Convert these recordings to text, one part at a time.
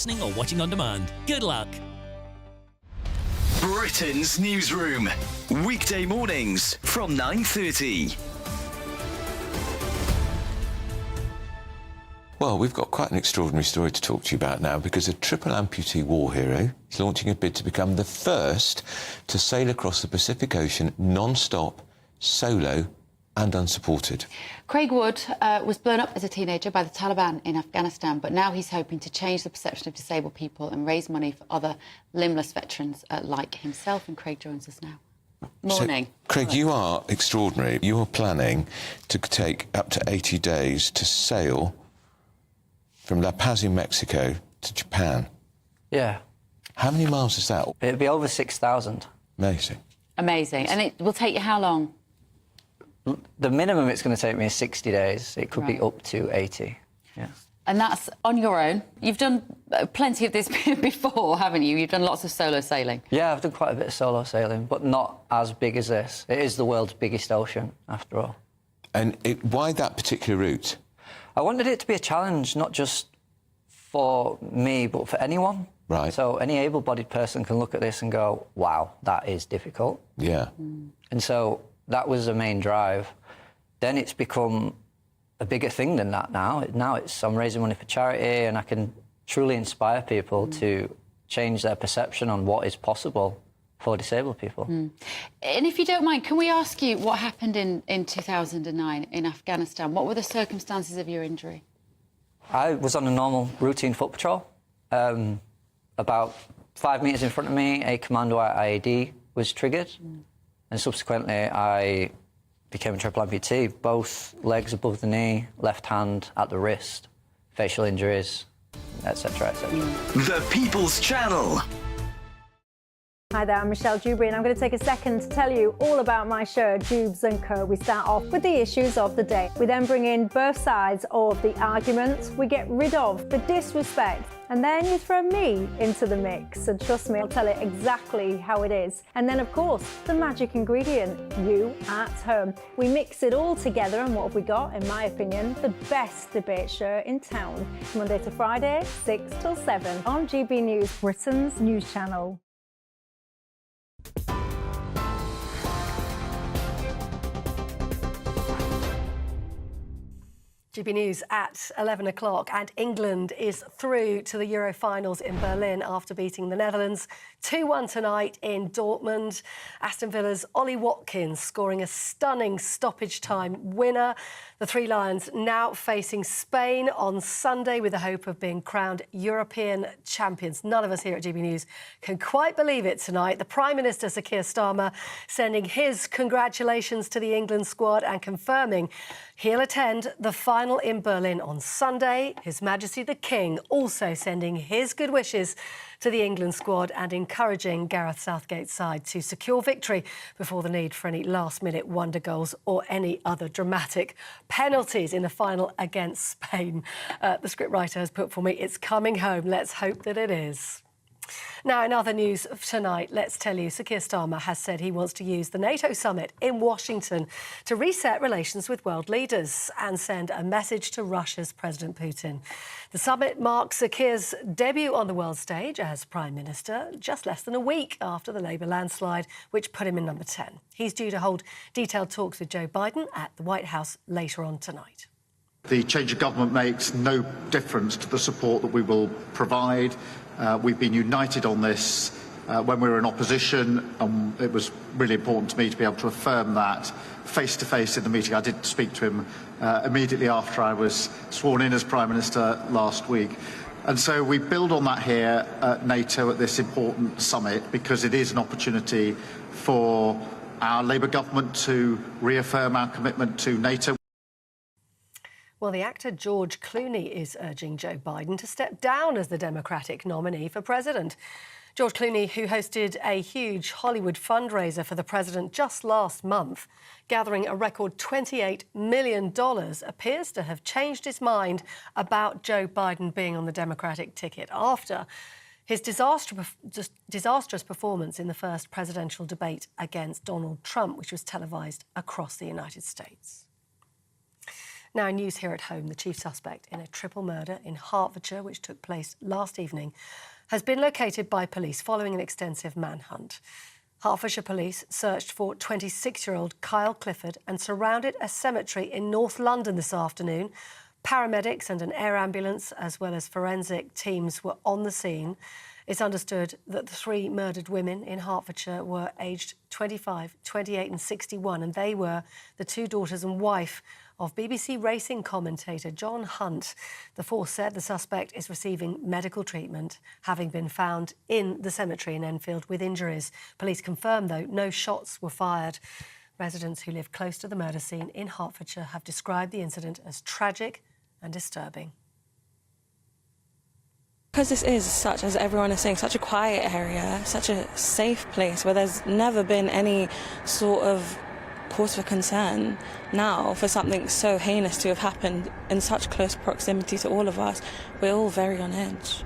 Listening or watching on demand. Good luck. Britain's newsroom. Weekday mornings from 9:30. Well, we've got quite an extraordinary story to talk to you about now, because a triple amputee war hero is launching a bid to become the first to sail across the Pacific Ocean non-stop, solo and unsupported. Craig Wood was blown up as a teenager by the Taliban in Afghanistan, but now he's hoping to change the perception of disabled people and raise money for other limbless veterans like himself. And Craig joins us now. Morning. So, Craig, you are extraordinary. You are planning to take up to 80 days to sail from La Paz in Mexico to Japan. Yeah. How many miles is that? It'd be over 6,000. Amazing. Amazing. And it will take you how long? The minimum it's going to take me is 60 days. It could be up to 80. Yeah. And that's on your own. You've done plenty of this before, haven't you? You've done lots of solo sailing. Yeah, I've done quite a bit of solo sailing, but not as big as this. It is the world's biggest ocean, after all. And why that particular route? I wanted it to be a challenge, not just for me, but for anyone. Right. So any able-bodied person can look at this and go, wow, that is difficult. Yeah. And so that was the main drive. Then it's become a bigger thing than that now. Now I'm raising money for charity, and I can truly inspire people to change their perception on what is possible for disabled people. And if you don't mind, can we ask you what happened in 2009 in Afghanistan? What were the circumstances of your injury? I was on a normal routine foot patrol. About 5 metres in front of me, a commando IED was triggered. And subsequently, I became a triple amputee, both legs above the knee, left hand at the wrist, facial injuries, etc., etc. The People's Channel. Hi there, I'm Michelle Dewberry, and I'm going to take a second to tell you all about my show, Dubes & Co. We start off with the issues of the day. We then bring in both sides of the argument. We get rid of the disrespect. And then you throw me into the mix. And trust me, I'll tell it exactly how it is. And then, of course, the magic ingredient, you at home. We mix it all together, and what have we got? In my opinion, the best debate show in town. Monday to Friday, 6 till 7 on GB News, Britain's news channel. GB News at 11 o'clock, and England is through to the Euro finals in Berlin after beating the Netherlands 2-1 tonight in Dortmund. Aston Villa's Ollie Watkins scoring a stunning stoppage time winner. The Three Lions now facing Spain on Sunday with the hope of being crowned European champions. None of us here at GB News can quite believe it tonight. The Prime Minister, Sir Keir Starmer, sending his congratulations to the England squad and confirming he'll attend the final in Berlin on Sunday. His Majesty the King also sending his good wishes to the England squad and encouraging Gareth Southgate's side to secure victory before the need for any last-minute wonder goals or any other dramatic penalties in the final against Spain. The scriptwriter has put for me, it's coming home. Let's hope that it is. Now, in other news tonight, let's tell you, Sir Keir Starmer has said he wants to use the NATO summit in Washington to reset relations with world leaders and send a message to Russia's President Putin. The summit marks Sir Keir's debut on the world stage as Prime Minister just less than a week after the Labour landslide, which put him in number 10. He's due to hold detailed talks with Joe Biden at the White House later on tonight. The change of government makes no difference to the support that we will provide. We've been united on this when we were in opposition. It was really important to me to be able to affirm that face-to-face in the meeting. I did speak to him immediately after I was sworn in as Prime Minister last week. And so we build on that here at NATO at this important summit, because it is an opportunity for our Labour government to reaffirm our commitment to NATO. Well, the actor George Clooney is urging Joe Biden to step down as the Democratic nominee for president. George Clooney, who hosted a huge Hollywood fundraiser for the president just last month, gathering a record $28 million, appears to have changed his mind about Joe Biden being on the Democratic ticket after his disastrous performance in the first presidential debate against Donald Trump, which was televised across the United States. Now, news here at home. The chief suspect in a triple murder in Hertfordshire, which took place last evening, has been located by police following an extensive manhunt. Hertfordshire police searched for 26-year-old Kyle Clifford and surrounded a cemetery in North London this afternoon. Paramedics and an air ambulance, as well as forensic teams, were on the scene. It's understood that the three murdered women in Hertfordshire were aged 25, 28 and 61, and they were the two daughters and wife of BBC racing commentator John Hunt. The force said the suspect is receiving medical treatment, having been found in the cemetery in Enfield with injuries. Police confirmed, though, no shots were fired. Residents who live close to the murder scene in Hertfordshire have described the incident as tragic and disturbing. Because this is such, as everyone is saying, such a quiet area, such a safe place where there's never been any sort of cause for concern. Now, for something so heinous to have happened in such close proximity to all of us, we're all very on edge.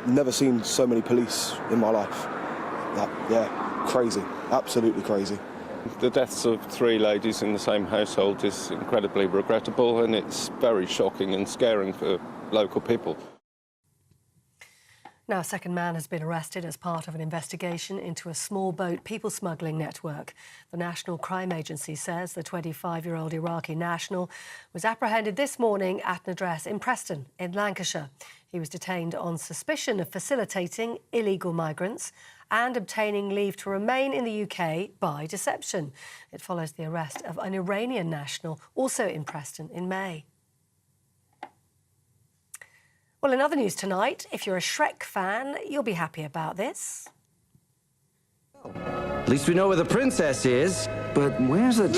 Never seen so many police in my life. Crazy, absolutely crazy. The deaths of three ladies in the same household is incredibly regrettable, and it's very shocking and scaring for local people. Now, a second man has been arrested as part of an investigation into a small boat people smuggling network. The National Crime Agency says the 25-year-old Iraqi national was apprehended this morning at an address in Preston, in Lancashire. He was detained on suspicion of facilitating illegal migrants and obtaining leave to remain in the UK by deception. It follows the arrest of an Iranian national, also in Preston, in May. Well, in other news tonight, if you're a Shrek fan, you'll be happy about this. At least we know where the princess is, but where's the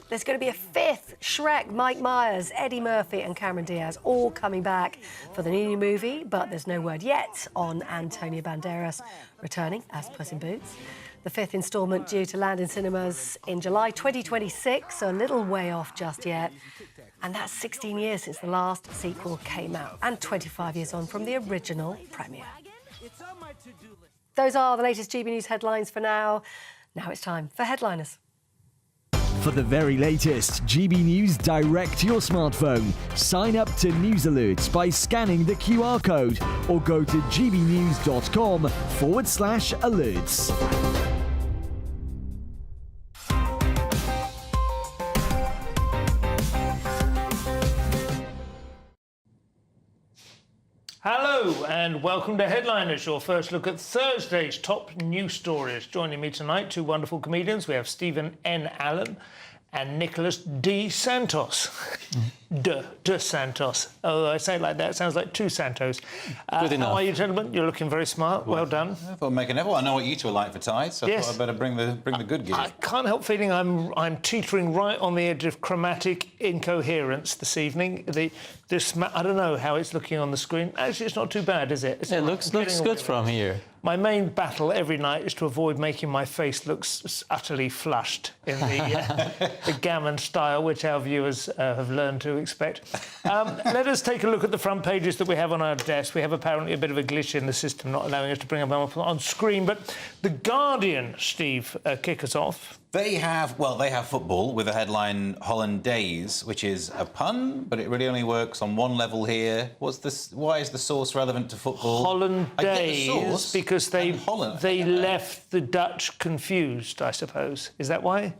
There's going to be a fifth Shrek. Mike Myers, Eddie Murphy and Cameron Diaz all coming back for the new movie, but there's no word yet on Antonio Banderas returning as Puss in Boots. The fifth instalment due to land in cinemas in July 2026, so a little way off just yet. And that's 16 years since the last sequel came out, and 25 years on from the original premiere. Those are the latest GB News headlines for now. Now it's time for Headliners. For the very latest GB News direct to your smartphone, sign up to News Alerts by scanning the QR code or go to gbnews.com/alerts. Hello and welcome to Headliners, your first look at Thursday's top news stories. Joining me tonight, two wonderful comedians. We have Stephen N. Allen and Nicholas D. Santos. De Santos. Although I say it like that, it sounds like two Santos. Good enough. How are you, gentlemen? You're looking very smart. Well done. I thought making everyone. I know what you two are like for ties, so Yes. I thought I'd better bring the good gear. I can't help feeling I'm teetering right on the edge of chromatic incoherence this evening. I don't know how it's looking on the screen. Actually, it's not too bad, is it? It looks good from here. My main battle every night is to avoid making my face look utterly flushed in the gammon style, which our viewers have learned to expect. Let us take a look at the front pages that we have on our desk. We have apparently a bit of a glitch in the system, not allowing us to bring them up on screen. But The Guardian, Steve, kick us off. They have football with the headline Hollandaise, which is a pun, but it really only works on one level here. Why is the source relevant to football? Hollandaise, because they left the Dutch confused, I suppose. Is that why?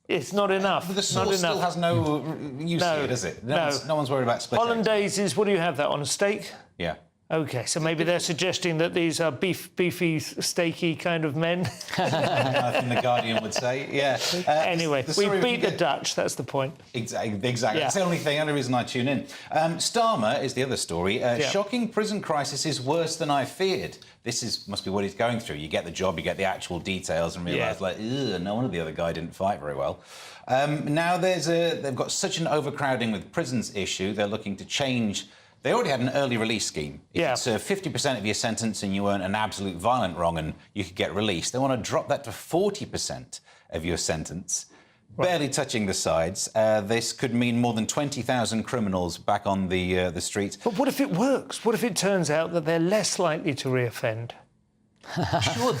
It's not enough. But the sauce still has no use to it, does it? No one's worried about split Hollandaise is, what do you have that on, a steak? Yeah. OK, so maybe they're suggesting that these are beefy, steaky kind of men. I think The Guardian would say, yeah. Anyway, we beat the Dutch, that's the point. Exactly. Yeah. That's the only reason I tune in. Starmer is the other story. Shocking prison crisis is worse than I feared. This must be what he's going through. You get the job, you get the actual details and realise, no wonder the other guy didn't fight very well. Now they've got such an overcrowding with prisons issue, they're looking to change. They already had an early release scheme. If it's 50% of your sentence and you weren't an absolute violent wrong and you could get released, they want to drop that to 40% of your sentence, barely touching the sides. This could mean more than 20,000 criminals back on the streets. But what if it works? What if it turns out that they're less likely to reoffend? Sure.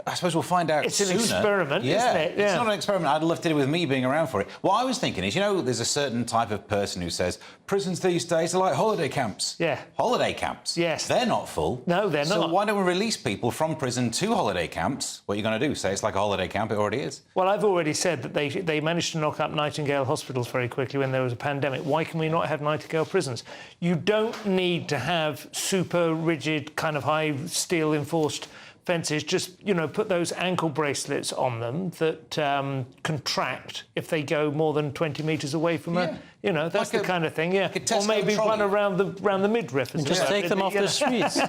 I suppose we'll find out It's an sooner. experiment, isn't it? Yeah. It's not an experiment. I'd love to do with me being around for it. What I was thinking is, there's a certain type of person who says prisons these days are like holiday camps. Yeah. Holiday camps. Yes. They're not full. No, they're so not. So why don't we release people from prison to holiday camps? What are you going to do? Say it's like a holiday camp? It already is. Well, I've already said that they managed to knock up Nightingale hospitals very quickly when there was a pandemic. Why can we not have Nightingale prisons? You don't need to have super rigid, kind of high steel enforced fences. Just, put those ankle bracelets on them that contract if they go more than 20 metres away from that's like the kind of thing, yeah. Or maybe run around the midriff. Just take them off the streets.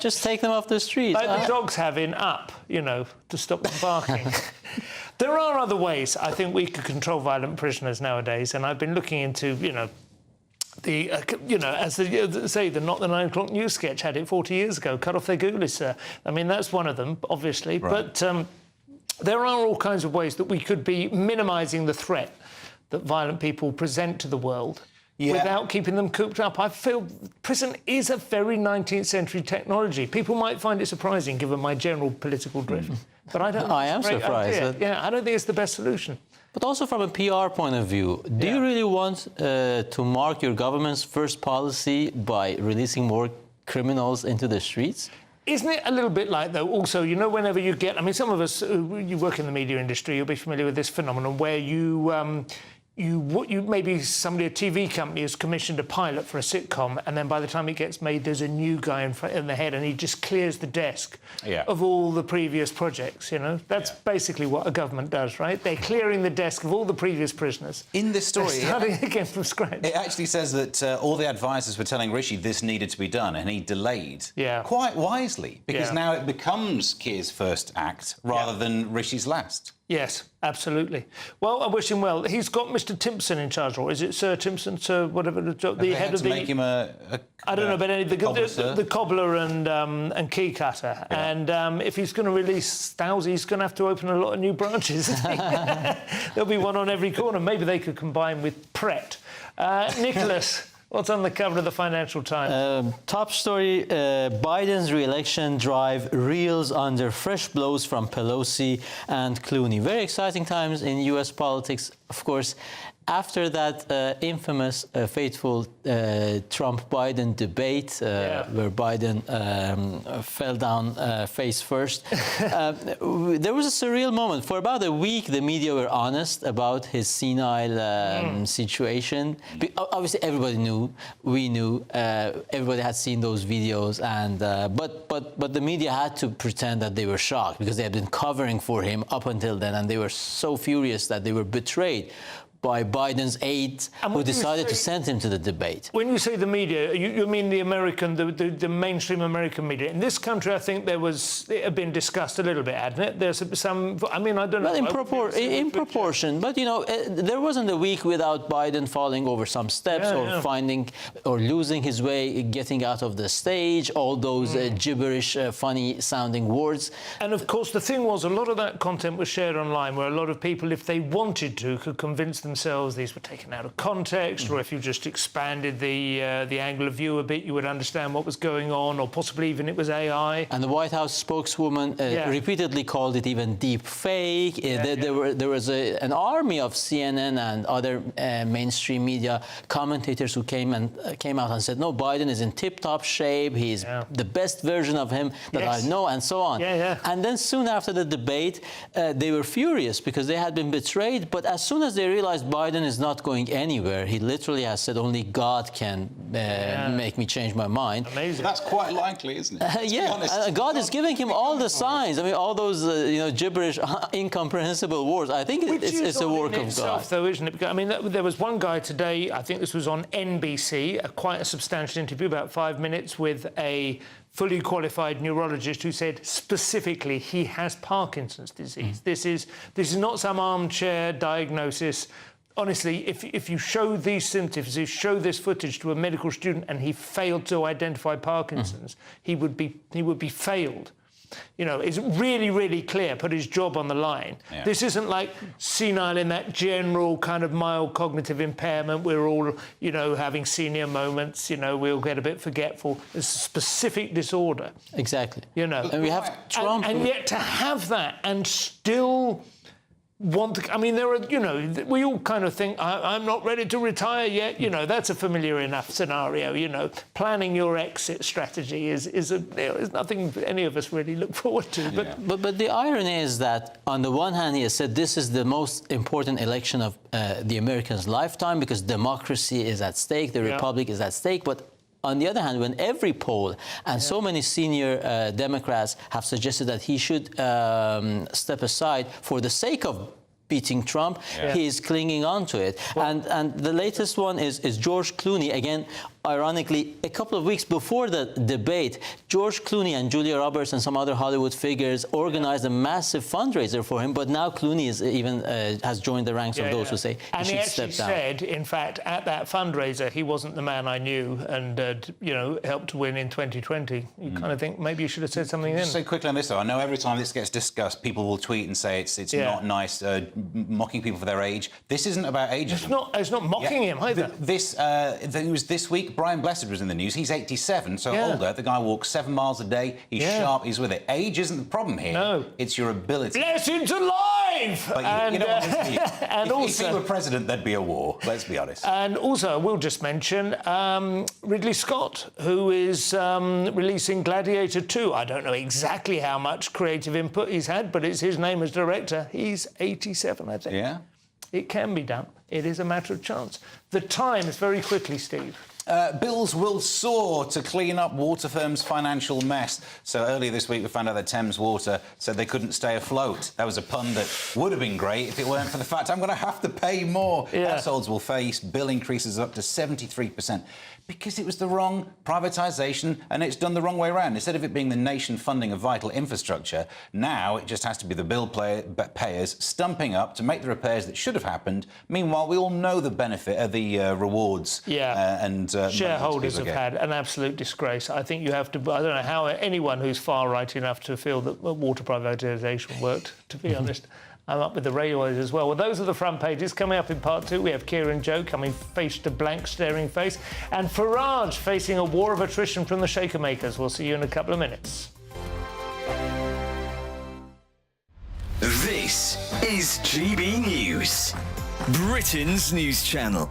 Just take them off the streets. Like the dogs have in Up, to stop them barking. There are other ways I think we could control violent prisoners nowadays, and I've been looking into, as they say, the Not the 9 O'Clock News sketch had it 40 years ago, cut off their goolies, sir. I mean, that's one of them, obviously. Right. But there are all kinds of ways that we could be minimising the threat that violent people present to the world without keeping them cooped up. I feel prison is a very 19th century technology. People might find it surprising, given my general political drift. But I don't. I am surprised. Yeah, I don't think it's the best solution. But also from a PR point of view, do you really want to mark your government's first policy by releasing more criminals into the streets? Isn't it a little bit like, though, also, whenever you get... I mean, some of us, you work in the media industry, you'll be familiar with this phenomenon where maybe somebody, a TV company, has commissioned a pilot for a sitcom, and then by the time it gets made, there's a new guy in the head, and he just clears the desk of all the previous projects. That's basically what a government does, right? They're clearing the desk of all the previous prisoners. In this story, they're starting again from scratch. It actually says that all the advisors were telling Rishi this needed to be done, and he delayed quite wisely, because now it becomes Keir's first act rather than Rishi's last. Yes, absolutely. Well, I wish him well. He's got Mr. Timpson in charge, or is it Sir Timpson, Sir whatever the head of the... make him I don't know, but the cobbler and key cutter. Yeah. And if he's going to release Stowsy, he's going to have to open a lot of new branches, isn't he? There'll be one on every corner. Maybe they could combine with Pret. Nicholas... What's on the cover of the Financial Times? Top story, Biden's re-election drive reels under fresh blows from Pelosi and Clooney. Very exciting times in US politics, of course. After that infamous, fateful Trump-Biden debate, where Biden fell down face first, there was a surreal moment. For about a week, the media were honest about his senile situation. Obviously, everybody knew. We knew. Everybody had seen those videos, and but the media had to pretend that they were shocked because they had been covering for him up until then, and they were so furious that they were betrayed by Biden's aides who decided to send him to the debate. When you say the media, you mean the American, the mainstream American media. In this country, I think it had been discussed a little bit, hadn't it? There's some, I mean, I don't know. Well, in proportion. But, there wasn't a week without Biden falling over some steps or finding or losing his way, getting out of the stage, all those gibberish, funny-sounding words. And, of course, the thing was, a lot of that content was shared online where a lot of people, if they wanted to, could convince themselves these were taken out of context, or if you just expanded the angle of view a bit, you would understand what was going on, or possibly even it was AI. And the White House spokeswoman repeatedly called it even deep fake. There was an army of CNN and other mainstream media commentators who came out and said, no, Biden is in tip-top shape, he's the best version of him that I know, and so on. And then soon after the debate, they were furious because they had been betrayed, but as soon as they realized Biden is not going anywhere, he literally has said only God can make me change my mind. Amazing. That's quite likely, isn't it? God is giving him all the signs. I mean, all those gibberish, incomprehensible words. I think it's a work of God. Though, isn't it? Because, I mean, there was one guy today, I think this was on NBC, quite a substantial interview, about 5 minutes, with a fully qualified neurologist who said specifically he has Parkinson's disease. This is not some armchair diagnosis. Honestly, if you show these symptoms, if you show this footage to a medical student and he failed to identify Parkinson's, he would be failed. you know, is really, really clear, put his job on the line. Yeah. This isn't like senile in that general kind of mild cognitive impairment. We're all, you know, having senior moments, you know, we'll get a bit forgetful. It's a specific disorder. Exactly. You know. And we have Trump. And yet to have that and still want to... I mean, there are, you know, we all kind of think, I'm not ready to retire yet. You know, that's a familiar enough scenario, you know. Planning your exit strategy is nothing any of us really look forward to. But the irony is that, on the one hand, he has said this is the most important election of the Americans' lifetime because democracy is at stake, the republic is at stake. But on the other hand, when every poll and so many senior Democrats have suggested that he should step aside for the sake of beating Trump, he is clinging on to it. And the latest one is George Clooney. Again, ironically, a couple of weeks before the debate, George Clooney and Julia Roberts and some other Hollywood figures organized a massive fundraiser for him, but now Clooney is even has joined the ranks of those who say he should step down. And he actually said, in fact, at that fundraiser, he wasn't the man I knew and, you know, helped to win in 2020. You kind of think maybe you should have said something then. Just so quickly on this, though, I know every time this gets discussed, people will tweet and say it's not nice mocking people for their age. This isn't about ageism. It's not mocking him either. It was this week. Brian Blessed was in the news. He's 87, so older. The guy walks 7 miles a day. He's sharp. He's with it. Age isn't the problem here. No. It's your ability. Blessed's alive! But you know what, and if he were president, there'd be a war. Let's be honest. And also, we'll just mention Ridley Scott, who is releasing Gladiator 2. I don't know exactly how much creative input he's had, but it's his name as director. He's 87, I think. Yeah. It can be done. It is a matter of chance. The Times, very quickly, Steve. Bills will soar to clean up water firms' financial mess. So earlier this week, we found out that Thames Water said they couldn't stay afloat. That was a pun that would have been great if it weren't for the fact I'm going to have to pay more. Households will face bill increases up to 73%. Because it was the wrong privatisation and it's done the wrong way around. Instead of it being the nation funding of vital infrastructure, now it just has to be the bill payers stumping up to make the repairs that should have happened. Meanwhile, we all know the benefit of the rewards. And shareholders have had an absolute disgrace. I think you have to... I don't know how anyone who's far right enough to feel that water privatisation worked, to be honest. I'm up with the railways as well. Well, those are the front pages. Coming up in part 2, we have Kieran Joe coming face to blank, staring face, and Farage facing a war of attrition from the shaker makers. We'll see you in a couple of minutes. This is GB News, Britain's news channel.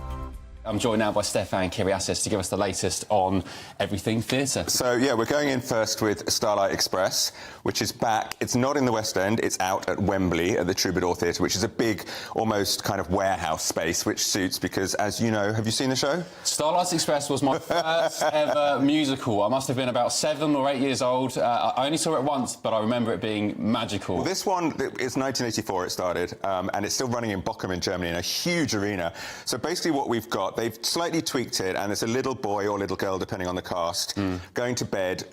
I'm joined now by Stefan Kyriasis to give us the latest on everything theatre. So, yeah, we're going in first with Starlight Express, which is back. It's not in the West End. It's out at Wembley at the Troubadour Theatre, which is a big, almost kind of warehouse space, which suits because, as you know, have you seen the show? Starlight Express was my first ever musical. I must have been about 7 or 8 years old. I only saw it once, but I remember it being magical. Well, this one, it's 1984 it started, and it's still running in Bochum in Germany in a huge arena. So basically what we've got, they've slightly tweaked it, and there's a little boy or little girl, depending on the cast, going to bed,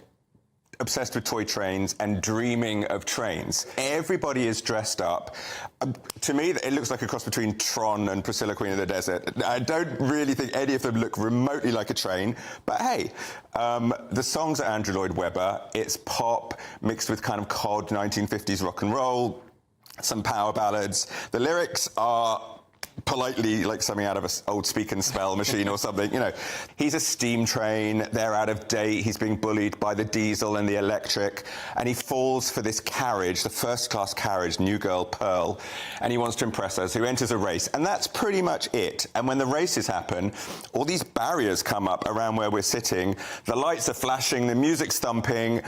obsessed with toy trains and dreaming of trains. Everybody is dressed up. To me, it looks like a cross between Tron and Priscilla, Queen of the Desert. I don't really think any of them look remotely like a train, but hey, the songs are Andrew Lloyd Webber. It's pop mixed with kind of cod 1950s rock and roll, some power ballads. The lyrics are politely like something out of an old speak and spell machine or something, you know. He's a steam train, they're out of date, he's being bullied by the diesel and the electric, and he falls for this carriage, the first-class carriage, new girl Pearl, and he wants to impress her, so he enters a race, and that's pretty much it. And when the races happen, all these barriers come up around where we're sitting, the lights are flashing, the music's thumping.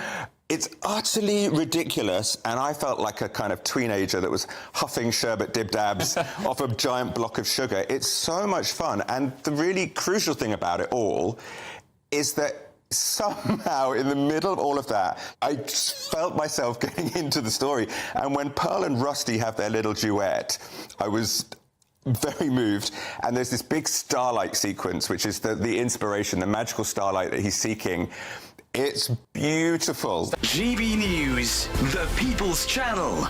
It's utterly ridiculous, and I felt like a kind of teenager that was huffing sherbet dib-dabs off a giant block of sugar. It's so much fun, and the really crucial thing about it all is that somehow, in the middle of all of that, I felt myself getting into the story. And when Pearl and Rusty have their little duet, I was very moved, and there's this big starlight sequence, which is the inspiration, the magical starlight that he's seeking. It's beautiful. GB News, the People's Channel.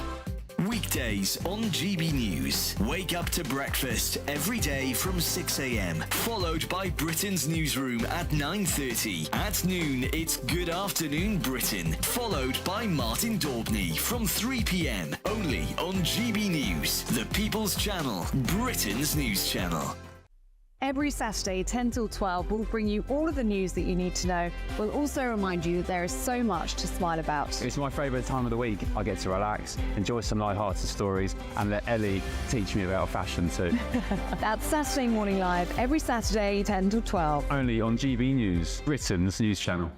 Weekday weekdays on GB News. Wake up to breakfast every day from 6 a.m, followed by Britain's newsroom at 9:30. At noon, it's Good Afternoon Britain, followed by Martin Daubney from 3 p.m, only on GB News, the People's Channel, Britain's news channel. Every Saturday, 10 till 12, we'll bring you all of the news that you need to know. We'll also remind you that there is so much to smile about. It's my favourite time of the week. I get to relax, enjoy some light-hearted stories, and let Ellie teach me about fashion too. That's Saturday Morning Live, every Saturday, 10 till 12. Only on GB News, Britain's news channel.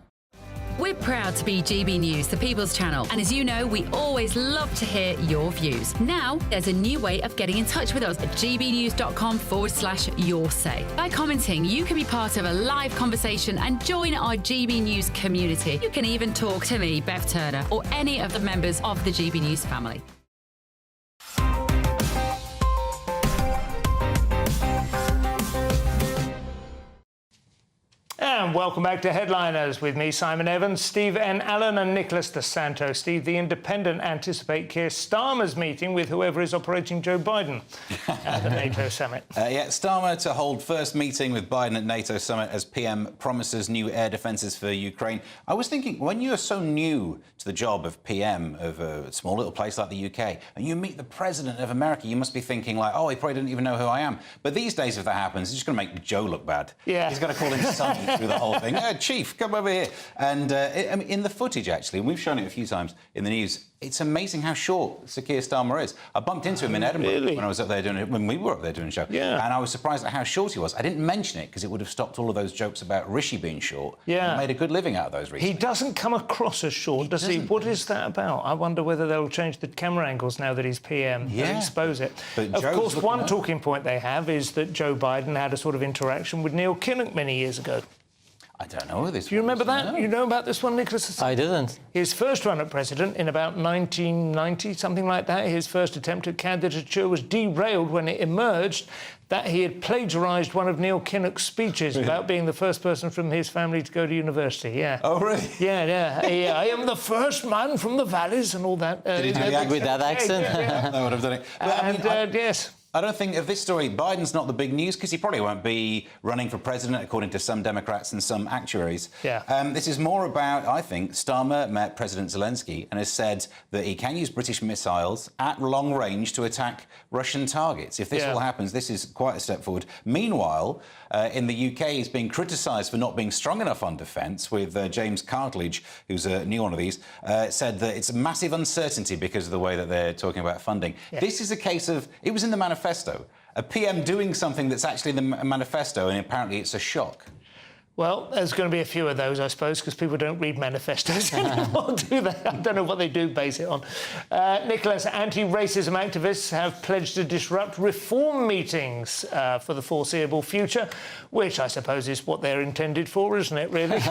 We're proud to be GB News, the People's Channel. And as you know, we always love to hear your views. Now, there's a new way of getting in touch with us at gbnews.com/yoursay. By commenting, you can be part of a live conversation and join our GB News community. You can even talk to me, Bev Turner, or any of the members of the GB News family. And welcome back to Headliners with me, Simon Evans, Steve N. Allen and Nicholas De Santo. Steve, The Independent anticipate Keir Starmer's meeting with whoever is operating Joe Biden at the NATO summit. Starmer to hold first meeting with Biden at NATO summit as PM promises new air defences for Ukraine. I was thinking, when you're so new to the job of PM of a small little place like the UK, and you meet the President of America, you must be thinking like, oh, he probably didn't even know who I am. But these days, if that happens, it's just going to make Joe look bad. Yeah. He's got to call him son through the whole thing. Chief, come over here. And I mean, in the footage, actually, and we've shown it a few times in the news, it's amazing how short Sir Keir Starmer is. I bumped into him in Edinburgh when I was up there when we were up there doing a show. Yeah. And I was surprised at how short he was. I didn't mention it because it would have stopped all of those jokes about Rishi being short. Yeah. He made a good living out of those recently. He doesn't come across as short, does he? What is that about? I wonder whether they'll change the camera angles now that he's PM and expose it. But of Joe's course, one up. talking point they have is that Joe Biden had a sort of interaction with Neil Kinnock many years ago. I don't know this. Do you remember that? No. You know about this one, Nicholas? I didn't. His first run at president in about 1990, something like that, his first attempt at candidature was derailed when it emerged that he had plagiarised one of Neil Kinnock's speeches about being the first person from his family to go to university. Yeah. Oh, really? Yeah. I am the first man from the valleys and all that. Did he do the accent? With that accent? Yeah. I would have done it. But, And, yes. I don't think of this story, Biden's not the big news because he probably won't be running for president, according to some Democrats and some actuaries. Yeah. This is more about, I think, Starmer met President Zelensky and has said that he can use British missiles at long range to attack Russian targets. If this all happens, this is quite a step forward. Meanwhile, in the UK, he's being criticised for not being strong enough on defence, with James Cartledge, who's a new one of these, said that it's a massive uncertainty because of the way that they're talking about funding. Yeah. This is a case of, it was in the manifesto. A PM doing something that's actually in the manifesto, and apparently it's a shock. Well, there's going to be a few of those, I suppose, because people don't read manifestos anymore, do they? I don't know what they do base it on. Nicholas, anti-racism activists have pledged to disrupt reform meetings for the foreseeable future, which I suppose is what they're intended for, isn't it, really?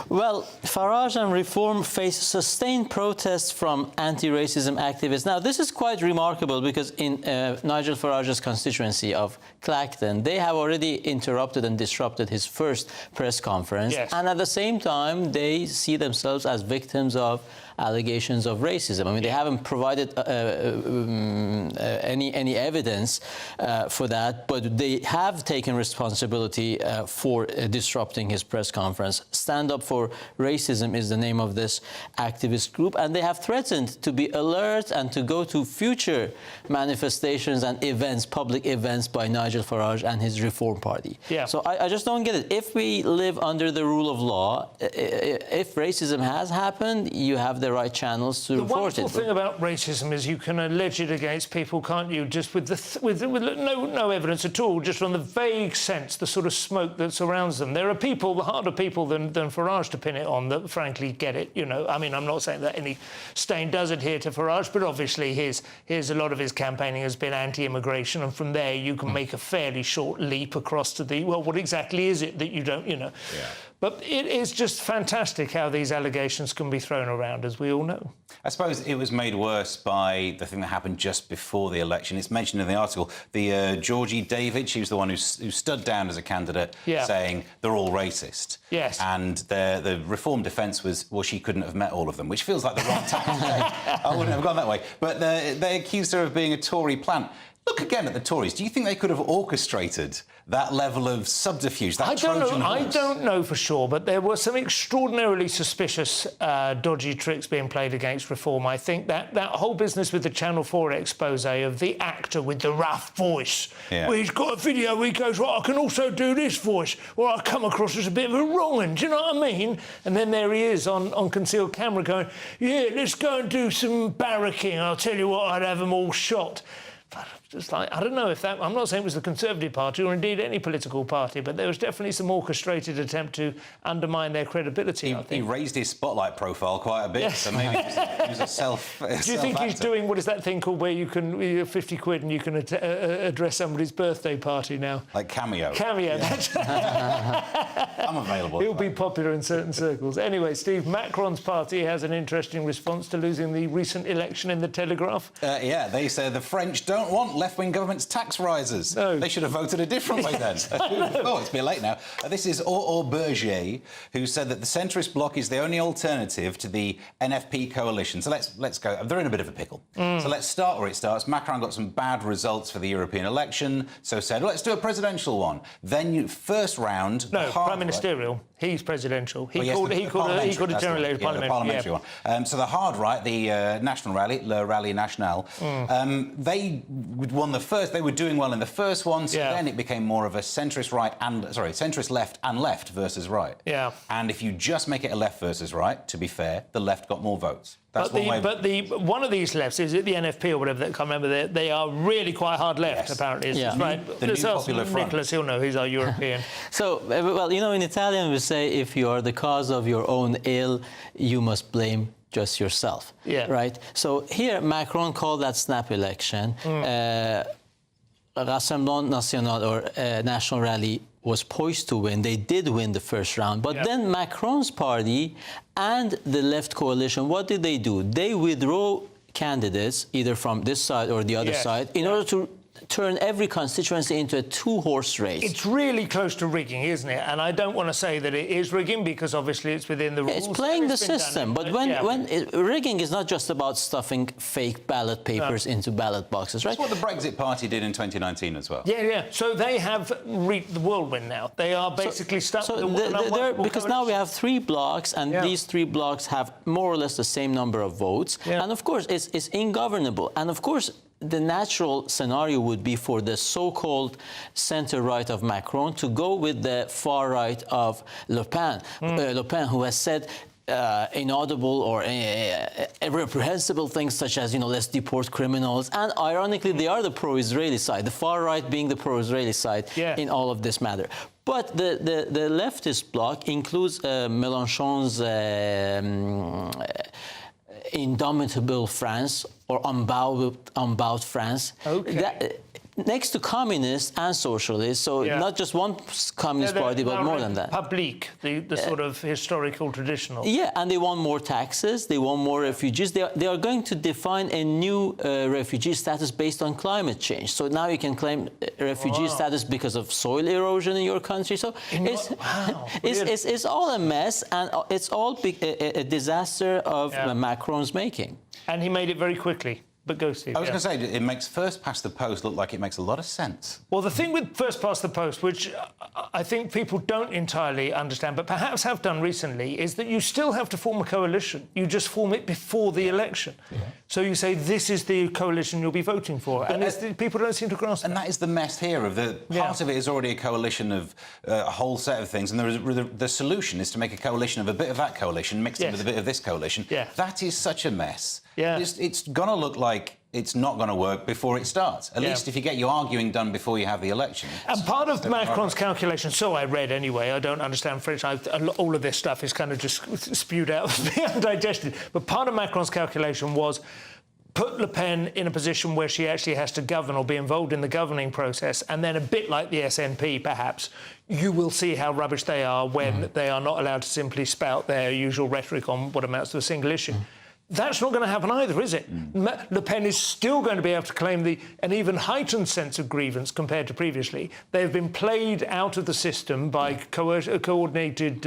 Well, Farage and Reform face sustained protests from anti-racism activists. Now, this is quite remarkable because in Nigel Farage's constituency of Clacton, they have already interrupted and disrupted his first press conference, and at the same time they see themselves as victims of allegations of racism. I mean, they haven't provided any evidence for that, but they have taken responsibility for disrupting his press conference. Stand Up for Racism is the name of this activist group, and they have threatened to be alert and to go to future manifestations and events, public events by Nigel Farage and his Reform Party. Yeah. So I just don't get it. If we live under the rule of law, if racism has happened, you have the right channels to report it. The wonderful thing about racism is you can allege it against people, can't you, just with no evidence at all, just from the vague sense, the sort of smoke that surrounds them. There are people, the harder people than Farage to pin it on, that frankly get it, you know. I mean, I'm not saying that any stain does adhere to Farage, but obviously here's a lot of his campaigning has been anti-immigration, and from there you can make a fairly short leap across to the, well, what exactly is it that you don't, you know. Yeah. But it is just fantastic how these allegations can be thrown around, as we all know. I suppose it was made worse by the thing that happened just before the election. It's mentioned in the article. The Georgie David, she was the one who stood down as a candidate, saying they're all racist. Yes. And the Reform defence was, well, she couldn't have met all of them, which feels like the wrong tactic. I wouldn't have gone that way. But they accused her of being a Tory plant. Look again at the Tories. Do you think they could have orchestrated that level of subterfuge, that Trojan horse? I don't know for sure, but there were some extraordinarily suspicious, dodgy tricks being played against Reform. I think that whole business with the Channel 4 expose of the actor with the rough voice, where he's got a video where he goes, well, I can also do this voice, or I come across as a bit of a wrong one, do you know what I mean? And then there he is on concealed camera going, yeah, let's go and do some barracking. I'll tell you what, I'd have them all shot. Just like, I don't know if that... I'm not saying it was the Conservative Party or indeed any political party, but there was definitely some orchestrated attempt to undermine their credibility, I think. He raised his spotlight profile quite a bit, so maybe he was a self Do you think he's doing, what is that thing called where you can... 50 quid and you can address somebody's birthday party now? Like Cameo. Cameo, Yeah. I'm available. He'll be popular in certain circles. Anyway, Steve, Macron's party has an interesting response to losing the recent election in the Telegraph. Yeah, they say the French don't want left-wing government's tax rises. No. They should have voted a different way then. Oh, it's a bit late now. This is Aurore Berger, who said that the centrist bloc is the only alternative to the NFP coalition. So let's go. They're in a bit of a pickle. So let's start where it starts. Macron got some bad results for the European election, so said, let's do a presidential one. Then first round... No, prime ministerial. He's presidential. He called a general election, parliamentary one. So the hard right, the National Rally, Le Rally National, they won the first. They were doing well in the first one. So then it became more of a centrist left and left versus right. Yeah. And if you just make it a left versus right, to be fair, the left got more votes. But one of these lefts, is it the NFP or whatever? I can't remember. They are really quite hard left, apparently. Right. The new Popular Front. Nicholas, he'll know. He's our European. So, well, you know, in Italian we say if you are the cause of your own ill, you must blame just yourself. Yeah. Right. So here Macron called that snap election. Rassemblement National or National Rally was poised to win. They did win the first round. But then Macron's party and the left coalition, what did they do? They withdraw candidates, either from this side or the other side, in order to turn every constituency into a two-horse race. It's really close to rigging, isn't it? And I don't want to say that it is rigging because obviously it's within the rules. It's playing the system, but rigging is not just about stuffing fake ballot papers into ballot boxes, right? That's what the Brexit Party did in 2019 as well. Yeah. So they have reaped the whirlwind now. They are basically stuck with because now we have 3 blocks, and these 3 blocks have more or less the same number of votes. And of course, it's ingovernable. And of course, the natural scenario would be for the so-called center-right of Macron to go with the far-right of Le Pen. Le Pen, who has said inaudible or reprehensible things such as, let's deport criminals. And ironically, they are the pro-Israeli side, the far-right being the pro-Israeli side in all of this matter. But the leftist bloc includes Mélenchon's indomitable France, or unbowed France. Okay. Next to communists and socialists, so not just one communist party, but more than that. Public, the sort of historical, traditional. Yeah, and they want more taxes, they want more refugees. They are going to define a new refugee status based on climate change. So now you can claim refugee status because of soil erosion in your country. So it's all a mess, and it's all a disaster of Macron's making. And he made it very quickly. But go, Steve. I was going to say, it makes first past the post look like it makes a lot of sense. Well, the thing with first past the post, which I think people don't entirely understand, but perhaps have done recently, is that you still have to form a coalition. You just form it before the election. So you say, this is the coalition you'll be voting for. And people don't seem to grasp And that is the mess here. Part of it is already a coalition of a whole set of things, and the solution is to make a coalition of a bit of that coalition mixed in with a bit of this coalition. That is such a mess. It's going to look like it's not going to work before it starts. At least if you get your arguing done before you have the election. And part of Macron's calculation, so I read anyway, I don't understand French, all of this stuff is kind of just spewed out, undigested. But part of Macron's calculation was put Le Pen in a position where she actually has to govern or be involved in the governing process, and then a bit like the SNP, perhaps, you will see how rubbish they are when they are not allowed to simply spout their usual rhetoric on what amounts to a single issue. That's not going to happen either, is it? Le Pen is still going to be able to claim an even heightened sense of grievance compared to previously. They've been played out of the system by coordinated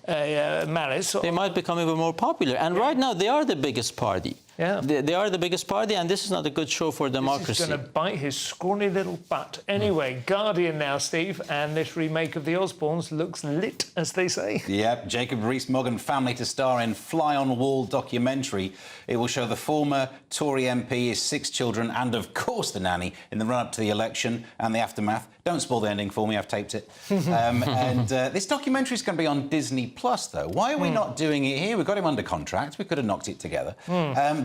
malice. They might become even more popular. And right now, they are the biggest party. Yeah. They are the biggest party, and this is not a good show for democracy. This is going to bite his scrawny little butt. Anyway, Guardian now, Steve, and this remake of The Osbournes looks lit, as they say. Yep, Jacob Rees-Mogg and family to star in Fly-on-Wall documentary. It will show the former Tory MP, his 6 children, and, of course, the nanny in the run-up to the election and the aftermath. Don't spoil the ending for me, I've taped it. This documentary is going to be on Disney+, though. Why are we not doing it here? We've got him under contract. We could have knocked it together.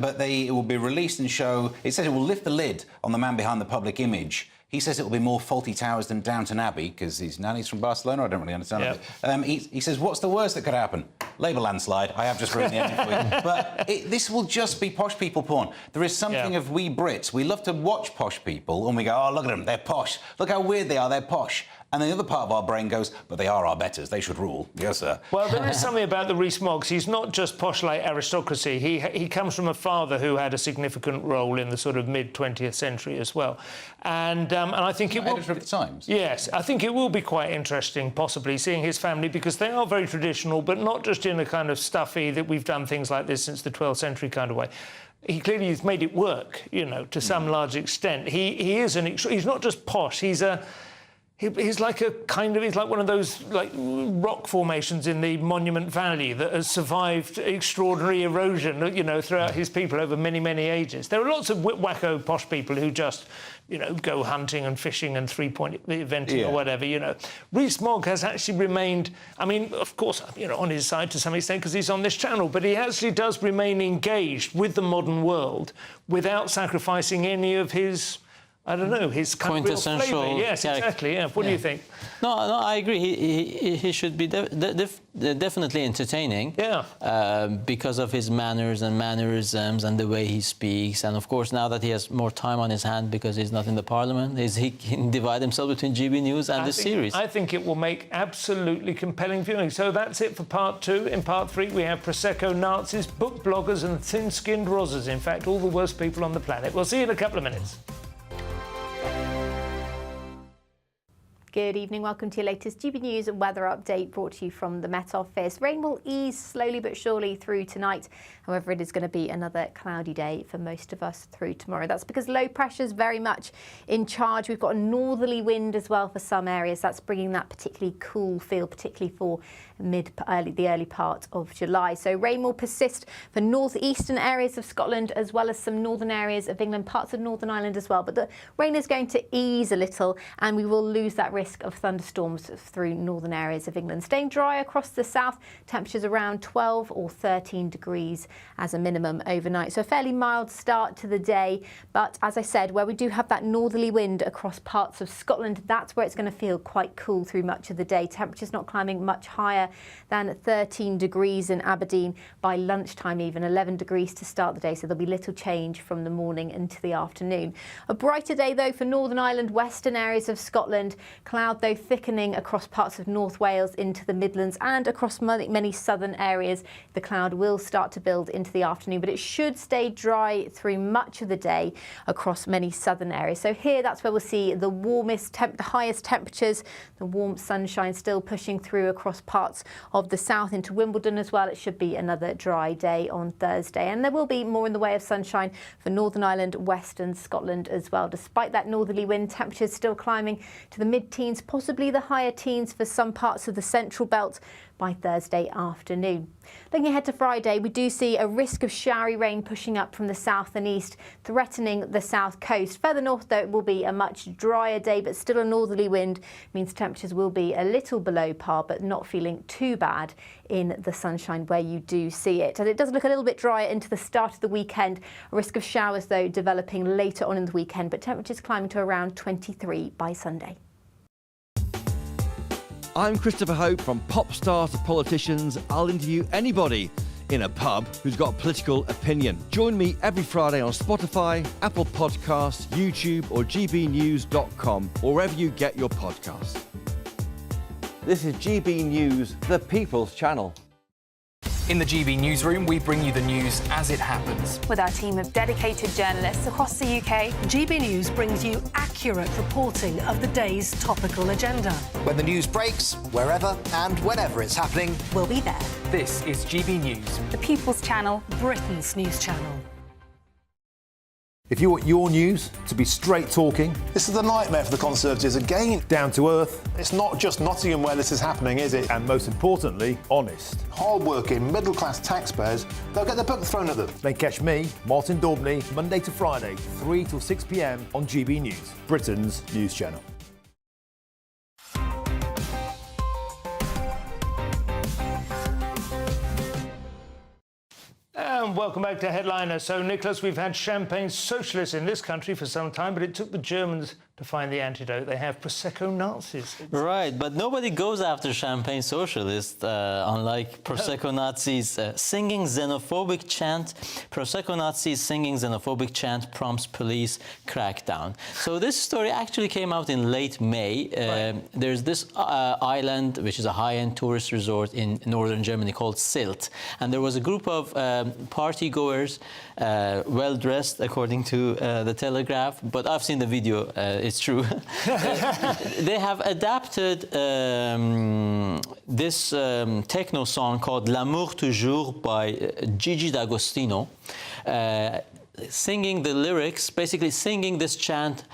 But it will be released and show... It says it will lift the lid on the man behind the public image. He says it will be more Fawlty Towers than Downton Abbey, because his nanny's from Barcelona. I don't really understand it. He says, what's the worst that could happen? Labour landslide. I have just ruined the ending for you. But this will just be posh people porn. There is something of we Brits. We love to watch posh people, and we go, oh, look at them, they're posh. Look how weird they are, they're posh. And the other part of our brain goes, but they are our betters, they should rule. Yes, sir. Well, there is something about the Rees-Moggs. He's not just posh like aristocracy. He comes from a father who had a significant role in the sort of mid-20th century as well. And I think it will... Editor of the Times. Yes, I think it will be quite interesting, possibly, seeing his family, because they are very traditional, but not just in a kind of stuffy that we've done things like this since the 12th century kind of way. He clearly has made it work, you know, to some large extent. He's not just posh, he's like one of those like rock formations in the Monument Valley that has survived extraordinary erosion, you know, throughout his people over many, many ages. There are lots of wacko posh people who just, you know, go hunting and fishing and three-point eventing or whatever, you know. Rees-Mogg has actually remained, I mean, of course, you know, on his side to some extent because he's on this channel, but he actually does remain engaged with the modern world without sacrificing any of his... I don't know, his quintessential. Yes, exactly. Yeah. What do you think? No, I agree. He should be definitely entertaining. Yeah. Because of his manners and mannerisms and the way he speaks, and of course now that he has more time on his hand because he's not in the Parliament, he can divide himself between GBNews and the series. I think it will make absolutely compelling viewing. So that's it for part 2. In part 3, we have Prosecco Nazis, book bloggers, and thin-skinned rozzers. In fact, all the worst people on the planet. We'll see you in a couple of minutes. Good evening, welcome to your latest GB News and weather update brought to you from the Met Office. Rain will ease slowly but surely through tonight. However, it is going to be another cloudy day for most of us through tomorrow. That's because low pressure is very much in charge. We've got a northerly wind as well for some areas. That's bringing that particularly cool feel, particularly for the early part of July. So rain will persist for northeastern areas of Scotland as well as some northern areas of England, parts of Northern Ireland as well. But the rain is going to ease a little and we will lose that risk of thunderstorms through northern areas of England. Staying dry across the south, temperatures around 12 or 13 degrees as a minimum overnight. So a fairly mild start to the day. But as I said, where we do have that northerly wind across parts of Scotland, that's where it's going to feel quite cool through much of the day. Temperatures not climbing much higher than 13 degrees in Aberdeen by lunchtime, even 11 degrees to start the day. So there'll be little change from the morning into the afternoon. A brighter day, though, for Northern Ireland, western areas of Scotland. Cloud, though, thickening across parts of North Wales into the Midlands and across many southern areas. The cloud will start to build into the afternoon, but it should stay dry through much of the day across many southern areas. So here, that's where we'll see the warmest, the highest temperatures, the warm sunshine still pushing through across parts of the south into Wimbledon as well. It should be another dry day on Thursday, and there will be more in the way of sunshine for Northern Ireland, western Scotland as well. Despite that northerly wind, temperatures still climbing to the mid-teens, possibly the higher teens for some parts of the central belt by Thursday afternoon. Looking ahead to Friday, we do see a risk of showery rain pushing up from the south and east, threatening the south coast. Further north, though, it will be a much drier day, but still a northerly wind means temperatures will be a little below par, but not feeling too bad in the sunshine where you do see it. And it does look a little bit drier into the start of the weekend. A risk of showers, though, developing later on in the weekend, but temperatures climbing to around 23 by Sunday. I'm Christopher Hope. From pop stars to politicians, I'll interview anybody in a pub who's got a political opinion. Join me every Friday on Spotify, Apple Podcasts, YouTube or gbnews.com, or wherever you get your podcasts. This is GB News, the People's Channel. In the GB Newsroom, we bring you the news as it happens. With our team of dedicated journalists across the UK, GB News brings you accurate reporting of the day's topical agenda. When the news breaks, wherever and whenever it's happening, we'll be there. This is GB News, the People's Channel, Britain's news channel. If you want your news to be straight talking, this is a nightmare for the Conservatives again. Down to earth. It's not just Nottingham where this is happening, is it? And most importantly, honest. Hard-working, middle-class taxpayers, they'll get the book thrown at them. Then catch me, Martin Daubney, Monday to Friday, 3 till 6 p.m. on GB News, Britain's news channel. And welcome back to Headliner. So, Nicholas, we've had champagne socialists in this country for some time, but it took the Germans to find the antidote. They have Prosecco Nazis. Right, but nobody goes after champagne socialists, unlike Prosecco Nazis singing xenophobic chant. Prosecco Nazis singing xenophobic chant prompts police crackdown. So this story actually came out in late May. There's this island, which is a high-end tourist resort in northern Germany called Sylt. And there was a group of party-goers, well-dressed, according to the Telegraph. But I've seen the video. It's true. They have adapted this techno song called L'amour toujours by Gigi D'Agostino, singing the lyrics, basically singing this chant,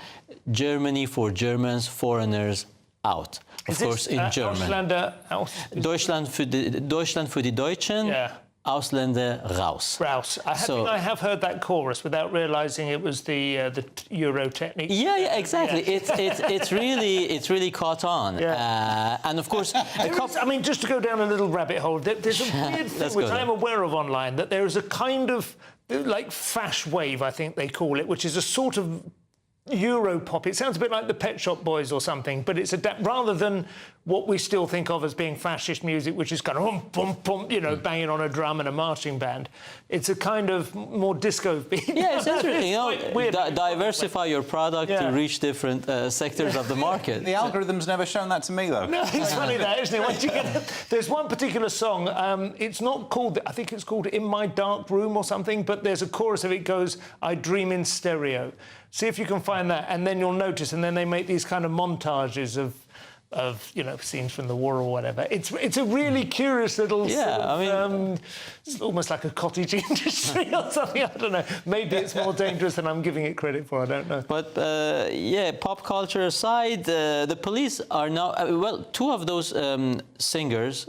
Germany for Germans, foreigners out. Of course, in German. Deutschland für die Deutschen. Yeah. Ausländer raus. Raus. I think I have heard that chorus without realising it was the Euro technique. Yeah, exactly. Yeah. It's really caught on. Yeah. And of course, I mean, just to go down a little rabbit hole, there's a weird thing which I am aware of online, that there is a kind of like fash wave, I think they call it, which is a sort of Europop. It sounds a bit like the Pet Shop Boys or something, but it's rather than what we still think of as being fascist music, which is kind of you know, banging on a drum and a marching band. It's a kind of more disco beat. Yeah, it's interesting. You know, diversify your product to reach different sectors of the market. The algorithm's never shown that to me, though. No, it's funny that, isn't it? Once you get, there's one particular song. It's not called. I think it's called "In My Dark Room" or something. But there's a chorus of it goes, "I dream in stereo." See if you can find that, and then you'll notice. And then they make these kind of montages of you know, scenes from the war or whatever. It's a really curious little sort of, I mean, it's almost like a cottage industry or something. I don't know. Maybe it's more dangerous than I'm giving it credit for. I don't know. But yeah, pop culture aside, the police are now well. Two of those singers,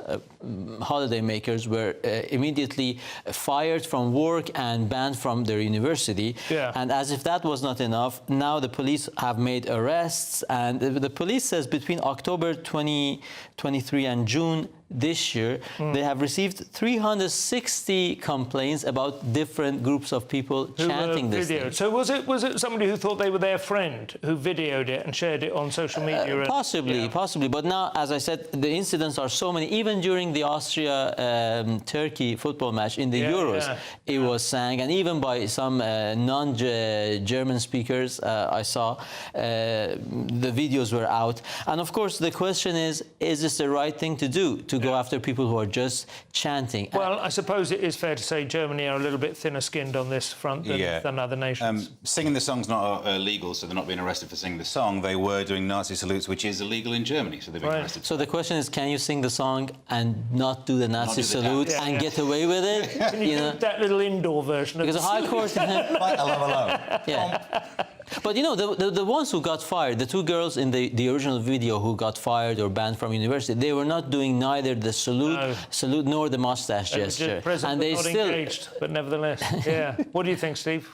holiday makers, were immediately fired from work and banned from their university. Yeah. And as if that was not enough, now the police have made arrests. And the police says between October 2023 and June this year, they have received 360 complaints about different groups of people chanting this thing. So was it somebody who thought they were their friend who videoed it and shared it on social media? Possibly. But now, as I said, the incidents are so many. Even during the Austria-Turkey football match in the Euros, it was sang, and even by some non-German speakers, I saw the videos were out. And of course, the question is this the right thing to do? To go after people who are just chanting? Well, I suppose it is fair to say Germany are a little bit thinner-skinned on this front than other nations. Singing the song's not illegal, so they're not being arrested for singing the song. They were doing Nazi salutes, which is illegal in Germany, so they've been arrested. So the question is, can you sing the song and not do the Nazi salute and get away with it? Can you do that little indoor version? Because of the High Court... hello. Yeah. But you know, the ones who got fired, the two girls in the original video who got fired or banned from university, they were not doing neither the salute nor the mustache gesture. And they still engaged, but nevertheless, yeah. What do you think, Steve?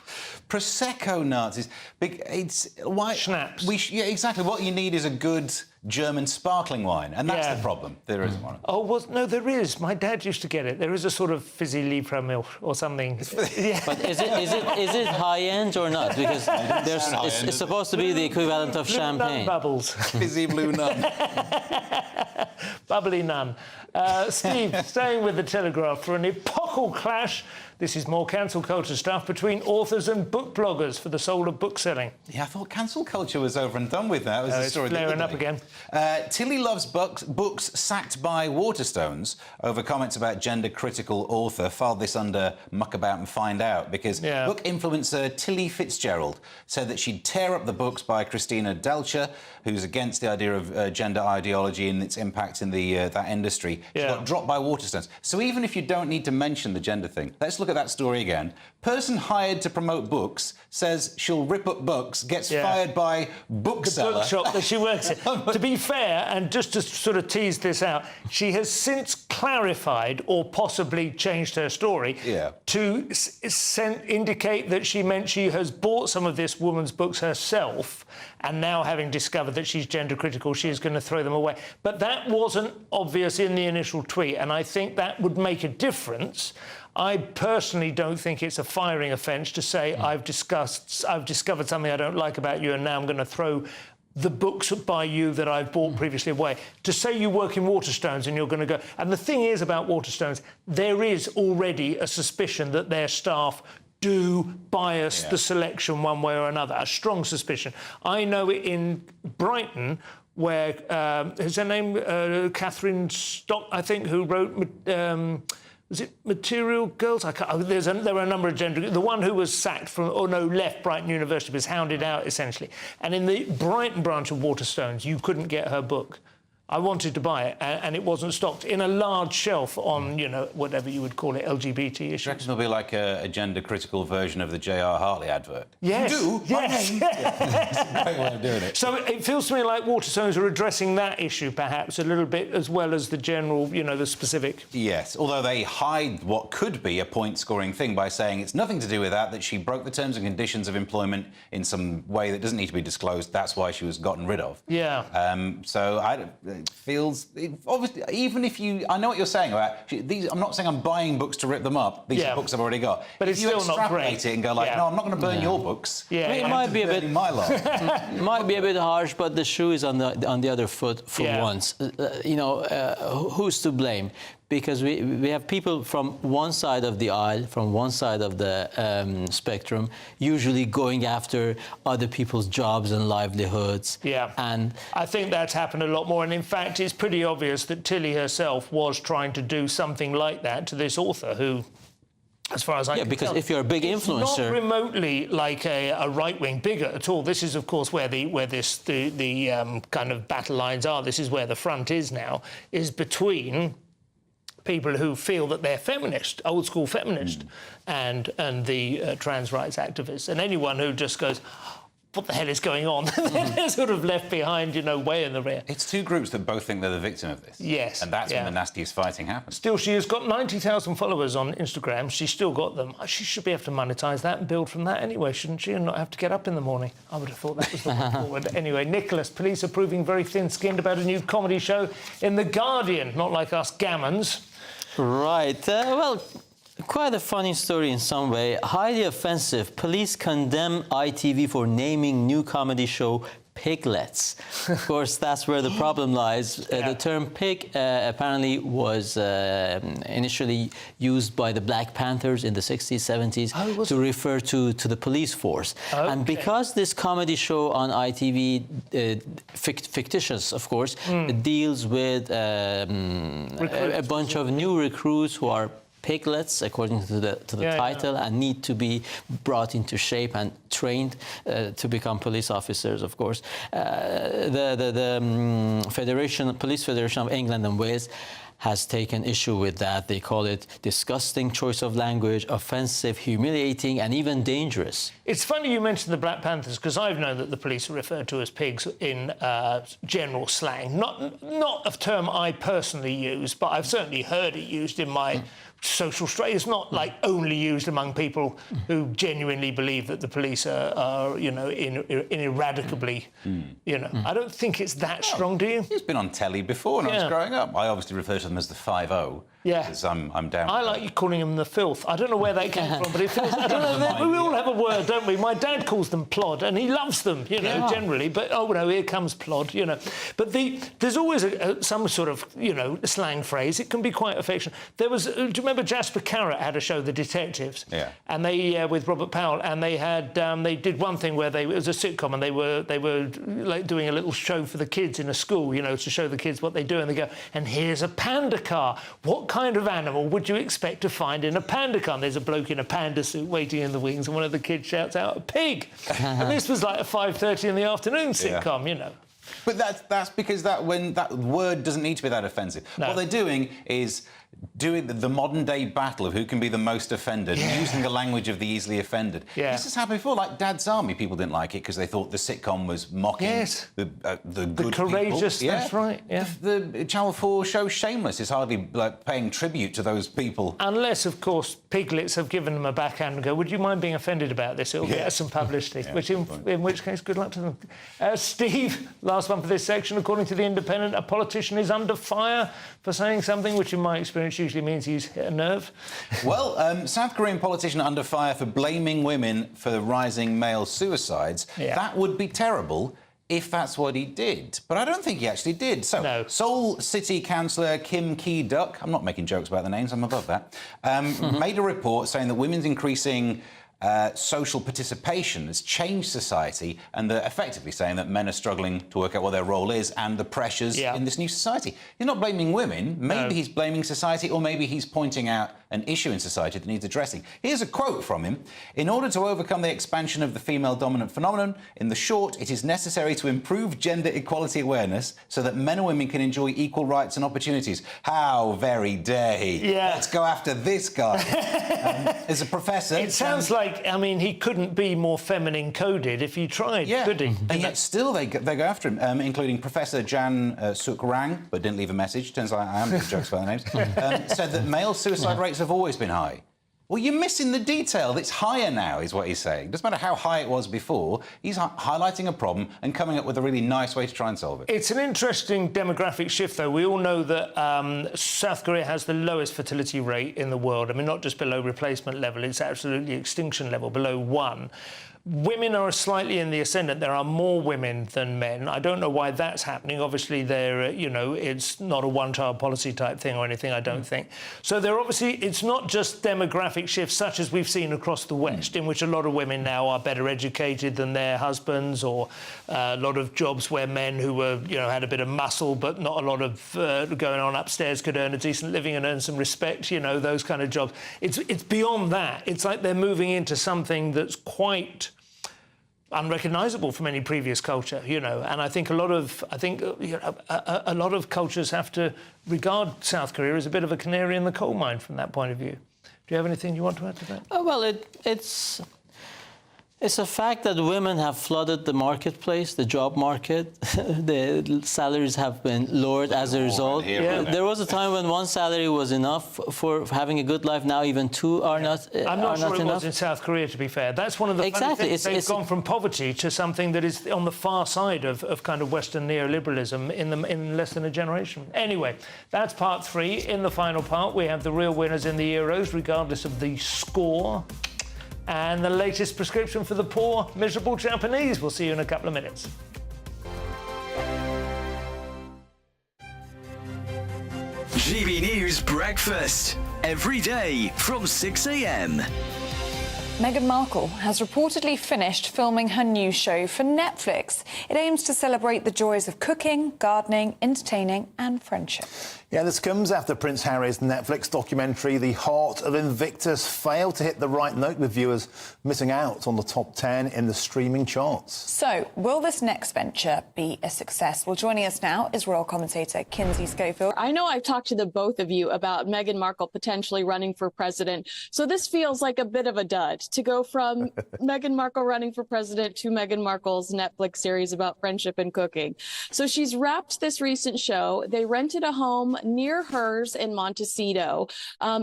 Prosecco Nazis. It's why schnapps. Yeah, exactly. What you need is a good German sparkling wine, and that's the problem. There isn't one. Oh, well, no, there is. My dad used to get it. There is a sort of fizzy Libra milk or something. Yeah. But is it high end or not? Because it's supposed to be the equivalent of champagne. Bubbles. Fizzy blue nun. Bubbly nun. Steve, staying with the Telegraph for an epochal clash. This is more cancel culture stuff between authors and book bloggers for the soul of book selling. Yeah, I thought cancel culture was over and done with. That was the story. It's flaring up again. Tilly Loves Books sacked by Waterstones over comments about gender-critical author. Filed this under Muck About and Find Out because book influencer Tilly Fitzgerald said that she'd tear up the books by Christina Delcher, who's against the idea of gender ideology and its impact in the that industry. She got dropped by Waterstones. So even if you don't need to mention the gender thing, let's look at that story again. Person hired to promote books says she'll rip up books, gets fired by bookseller. The bookshop that she works in. To be fair, and just to sort of tease this out, she has since clarified or possibly changed her story to indicate that she meant she has bought some of this woman's books herself, and now having discovered that she's gender critical, she is going to throw them away. But that wasn't obvious in the initial tweet, and I think that would make a difference. I personally don't think it's a firing offence to say I've discovered something I don't like about you, and now I'm going to throw the books by you that I've bought previously away. To say you work in Waterstones and you're going to go... And the thing is about Waterstones, there is already a suspicion that their staff do bias the selection one way or another, a strong suspicion. I know it in Brighton, where, is her name Catherine Stock, I think, who wrote... was it Material Girls? I can't, there were a number of gender... The one who was sacked from... left Brighton University, was hounded out, essentially. And in the Brighton branch of Waterstones, you couldn't get her book. I wanted to buy it, and it wasn't stocked in a large shelf on, whatever you would call it, LGBT issues. Do you reckon there'll be like a gender-critical version of the J.R. Hartley advert? Yes. You do? Yes. That's a great way of doing it. So it feels to me like Waterstones are addressing that issue, perhaps, a little bit, as well as the general, the specific. Yes, although they hide what could be a point-scoring thing by saying it's nothing to do with that she broke the terms and conditions of employment in some way that doesn't need to be disclosed. That's why she was gotten rid of. Yeah. So it feels... obviously, even if you... I know what you're saying about... These, I'm not saying I'm buying books to rip them up. These are books I've already got. But it's still not great. If you extrapolate it and go like, no, I'm not going to burn your books. I mean, it might be a bit... my lot. Might be a bit harsh, but the shoe is on the other foot for once. Who's to blame? Because we have people from one side of the aisle, from one side of the spectrum, usually going after other people's jobs and livelihoods. Yeah, and I think that's happened a lot more. And in fact, it's pretty obvious that Tilly herself was trying to do something like that to this author who... As far as I can because tell, if you're a big influencer, it's not remotely like a right-wing bigot at all. This is, of course, where the kind of battle lines are. This is where the front is now, is between people who feel that they're feminist, old-school feminist, and the trans rights activists, and anyone who just goes, what the hell is going on? They're sort of left behind, way in the rear. It's two groups that both think they're the victim of this. Yes. And that's when the nastiest fighting happens. Still, she has got 90,000 followers on Instagram. She's still got them. She should be able to monetise that and build from that anyway, shouldn't she? And not have to get up in the morning. I would have thought that was the way forward. Anyway, Nicholas, police are proving very thin-skinned about a new comedy show in The Guardian, not like us gammons. Right. Well... Quite a funny story in some way. Highly offensive. Police condemn ITV for naming new comedy show Piglets. Of course, that's where the problem lies. The term pig apparently was initially used by the Black Panthers in the 60s, 70s to refer to the police force. Okay. And because this comedy show on ITV, fictitious, of course, deals with a bunch of new recruits who are piglets, according to the title, and need to be brought into shape and trained to become police officers, of course. The Police Federation of England and Wales has taken issue with that. They call it disgusting choice of language, offensive, humiliating, and even dangerous. It's funny you mentioned the Black Panthers, because I've known that the police are referred to as pigs in general slang. Not a term I personally use, but I've certainly heard it used in my social strata. It's not like only used among people who genuinely believe that the police are ineradicably, I don't think it's that strong, do you? It's been on telly before when I was growing up. I obviously refer to to them as the 5-0. Yeah. Because I'm down. I like you calling them the filth. I don't know where that came from, but it feels... I don't know, we all have a word, don't we? My dad calls them plod, and he loves them, you know, generally. But, oh, no, here comes plod, you know. But there's always some sort of, you know, slang phrase. It can be quite affectionate. There was... do you remember Jasper Carrott had a show, The Detectives? Yeah. And they, with Robert Powell, and they had... they did one thing where it was a sitcom, and they were like doing a little show for the kids in a school, you know, to show the kids what they do. And they go, and here's a panda car. What kind of animal would you expect to find in a panda car? And there's a bloke in a panda suit waiting in the wings, and one of the kids shouts out, a pig. And this was like a 5:30 in the afternoon sitcom, you know. But that's because when that word doesn't need to be that offensive. No. What they're doing is doing the modern-day battle of who can be the most offended, using the language of the easily offended. Yeah. This has happened before, like Dad's Army. People didn't like it because they thought the sitcom was mocking the good courageous, people. that's right, yeah. The Channel 4 show Shameless is hardly like paying tribute to those people. Unless, of course, Piglins have given them a backhand and go, would you mind being offended about this? It'll get us some publicity, in which case, good luck to them. Steve, last one for this section. According to The Independent, a politician is under fire for saying something which, in my experience, usually means he's hit a nerve. Well, South Korean politician under fire for blaming women for the rising male suicides. Yeah. That would be terrible if that's what he did. But I don't think he actually did. So, Seoul City Councillor Kim Ki-duk, I'm not making jokes about the names, I'm above that, made a report saying that women's increasing social participation has changed society, and they're effectively saying that men are struggling to work out what their role is and the pressures in this new society. He's not blaming women. Maybe he's blaming society, or maybe he's pointing out an issue in society that needs addressing. Here's a quote from him. In order to overcome the expansion of the female-dominant phenomenon, in the short, it is necessary to improve gender equality awareness so that men and women can enjoy equal rights and opportunities. How very dare he? Let's go after this guy. As a professor... It sounds like, I mean, he couldn't be more feminine coded if he tried, could he? And yet still they go after him, including Professor Jan Suk Rang, but didn't leave a message. Turns out I am doing jokes about the names. Said that male suicide rates have always been high. Well, you're missing the detail. It's higher now, is what he's saying. Doesn't matter how high it was before. He's highlighting a problem and coming up with a really nice way to try and solve it. It's an interesting demographic shift, though. We all know that South Korea has the lowest fertility rate in the world. I mean, not just below replacement level, it's absolutely extinction level, below 1. Women are slightly in the ascendant. There are more women than men. I don't know why that's happening. Obviously, you know, it's not a one-child policy type thing or anything, I don't think. So they're obviously, it's not just demographic shifts such as we've seen across the West, in which a lot of women now are better educated than their husbands, or a lot of jobs where men who were, you know, had a bit of muscle but not a lot of going on upstairs could earn a decent living and earn some respect, you know, those kind of jobs. It's beyond that. It's like they're moving into something that's quite unrecognisable from any previous culture, you know, and I think a lot of cultures have to regard South Korea as a bit of a canary in the coal mine from that point of view. Do you have anything you want to add to that? Oh, well, it's a fact that women have flooded the marketplace, the job market. The salaries have been lowered as a result. There was a time when one salary was enough for having a good life. Now even two are not enough. I'm not sure it was in South Korea, to be fair. That's one of the funny things. They've gone from poverty to something that is on the far side of kind of Western neoliberalism in less than a generation. Anyway, that's part 3. In the final part, we have the real winners in the Euros, regardless of the score. And the latest prescription for the poor, miserable Japanese. We'll see you in a couple of minutes. GB News Breakfast. Every day from 6 a.m. Meghan Markle has reportedly finished filming her new show for Netflix. It aims to celebrate the joys of cooking, gardening, entertaining and friendship. Yeah, this comes after Prince Harry's Netflix documentary, The Heart of Invictus, failed to hit the right note, with viewers missing out on the top 10 in the streaming charts. So, will this next venture be a success? Well, joining us now is royal commentator Kinsey Schofield. I know I've talked to the both of you about Meghan Markle potentially running for president, so this feels like a bit of a dud to go from Meghan Markle running for president to Meghan Markle's Netflix series about friendship and cooking. So she's wrapped this recent show. They rented a home near hers in Montecito,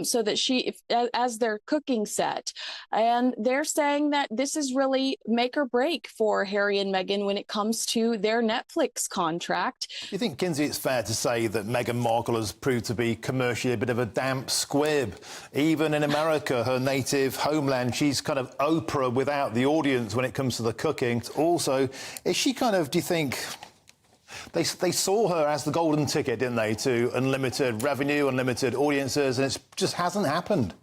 so that as their cooking set. And they're saying that this is really make or break for Harry and Meghan when it comes to their Netflix contract. Do you think, Kinsey, it's fair to say that Meghan Markle has proved to be commercially a bit of a damp squib? Even in America, her native homeland, she's kind of Oprah without the audience when it comes to the cooking. Also, is she kind of, do you think... They saw her as the golden ticket, didn't they, to unlimited revenue, unlimited audiences, and it just hasn't happened.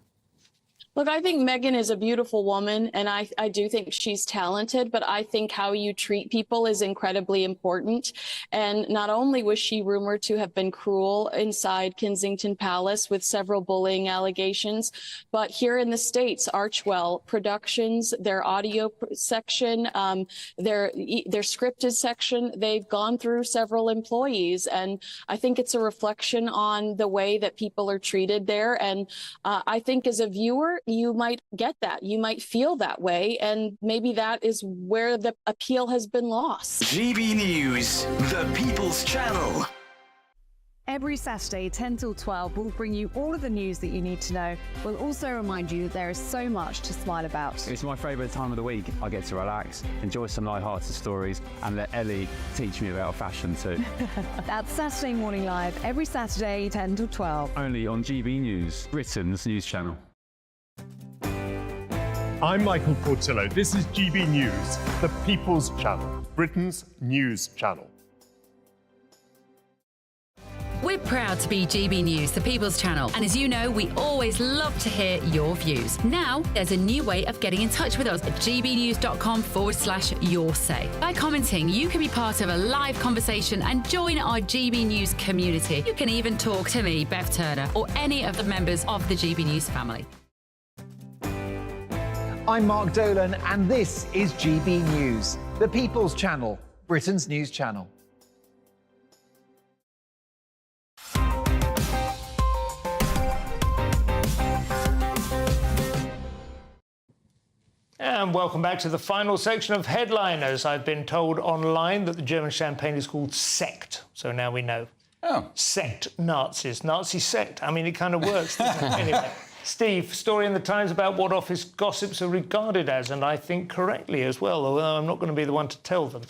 Look, I think Meghan is a beautiful woman, and I do think she's talented, but I think how you treat people is incredibly important. And not only was she rumored to have been cruel inside Kensington Palace with several bullying allegations, but here in the States, Archwell Productions, their audio section, their scripted section, they've gone through several employees. And I think it's a reflection on the way that people are treated there. And I think as a viewer, you might get that. You might feel that way, and maybe that is where the appeal has been lost. GB News, the People's Channel. Every Saturday, 10 till 12, we'll bring you all of the news that you need to know. We'll also remind you that there is so much to smile about. It's my favourite time of the week. I get to relax, enjoy some light-hearted stories, and let Ellie teach me about fashion too. That's Saturday Morning Live, every Saturday, 10 till 12. Only on GB News, Britain's news channel. I'm Michael Portillo. This is GB News, the People's Channel, Britain's news channel. We're proud to be GB News, the People's Channel. And as you know, we always love to hear your views. Now, there's a new way of getting in touch with us at gbnews.com/yoursay. By commenting, you can be part of a live conversation and join our GB News community. You can even talk to me, Bev Turner, or any of the members of the GB News family. I'm Mark Dolan, and this is GB News, the People's Channel, Britain's news channel. And welcome back to the final section of headliners. I've been told online that the German champagne is called Sekt, so now we know. Oh. Sekt Nazis. Nazi sect. I mean, it kind of works, doesn't it? Anyway. Steve, story in the Times about what office gossips are regarded as, and I think correctly as well, although I'm not going to be the one to tell them.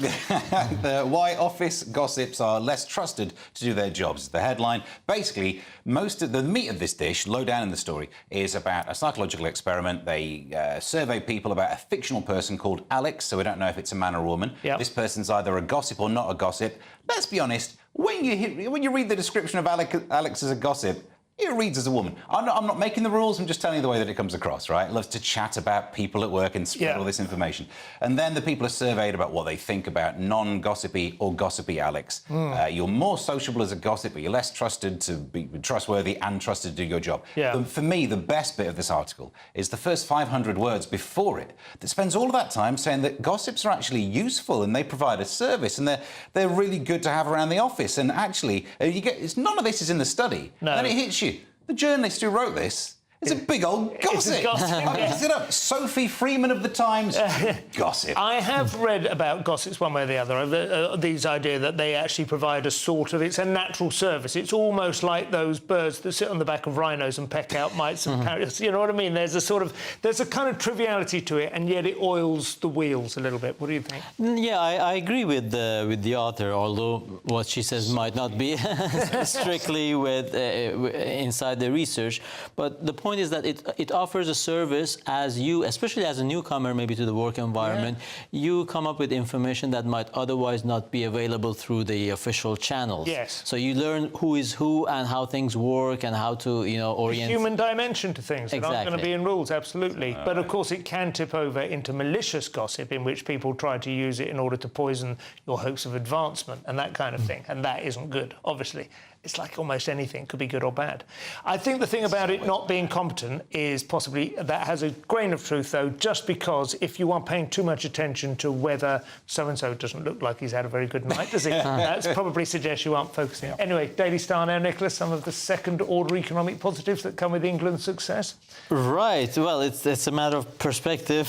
Why office gossips are less trusted to do their jobs is the headline. Basically, most of the meat of this dish, low down in the story, is about a psychological experiment. They survey people about a fictional person called Alex, so we don't know if it's a man or a woman. Yep. This person's either a gossip or not a gossip. Let's be honest, when you read the description of Alex as a gossip, it reads as a woman. I'm not making the rules, I'm just telling you the way that it comes across, right? Loves to chat about people at work and spread all this information. And then the people are surveyed about what they think about non-gossipy or gossipy Alex. You're more sociable as a gossip, but you're less trusted to be trustworthy and trusted to do your job. Yeah. For me, the best bit of this article is the first 500 words before it that spends all of that time saying that gossips are actually useful and they provide a service and they're really good to have around the office. And actually, none of this is in the study. No. Then it hits you. The journalist who wrote this is a big old gossip. It's a gossip, I mix it up. Sophie Freeman of the Times. Gossip. I have read about gossips one way or the other. These idea that they actually provide a sort of, it's a natural service. It's almost like those birds that sit on the back of rhinos and peck out mites and parrots. You know what I mean? There's a kind of triviality to it, and yet it oils the wheels a little bit. What do you think? Yeah, I agree with the author, although what she says might not be strictly inside the research. But the point is that it offers a service as you, especially as a newcomer maybe to the work environment, you come up with information that might otherwise not be available through the official channels. Yes. So you learn who is who and how things work and how to, orient. A human dimension to things that aren't going to be in rules, absolutely. But of course it can tip over into malicious gossip in which people try to use it in order to poison your hopes of advancement and that kind of thing. And that isn't good, obviously. It's like almost anything, could be good or bad. I think the thing about it not being competent is possibly that has a grain of truth, though, just because if you are paying too much attention to whether so-and-so doesn't look like he's had a very good night, does he? That probably suggests you aren't focusing. Anyway, Daily Star now, Nicholas, some of the second-order economic positives that come with England's success? Right. Well, it's a matter of perspective,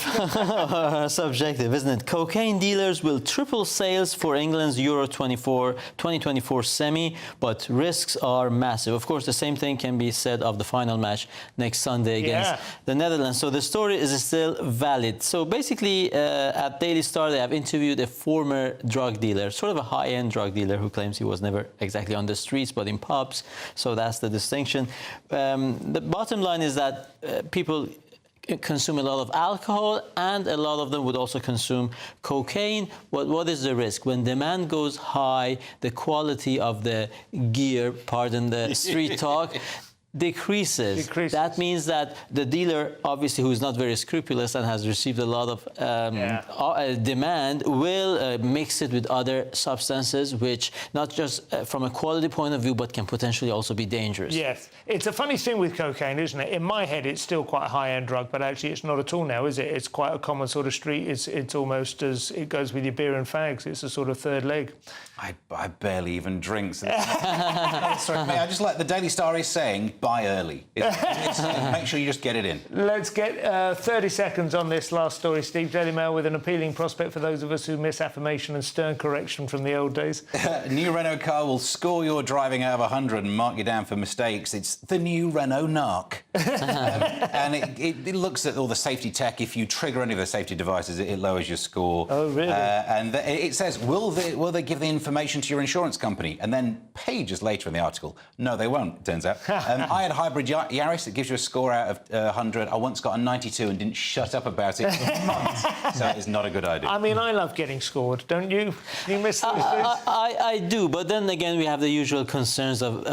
subjective, isn't it? Cocaine dealers will triple sales for England's Euro 2024 semi, but risk risks are massive. Of course, the same thing can be said of the final match next Sunday against the Netherlands. So the story is still valid. So basically, at Daily Star, they have interviewed a former drug dealer, sort of a high-end drug dealer who claims he was never exactly on the streets, but in pubs. So that's the distinction. The bottom line is that people consume a lot of alcohol, and a lot of them would also consume cocaine. What is the risk? When demand goes high, the quality of the gear, pardon the street talk, decreases. That means that the dealer, obviously, who is not very scrupulous and has received a lot of demand, will mix it with other substances, which not just from a quality point of view, but can potentially also be dangerous. Yes. It's a funny thing with cocaine, isn't it? In my head, it's still quite a high-end drug, but actually it's not at all now, is it? It's quite a common sort of street. It's almost as it goes with your beer and fags. It's a sort of third leg. I barely even drink. So sorry, I just like the Daily Star is saying, buy early. Make sure you just get it in. Let's get 30 seconds on this last story, Steve. Daily Mail with an appealing prospect for those of us who miss affirmation and stern correction from the old days. New Renault car will score your driving out of 100 and mark you down for mistakes. It's the new Renault Nar. And it looks at all the safety tech. If you trigger any of the safety devices, it lowers your score. Oh, really? And it says, will they give the information to your insurance company? And then pages later in the article, no, they won't, it turns out. I had a hybrid Yaris. It gives you a score out of 100. I once got a 92 and didn't shut up about it for months. So it's not a good idea. I mean, I love getting scored, don't you? You miss those days? I do, but then again, we have the usual concerns of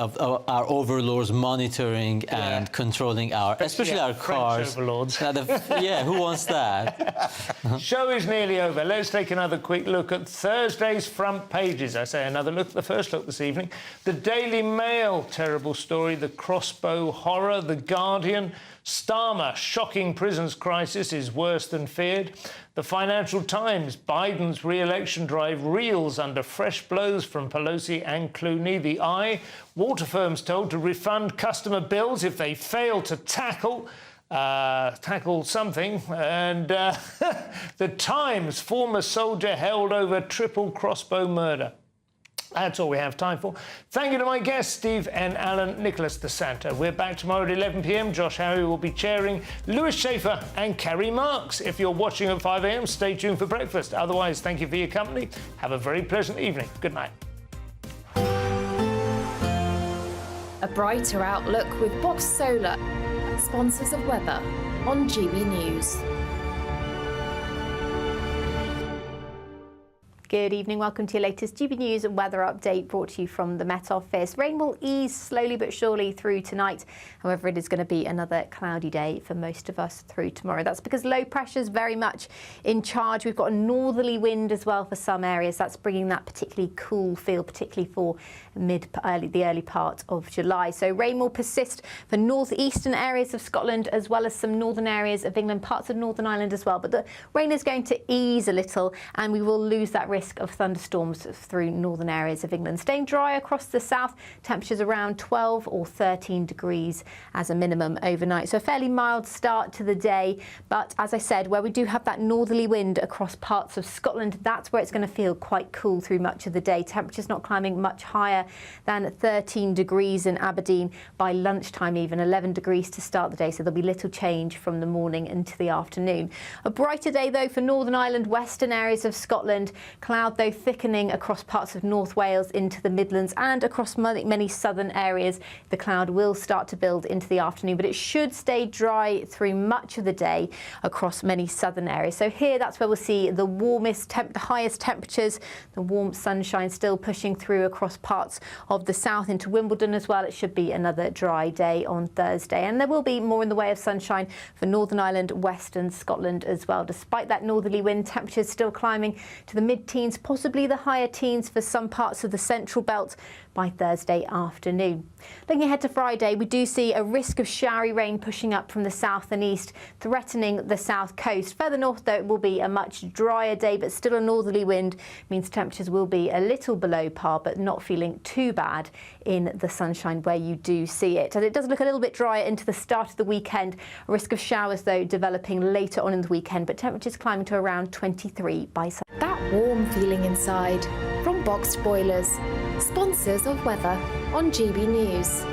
our overlords monitoring and controlling especially our cars. French overlords. Who wants that? Show is nearly over. Let's take another quick look at Thursday's front pages. I say another look, the first look this evening. The Daily Mail, terrible story. The Crossbow horror. The Guardian. Starmer, shocking prisons crisis is worse than feared. The Financial Times, Biden's re-election drive reels under fresh blows from Pelosi and Clooney. The Eye, water firms told to refund customer bills if they fail to tackle something. And The Times, former soldier held over triple crossbow murder. That's all we have time for. Thank you to my guests, Steve and Alan. Nicholas de Santa. We're back tomorrow at 11 p.m. Josh Harry will be chairing, Lewis Schaefer and Carrie Marks. If you're watching at 5 a.m, stay tuned for breakfast. Otherwise, thank you for your company. Have a very pleasant evening. Good night. A brighter outlook with Box Solar, sponsors of weather on GB News. Good evening, welcome to your latest GB News and weather update brought to you from the Met Office. Rain will ease slowly but surely through tonight. However, it is going to be another cloudy day for most of us through tomorrow. That's because low pressure is very much in charge. We've got a northerly wind as well for some areas. That's bringing that particularly cool feel, particularly for the early part of July. So rain will persist for northeastern areas of Scotland as well as some northern areas of England, parts of Northern Ireland as well. But the rain is going to ease a little and we will lose that risk of thunderstorms through northern areas of England. Staying dry across the south, temperatures around 12 or 13 degrees as a minimum overnight. So a fairly mild start to the day. But as I said, where we do have that northerly wind across parts of Scotland, that's where it's going to feel quite cool through much of the day. Temperatures not climbing much higher than 13 degrees in Aberdeen by lunchtime, even 11 degrees to start the day. So there'll be little change from the morning into the afternoon. A brighter day, though, for Northern Ireland, western areas of Scotland. Cloud, though, thickening across parts of North Wales into the Midlands and across many southern areas. The cloud will start to build into the afternoon, but it should stay dry through much of the day across many southern areas. So here, that's where we'll see the warmest, the highest temperatures, the warm sunshine still pushing through across parts of the south into Wimbledon as well. It should be another dry day on Thursday. And there will be more in the way of sunshine for Northern Ireland, Western Scotland as well. Despite that northerly wind, temperatures still climbing to the mid-teens, possibly the higher teens for some parts of the central belt by Thursday afternoon. Looking ahead to Friday, we do see a risk of showery rain pushing up from the south and east, threatening the south coast. Further north, though, it will be a much drier day, but still a northerly wind means temperatures will be a little below par, but not feeling too bad in the sunshine where you do see it. And it does look a little bit drier into the start of the weekend. A risk of showers, though, developing later on in the weekend, but temperatures climbing to around 23 by Sunday. That warm feeling inside from Boxed Boilers, sponsors of weather on GB News.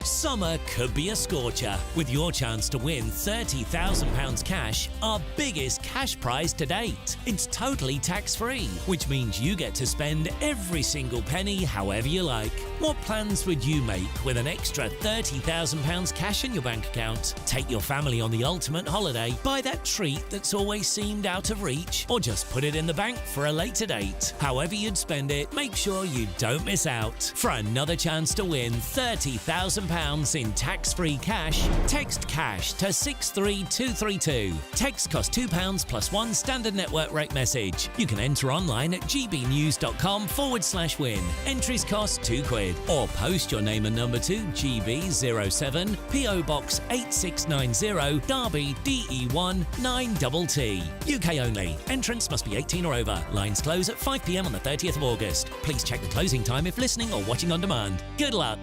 Summer could be a scorcher, with your chance to win £30,000 cash, our biggest cash prize to date. It's totally tax-free, which means you get to spend every single penny however you like. What plans would you make with an extra £30,000 cash in your bank account? Take your family on the ultimate holiday, buy that treat that's always seemed out of reach, or just put it in the bank for a later date. However you'd spend it, make sure you don't miss out. For another chance to win £30,000 in tax-free cash, text cash to 63232. Text costs £2 plus one standard network rate message. You can enter online at gbnews.com/win. Entries cost £2. Or post your name and number to GB07 PO Box 8690 Derby DE1 9TT. UK only. Entrance must be 18 or over. Lines close at 5 p.m. on the 30th of August. Please check the closing time if listening or watching on demand. Good luck.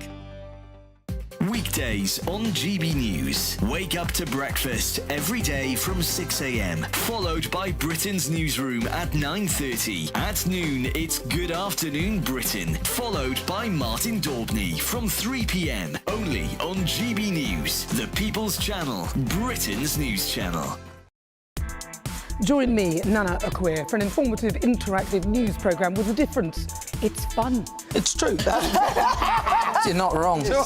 Weekdays on GB News. Wake up to breakfast every day from 6 a.m. Followed by Britain's newsroom at 9:30. At noon, it's Good Afternoon Britain. Followed by Martin Daubney from 3 p.m. Only on GB News, the People's Channel, Britain's news channel. Join me, Nana Akwe, for an informative, interactive news programme with a difference. It's fun. It's true. You're not wrong. No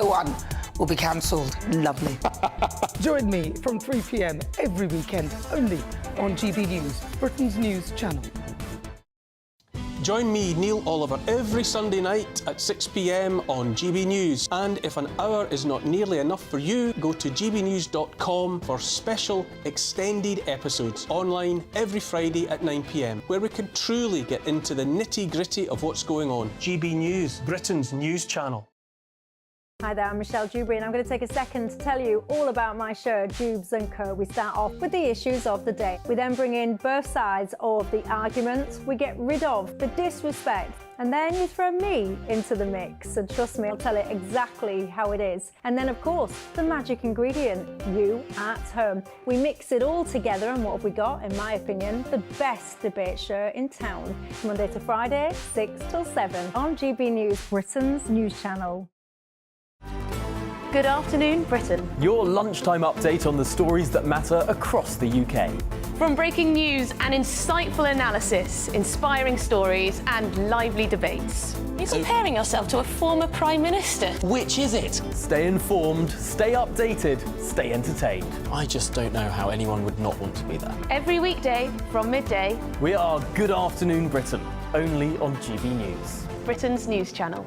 one will be cancelled. Lovely. Join me from 3 p.m. every weekend, only on GB News, Britain's news channel. Join me, Neil Oliver, every Sunday night at 6 p.m. on GB News. And if an hour is not nearly enough for you, go to gbnews.com for special extended episodes online every Friday at 9 p.m, where we can truly get into the nitty-gritty of what's going on. GB News, Britain's news channel. Hi there, I'm Michelle Dewberry and I'm going to take a second to tell you all about my show, Dubes & Co. We start off with the issues of the day. We then bring in both sides of the argument. We get rid of the disrespect. And then you throw me into the mix. And trust me, I'll tell it exactly how it is. And then, of course, the magic ingredient, you at home. We mix it all together and what have we got, in my opinion, the best debate show in town. Monday to Friday, 6 till 7 on GB News, Britain's news channel. Good afternoon, Britain. Your lunchtime update on the stories that matter across the UK. From breaking news and insightful analysis, inspiring stories and lively debates. You're comparing yourself to a former Prime Minister. Which is it? Stay informed, stay updated, stay entertained. I just don't know how anyone would not want to be there. Every weekday from midday. We are Good Afternoon Britain, only on GB News, Britain's news channel.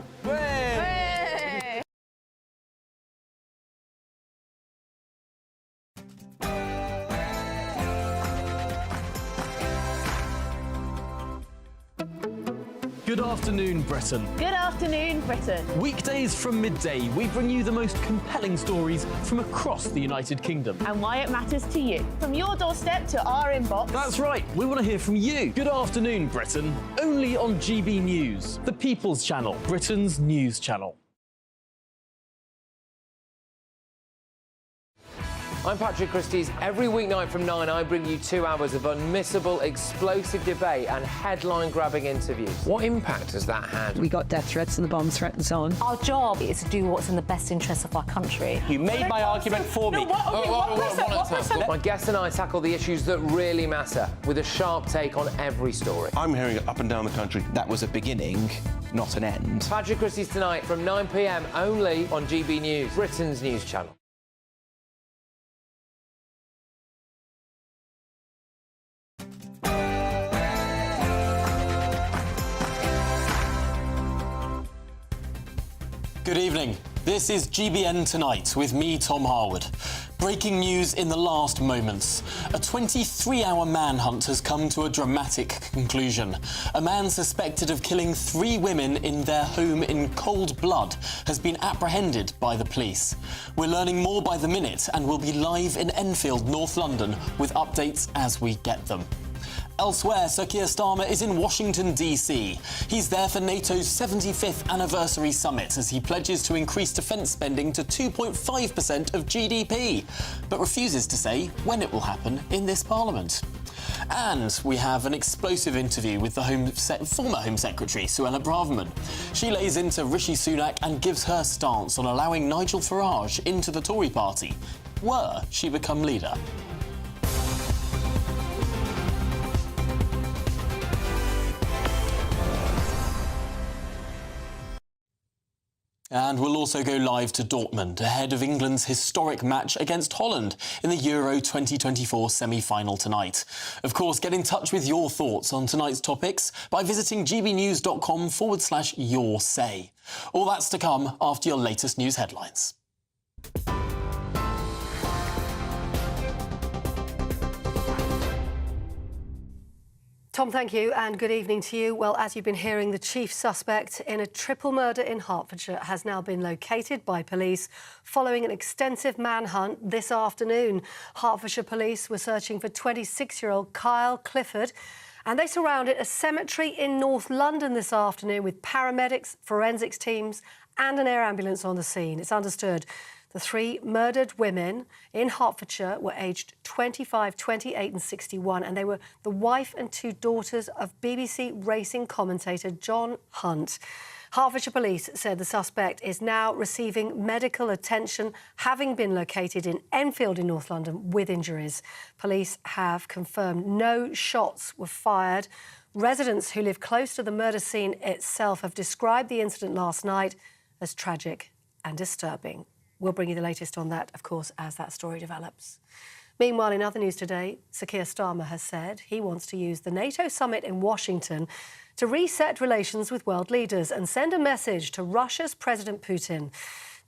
Good afternoon, Britain. Good afternoon, Britain. Weekdays from midday, we bring you the most compelling stories from across the United Kingdom. And why it matters to you. From your doorstep to our inbox. That's right, we want to hear from you. Good afternoon, Britain. Only on GB News, the People's Channel, Britain's news channel. I'm Patrick Christie's. Every weeknight from 9, I bring you 2 hours of unmissable, explosive debate and headline-grabbing interviews. What impact has that had? We got death threats and the bomb threat and so on. Our job is to do what's in the best interest of our country. You made my argument for me. My guests and I tackle the issues that really matter with a sharp take on every story. I'm hearing it up and down the country. That was a beginning, not an end. Patrick Christie's tonight from 9 p.m. only on GB News, Britain's news channel. Good evening. This is GBN Tonight with me, Tom Harwood. Breaking news in the last moments. A 23-hour manhunt has come to a dramatic conclusion. A man suspected of killing 3 women in their home in cold blood has been apprehended by the police. We're learning more by the minute and we'll be live in Enfield, North London, with updates as we get them. Elsewhere, Sir Keir Starmer is in Washington, D.C. He's there for NATO's 75th anniversary summit as he pledges to increase defence spending to 2.5% of GDP, but refuses to say when it will happen in this Parliament. And we have an explosive interview with the former Home Secretary, Suella Braverman. She lays into Rishi Sunak and gives her stance on allowing Nigel Farage into the Tory party, were she become leader. And we'll also go live to Dortmund ahead of England's historic match against Holland in the Euro 2024 semi-final tonight. Of course, get in touch with your thoughts on tonight's topics by visiting gbnews.com/your say. All that's to come after your latest news headlines. Tom, thank you, and good evening to you. Well, as you've been hearing, the chief suspect in a triple murder in Hertfordshire has now been located by police following an extensive manhunt this afternoon. Hertfordshire police were searching for 26-year-old Kyle Clifford, and they surrounded a cemetery in North London this afternoon with paramedics, forensics teams and an air ambulance on the scene. It's understood the three murdered women in Hertfordshire were aged 25, 28 and 61, and they were the wife and two daughters of BBC racing commentator John Hunt. Hertfordshire police said the suspect is now receiving medical attention, having been located in Enfield in North London with injuries. Police have confirmed no shots were fired. Residents who live close to the murder scene itself have described the incident last night as tragic and disturbing. We'll bring you the latest on that, of course, as that story develops. Meanwhile, in other news today, Sir Keir Starmer has said he wants to use the NATO summit in Washington to reset relations with world leaders and send a message to Russia's President Putin.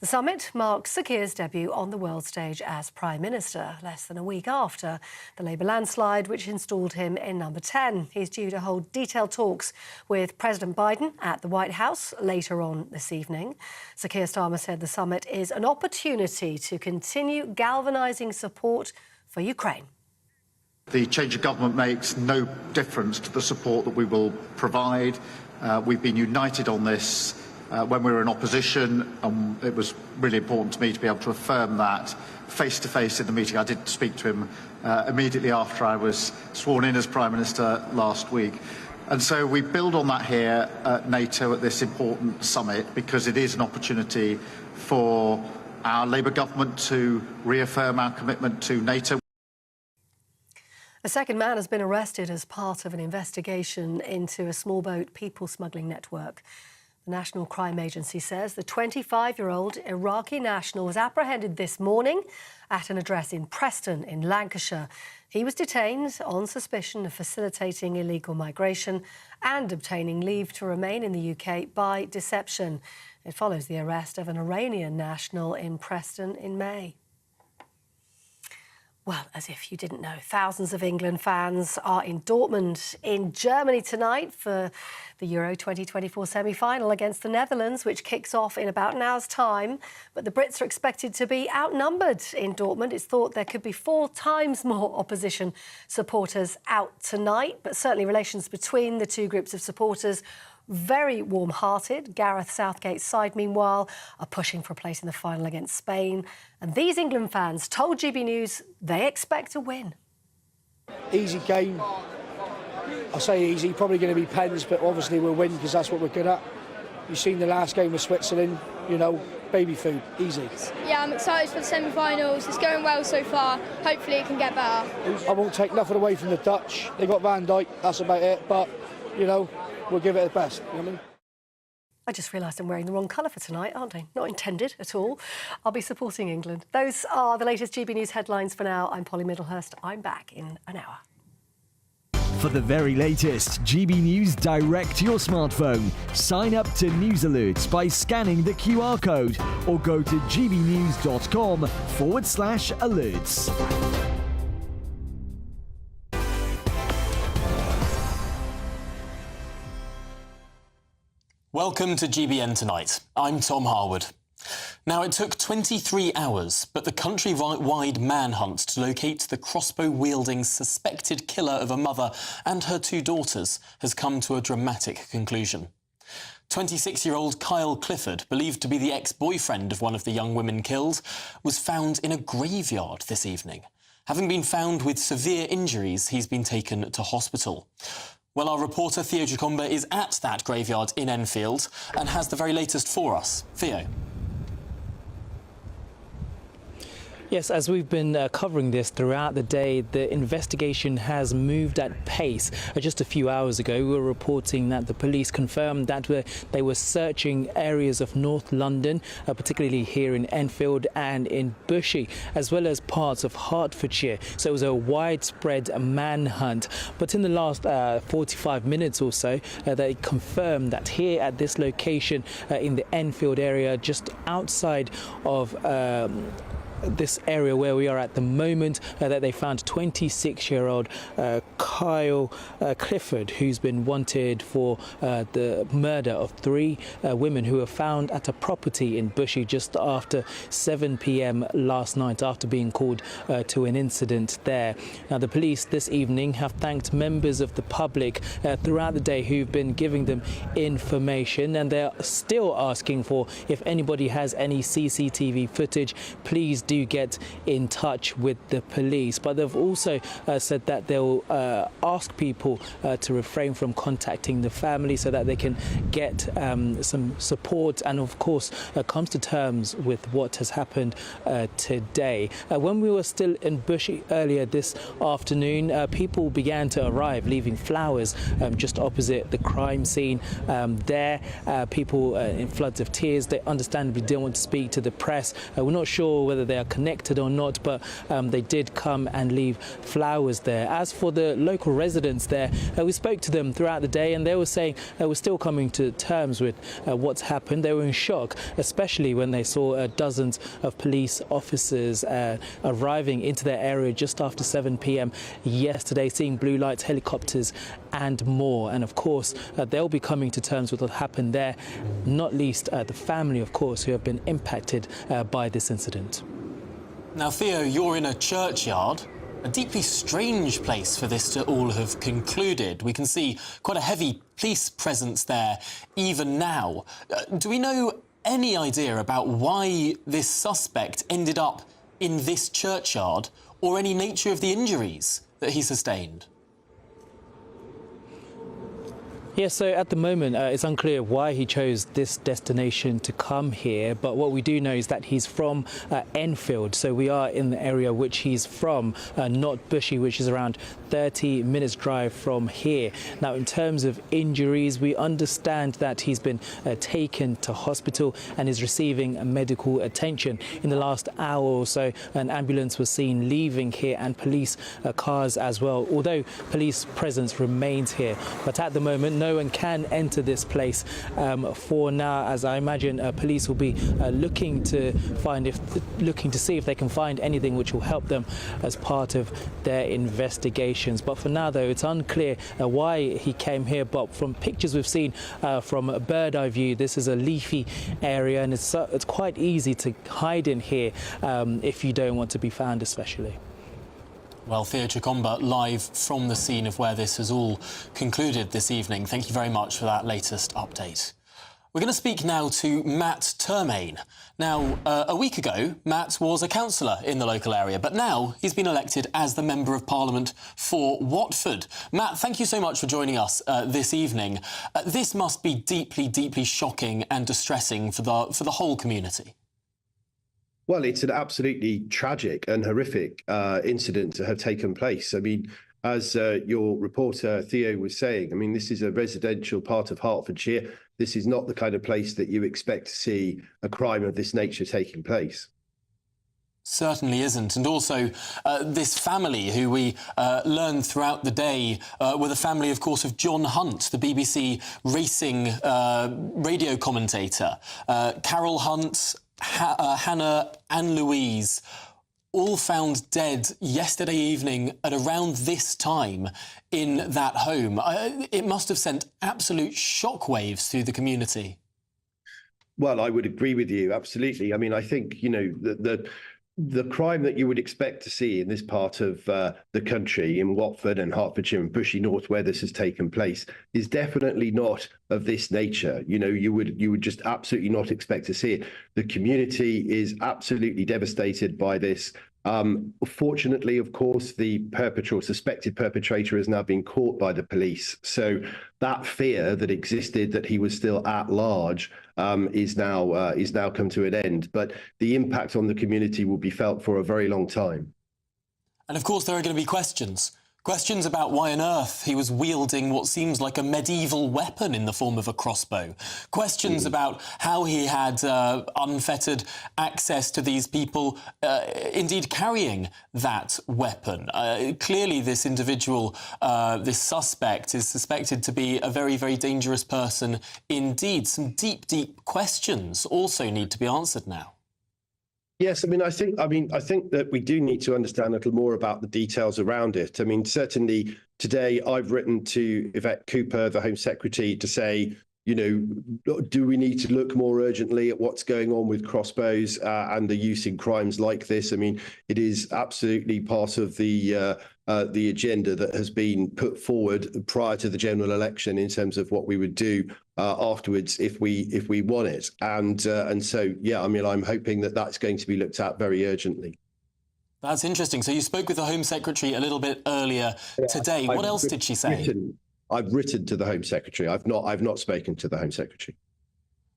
The summit marks Sir Keir's debut on the world stage as Prime Minister, less than a week after the Labour landslide, which installed him in number 10. He's due to hold detailed talks with President Biden at the White House later on this evening. Sir Keir Starmer said the summit is an opportunity to continue galvanising support for Ukraine. The change of government makes no difference to the support that we will provide. We've been united on this when we were in opposition, and it was really important to me to be able to affirm that face-to-face in the meeting. I did speak to him immediately after I was sworn in as Prime Minister last week. And so we build on that here at NATO at this important summit, because it is an opportunity for our Labour government to reaffirm our commitment to NATO. A second man has been arrested as part of an investigation into a small boat people smuggling network. The National Crime Agency says the 25-year-old Iraqi national was apprehended this morning at an address in Preston in Lancashire. He was detained on suspicion of facilitating illegal migration and obtaining leave to remain in the UK by deception. It follows the arrest of an Iranian national in Preston in May. Well, as if you didn't know, thousands of England fans are in Dortmund in Germany tonight for the Euro 2024 semi-final against the Netherlands, which kicks off in about an hour's time. But the Brits are expected to be outnumbered in Dortmund. It's thought there could be 4 times more opposition supporters out tonight, but certainly relations between the two groups of supporters very warm-hearted. Gareth Southgate's side, meanwhile, are pushing for a place in the final against Spain. And these England fans told GB News they expect a win. Easy game. I say easy, probably going to be pens, but obviously we'll win because that's what we're good at. You've seen the last game with Switzerland, you know, baby food, easy. Yeah, I'm excited for the semi-finals. It's going well so far. Hopefully it can get better. I won't take nothing away from the Dutch. They got Van Dijk, that's about it, but, you know, we'll give it the best, you know what I mean? I just realised I'm wearing the wrong colour for tonight, aren't I? Not intended at all. I'll be supporting England. Those are the latest GB News headlines for now. I'm Polly Middlehurst. I'm back in an hour. For the very latest GB News direct to your smartphone, sign up to News Alerts by scanning the QR code or go to gbnews.com/alerts. Welcome to GBN Tonight. I'm Tom Harwood. Now, it took 23 hours, but the country-wide manhunt to locate the crossbow-wielding suspected killer of a mother and her 2 daughters has come to a dramatic conclusion. 26-year-old Kyle Clifford, believed to be the ex-boyfriend of one of the young women killed, was found in a graveyard this evening. Having been found with severe injuries, he's been taken to hospital. Well, our reporter Theo Gicomba is at that graveyard in Enfield and has the very latest for us. Theo. Yes, as we've been covering this throughout the day, the investigation has moved at pace. Just a few hours ago, we were reporting that the police confirmed that they were searching areas of North London, particularly here in Enfield and in Bushey, as well as parts of Hertfordshire. So it was a widespread manhunt. But in the last 45 minutes or so, they confirmed that here at this location in the Enfield area, just outside of this area where we are at the moment, that they found 26-year-old Kyle Clifford, who's been wanted for the murder of 3 women who were found at a property in Bushey just after 7 p.m. last night, after being called to an incident there. Now, the police this evening have thanked members of the public throughout the day who've been giving them information, and they're still asking for, if anybody has any CCTV footage, please do get in touch with the police. But they've also said that they'll ask people to refrain from contacting the family so that they can get some support and, of course, comes to terms with what has happened today. When we were still in Bushey earlier this afternoon, people began to arrive, leaving flowers just opposite the crime scene there. People in floods of tears. They understandably didn't want to speak to the press. We're not sure whether they are connected or not, but they did come and leave flowers there. As for the local residents there, we spoke to them throughout the day, and they were saying we're still coming to terms with what's happened. They were in shock, especially when they saw dozens of police officers arriving into their area just after 7 p.m. yesterday, seeing blue lights, helicopters and more. And of course, they'll be coming to terms with what happened there, not least the family, of course, who have been impacted by this incident. Now, Theo, you're in a churchyard, a deeply strange place for this to all have concluded. We can see quite a heavy police presence there even now. Do we know any idea about why this suspect ended up in this churchyard, or any nature of the injuries that he sustained? Yes, so at the moment, it's unclear why he chose this destination to come here, but what we do know is that he's from Enfield, so we are in the area which he's from, not Bushey, which is around 30 minutes drive from here. Now, in terms of injuries, we understand that he's been taken to hospital and is receiving medical attention. In the last hour or so, an ambulance was seen leaving here, and police cars as well, although police presence remains here. But at the moment, no one can enter this place for now, as I imagine police will be looking to see if they can find anything which will help them as part of their investigations. But for now, though, it's unclear why he came here. But from pictures we've seen from a bird eye view, this is a leafy area, and it's quite easy to hide in here if you don't want to be found, especially. Well, Theo Gicomba, live from the scene of where this has all concluded this evening. Thank you very much for that latest update. We're going to speak now to Matt Termaine. Now, a week ago, Matt was a councillor in the local area, but now he's been elected as the Member of Parliament for Watford. Matt, thank you so much for joining us this evening. This must be deeply, deeply shocking and distressing for the whole community. Well, it's an absolutely tragic and horrific incident to have taken place. I mean, as your reporter Theo was saying, I mean, this is a residential part of Hertfordshire. This is not the kind of place that you expect to see a crime of this nature taking place. Certainly isn't. And also, this family, who we learned throughout the day, were the family, of course, of John Hunt, the BBC racing radio commentator. Carol Hunt, Hannah and Louise, all found dead yesterday evening at around this time in that home. It must have sent absolute shockwaves through the community. Well, I would agree with you, absolutely. I mean, I think, you know, the crime that you would expect to see in this part of the country, in Watford and Hertfordshire and Bushey North, where this has taken place, is definitely not of this nature. You know, you would just absolutely not expect to see it. The community is absolutely devastated by this. Fortunately, of course, the suspected perpetrator has now been caught by the police. So that fear that existed that he was still at large is now come to an end. But the impact on the community will be felt for a very long time. And of course, there are going to be questions. Questions about why on earth he was wielding what seems like a medieval weapon in the form of a crossbow. Questions about how he had unfettered access to these people, indeed carrying that weapon. Clearly, this individual, this suspect, is suspected to be a very, very dangerous person indeed. Some deep, deep questions also need to be answered now. Yes, I think that we do need to understand a little more about the details around it. I mean, certainly today I've written to Yvette Cooper, the Home Secretary, to say, you know, do we need to look more urgently at what's going on with crossbows and the use in crimes like this? I mean, it is absolutely part of the agenda that has been put forward prior to the general election in terms of what we would do afterwards if we won it. And so, yeah, I mean, I'm hoping that that's going to be looked at very urgently. That's interesting. So you spoke with the Home Secretary a little bit earlier today. What else did she say? I've written to the Home Secretary. I've not spoken to the Home Secretary.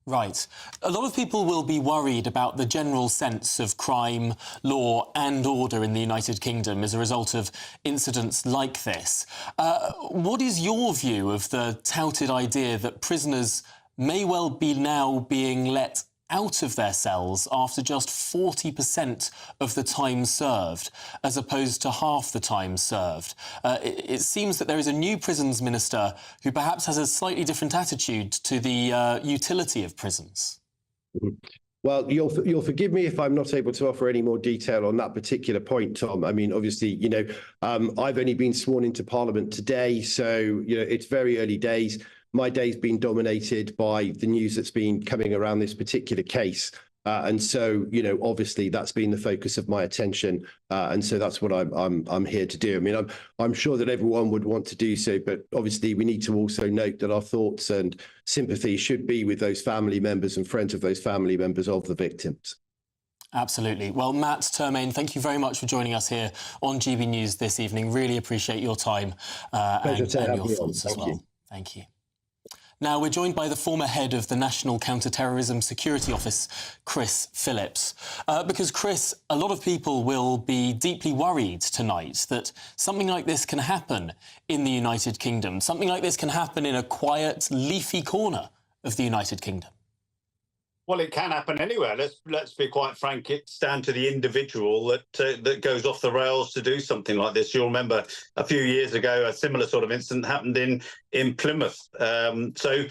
Right. A lot of people will be worried about the general sense of crime, law and order in the United Kingdom as a result of incidents like this. What is your view of the touted idea that prisoners may well be now being let out of their cells after just 40% of the time served, as opposed to half the time served? It seems that there is a new prisons minister who perhaps has a slightly different attitude to the utility of prisons. Well, you'll forgive me if I'm not able to offer any more detail on that particular point, Tom. I mean, obviously, you know, I've only been sworn into Parliament today, so, you know, it's very early days. My day's been dominated by the news that's been coming around this particular case. And so, you know, obviously that's been the focus of my attention. And so that's what I'm here to do. I mean, I'm sure that everyone would want to do so, but obviously we need to also note that our thoughts and sympathy should be with those family members and friends of those family members of the victims. Absolutely. Well, Matt Termaine, thank you very much for joining us here on GB News this evening. Really appreciate your time and your thoughts as well. Thank you. Now, we're joined by the former head of the National Counter-Terrorism Security Office, Chris Phillips. Because, Chris, a lot of people will be deeply worried tonight that something like this can happen in the United Kingdom. Something like this can happen in a quiet, leafy corner of the United Kingdom. Well, it can happen anywhere. Let's be quite frank. It's down to the individual that goes off the rails to do something like this. You'll remember a few years ago a similar sort of incident happened in Plymouth. So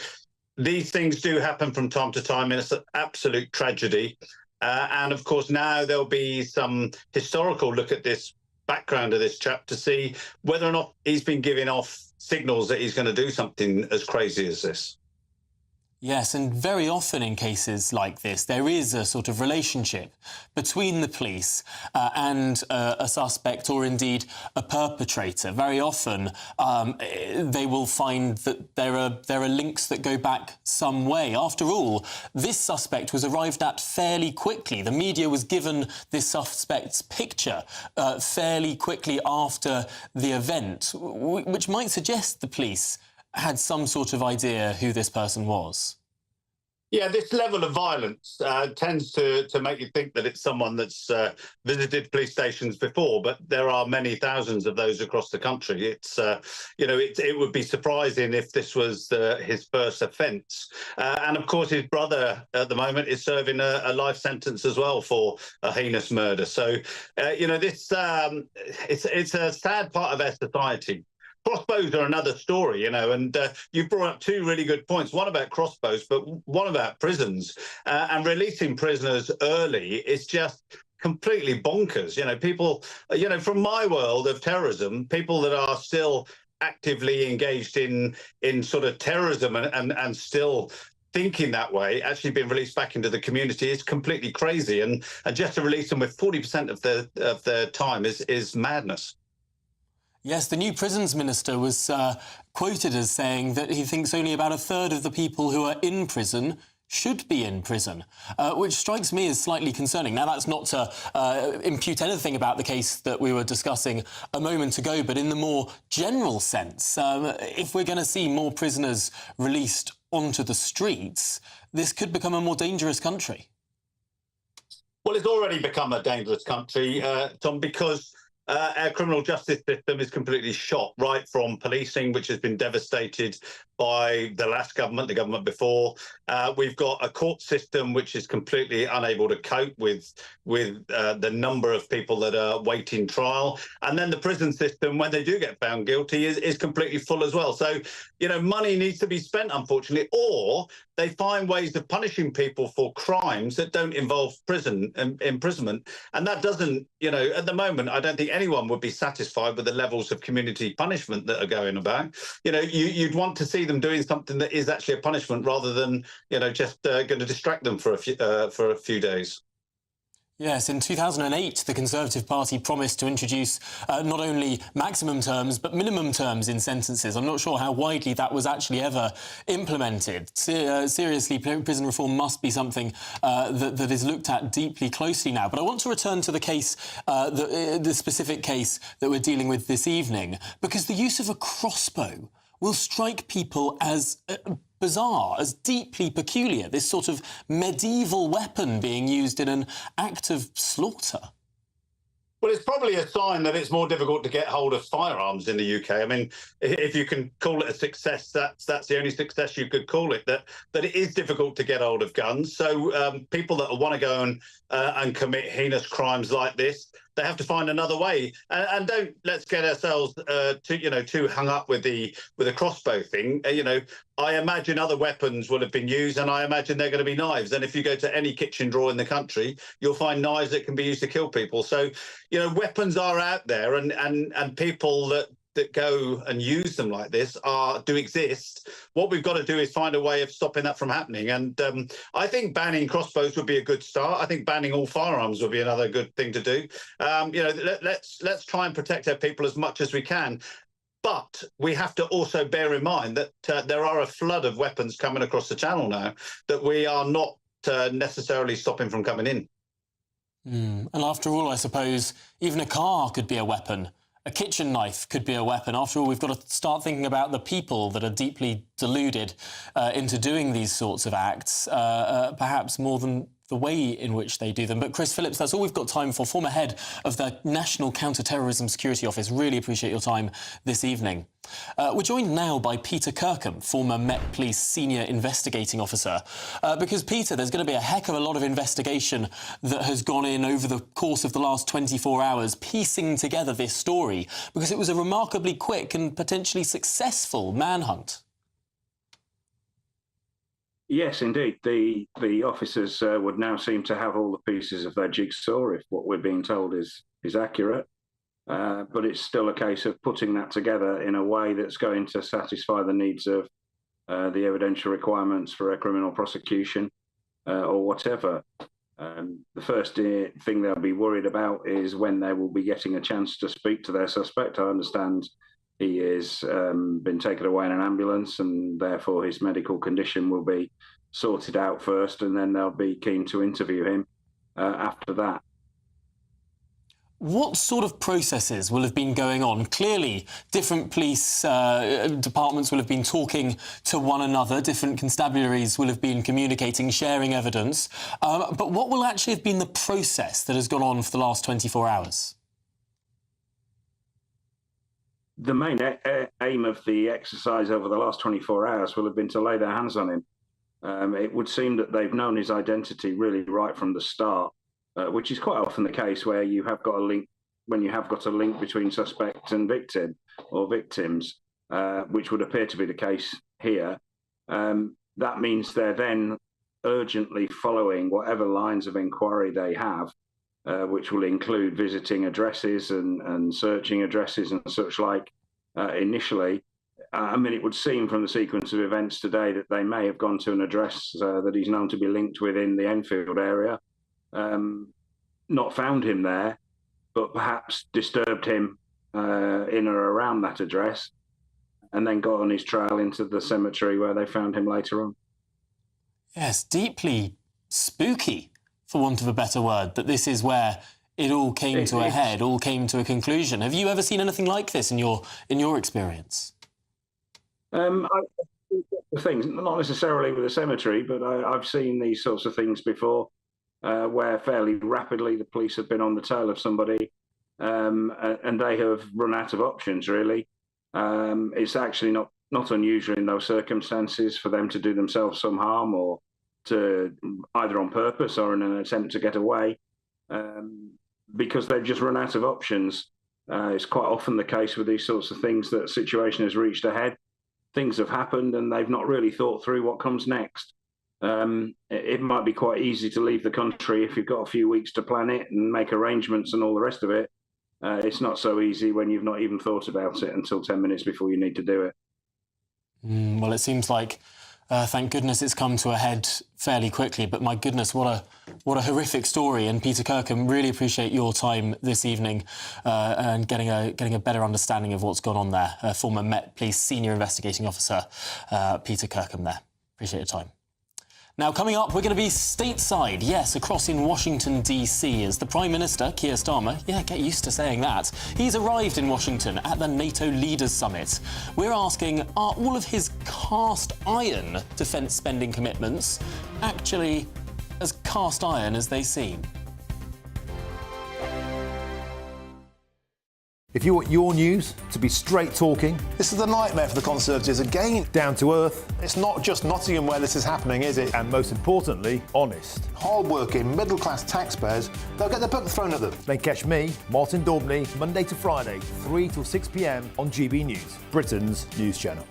these things do happen from time to time, and it's an absolute tragedy. And of course, now there'll be some historical look at this background of this chap to see whether or not he's been giving off signals that he's going to do something as crazy as this. Yes, and very often in cases like this, there is a sort of relationship between the police and a suspect or indeed a perpetrator. Very often they will find that there are links that go back some way. After all, this suspect was arrived at fairly quickly. The media was given this suspect's picture fairly quickly after the event, which might suggest the police had some sort of idea who this person was. Yeah, this level of violence tends to make you think that it's someone that's visited police stations before, but there are many thousands of those across the country. It's, you know, it would be surprising if this was his first offence. And of course, his brother at the moment is serving a life sentence as well for a heinous murder. So, you know, this it's a sad part of our society. Crossbows are another story, you know, and you brought up two really good points, one about crossbows, but one about prisons. And releasing prisoners early is just completely bonkers. You know, people, you know, from my world of terrorism, people that are still actively engaged in sort of terrorism and still thinking that way, actually being released back into the community is completely crazy. And just to release them with 40% of their time is madness. Yes, the new prisons minister was quoted as saying that he thinks only about a third of the people who are in prison should be in prison, which strikes me as slightly concerning. Now, that's not to impute anything about the case that we were discussing a moment ago, but in the more general sense, if we're going to see more prisoners released onto the streets, this could become a more dangerous country. Well, it's already become a dangerous country, Tom, because our criminal justice system is completely shot, right from policing, which has been devastated by the last government, the government before. We've got a court system which is completely unable to cope with the number of people that are waiting trial. And then the prison system, when they do get found guilty, is completely full as well. So, you know, money needs to be spent, unfortunately, or they find ways of punishing people for crimes that don't involve imprisonment. And that doesn't, you know, at the moment, I don't think anyone would be satisfied with the levels of community punishment that are going about. You know, you'd want to see them doing something that is actually a punishment rather than, you know, just going to distract them for a few days. Yes, in 2008, the Conservative Party promised to introduce not only maximum terms, but minimum terms in sentences. I'm not sure how widely that was actually ever implemented. Seriously, prison reform must be something that is looked at deeply closely now. But I want to return to the case, the specific case that we're dealing with this evening, because the use of a crossbow will strike people as bizarre, as deeply peculiar, this sort of medieval weapon being used in an act of slaughter. Well, it's probably a sign that it's more difficult to get hold of firearms in the UK. I mean, if you can call it a success, that's the only success you could call it, that it is difficult to get hold of guns. So people that want to go and commit heinous crimes like this, they have to find another way. And let's get ourselves too hung up with the crossbow thing. You know, I imagine other weapons will have been used, and I imagine they're going to be knives. And if you go to any kitchen drawer in the country, you'll find knives that can be used to kill people. So, you know, weapons are out there, and people that go and use them like this do exist. What we've got to do is find a way of stopping that from happening. And I think banning crossbows would be a good start. I think banning all firearms would be another good thing to do. You know, let's try and protect our people as much as we can. But we have to also bear in mind that there are a flood of weapons coming across the channel now that we are not necessarily stopping from coming in. And after all, I suppose, even a car could be a weapon. A kitchen knife could be a weapon. After all, we've got to start thinking about the people that are deeply deluded into doing these sorts of acts, perhaps more than the way in which they do them. But Chris Phillips, that's all we've got time for. Former head of the National Counter-Terrorism Security Office. Really appreciate your time this evening. We're joined now by Peter Kirkham, former Met Police Senior Investigating Officer. Because, Peter, there's going to be a heck of a lot of investigation that has gone in over the course of the last 24 hours, piecing together this story, because it was a remarkably quick and potentially successful manhunt. Yes, indeed. The officers would now seem to have all the pieces of their jigsaw, if what we're being told is accurate. But it's still a case of putting that together in a way that's going to satisfy the needs of the evidential requirements for a criminal prosecution or whatever. The first thing they'll be worried about is when they will be getting a chance to speak to their suspect. I understand he has been taken away in an ambulance, and therefore his medical condition will be sorted out first, and then they'll be keen to interview him after that. What sort of processes will have been going on? Clearly, different police departments will have been talking to one another, different constabularies will have been communicating, sharing evidence. But what will actually have been the process that has gone on for the last 24 hours? The main aim of the exercise over the last 24 hours will have been to lay their hands on him. It would seem that they've known his identity really right from the start, which is quite often the case where you have got a link, when you have got a link between suspect and victim or victims, which would appear to be the case here. That means they're then urgently following whatever lines of inquiry they have, which will include visiting addresses and searching addresses and such like initially. I mean, it would seem from the sequence of events today that they may have gone to an address that he's known to be linked with in the Enfield area, not found him there, but perhaps disturbed him in or around that address, and then got on his trail into the cemetery where they found him later on. Yes, deeply spooky, for want of a better word, that this is where it all came to a head, all came to a conclusion. Have you ever seen anything like this in your experience? Things, not necessarily with a cemetery, but I've seen these sorts of things before, where fairly rapidly the police have been on the tail of somebody, and they have run out of options, really. It's actually not unusual in those circumstances for them to do themselves some harm, or to either on purpose or in an attempt to get away, because they've just run out of options. It's quite often the case with these sorts of things that a situation has reached a head. Things have happened and they've not really thought through what comes next. It might be quite easy to leave the country if you've got a few weeks to plan it and make arrangements and all the rest of it. It's not so easy when you've not even thought about it until 10 minutes before you need to do it. Well, it seems like, thank goodness, it's come to a head fairly quickly. But my goodness, what a horrific story. And Peter Kirkham, really appreciate your time this evening and getting a better understanding of what's gone on there. Former Met Police Senior Investigating Officer Peter Kirkham there. Appreciate your time. Now, coming up, we're going to be stateside, yes, across in Washington, D.C, as the Prime Minister, Keir Starmer, yeah, get used to saying that, he's arrived in Washington at the NATO Leaders Summit. We're asking, are all of his cast iron defence spending commitments actually as cast iron as they seem? If you want your news to be straight talking... This is a nightmare for the Conservatives again. Down to earth. It's not just Nottingham where this is happening, is it? And most importantly, honest. Hard-working, middle-class taxpayers, they'll get their book thrown at them. Then catch me, Martin Daubney, Monday to Friday, 3 till 6 p.m. on GB News, Britain's news channel.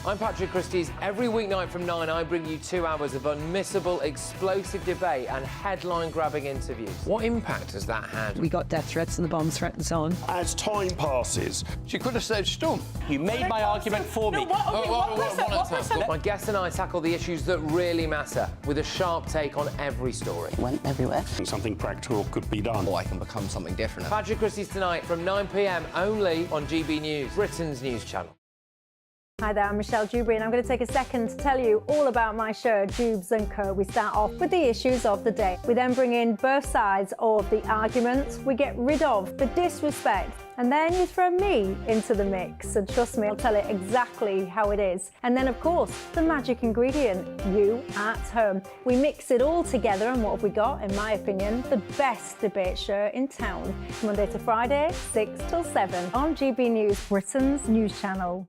I'm Patrick Christie's. Every weeknight from 9, I bring you 2 hours of unmissable, explosive debate and headline-grabbing interviews. What impact has that had? We got death threats and the bomb threats on. As time passes, she could have said, "Storm, you made my argument for me." My guests and I tackle the issues that really matter, with a sharp take on every story. Went everywhere. Something practical could be done. Or I can become something different. Patrick Christie's tonight from 9 p.m. only on GB News, Britain's news channel. Hi there, I'm Michelle Dewberry and I'm going to take a second to tell you all about my show, Jubes & Co. We start off with the issues of the day. We then bring in both sides of the arguments. We get rid of the disrespect. And then you throw me into the mix. And trust me, I'll tell it exactly how it is. And then, of course, the magic ingredient, you at home. We mix it all together and what have we got, in my opinion, the best debate show in town. Monday to Friday, 6 till 7 on GB News, Britain's news channel.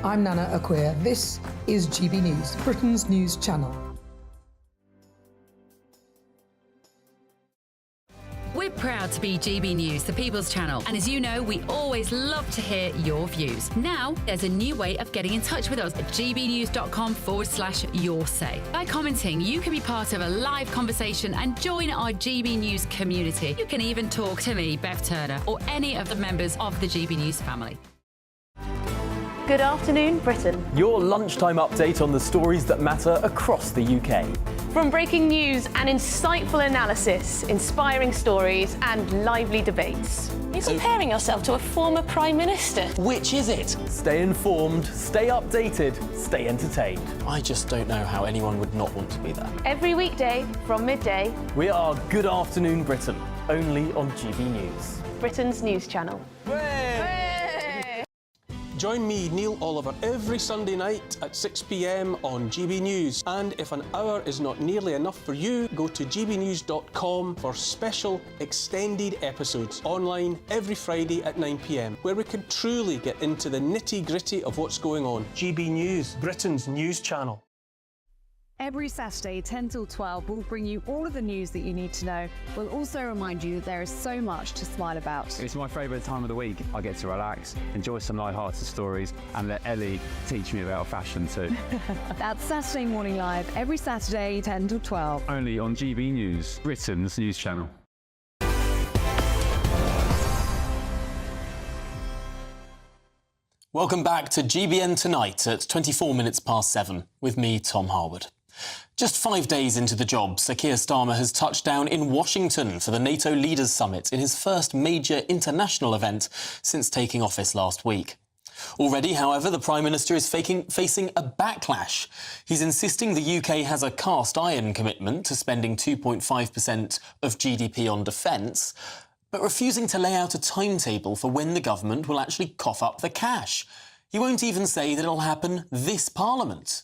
I'm Nana Akweer. This is GB News, Britain's news channel. We're proud to be GB News, the People's Channel, and as you know, we always love to hear your views. Now, there's a new way of getting in touch with us at gbnews.com/yoursay. By commenting, you can be part of a live conversation and join our GB News community. You can even talk to me, Bev Turner, or any of the members of the GB News family. Good afternoon, Britain. Your lunchtime update on the stories that matter across the UK. From breaking news and insightful analysis, inspiring stories and lively debates. You're comparing yourself to a former Prime Minister. Which is it? Stay informed, stay updated, stay entertained. I just don't know how anyone would not want to be there. Every weekday from midday. We are Good Afternoon Britain, only on GB News, Britain's news channel. Join me, Neil Oliver, every Sunday night at 6 p.m. on GB News. And if an hour is not nearly enough for you, go to gbnews.com for special extended episodes online every Friday at 9 p.m, where we can truly get into the nitty-gritty of what's going on. GB News, Britain's news channel. Every Saturday, 10 till 12, we'll bring you all of the news that you need to know. We'll also remind you that there is so much to smile about. It's my favourite time of the week. I get to relax, enjoy some light-hearted stories, and let Ellie teach me about fashion too. That's Saturday Morning Live, every Saturday, 10 till 12. Only on GB News, Britain's news channel. Welcome back to GBN Tonight at 24 minutes past 7 with me, Tom Harwood. Just 5 days into the job, Sir Keir Starmer has touched down in Washington for the NATO Leaders Summit in his first major international event since taking office last week. Already, however, the Prime Minister is facing a backlash. He's insisting the UK has a cast iron commitment to spending 2.5% of GDP on defence, but refusing to lay out a timetable for when the government will actually cough up the cash. He won't even say that it'll happen this Parliament.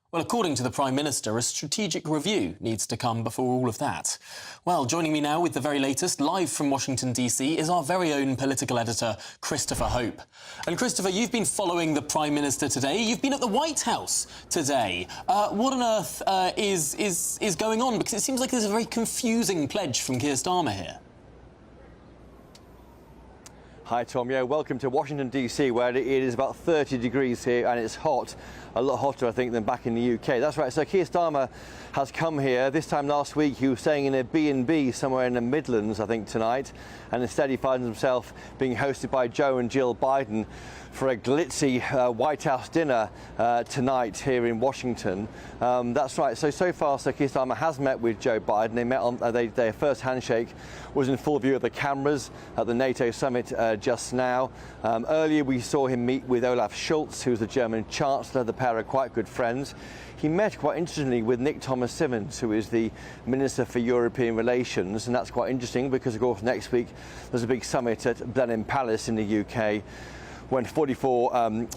Well, according to the Prime Minister, a strategic review needs to come before all of that. Well, joining me now with the very latest, live from Washington, D.C, is our very own political editor, Christopher Hope. And Christopher, you've been following the Prime Minister today. You've been at the White House today. What on earth is going on? Because it seems like there's a very confusing pledge from Keir Starmer here. Hi Tom, yeah, welcome to Washington DC, where it is about 30 degrees here and it's hot, a lot hotter I think than back in the UK. That's right, so Keir Starmer has come here. This time last week he was staying in a B&B somewhere in the Midlands I think tonight, and instead he finds himself being hosted by Joe and Jill Biden for a glitzy White House dinner tonight here in Washington. That's right, so far Sir Keir Starmer has met with Joe Biden. They met on their first handshake was in full view of the cameras at the NATO summit just now. Earlier we saw him meet with Olaf Scholz, who's the German Chancellor. The pair are quite good friends. He met, quite interestingly, with Nick Thomas-Symonds, who is the Minister for European Relations, and that's quite interesting because, of course, next week there's a big summit at Blenheim Palace in the UK, when 44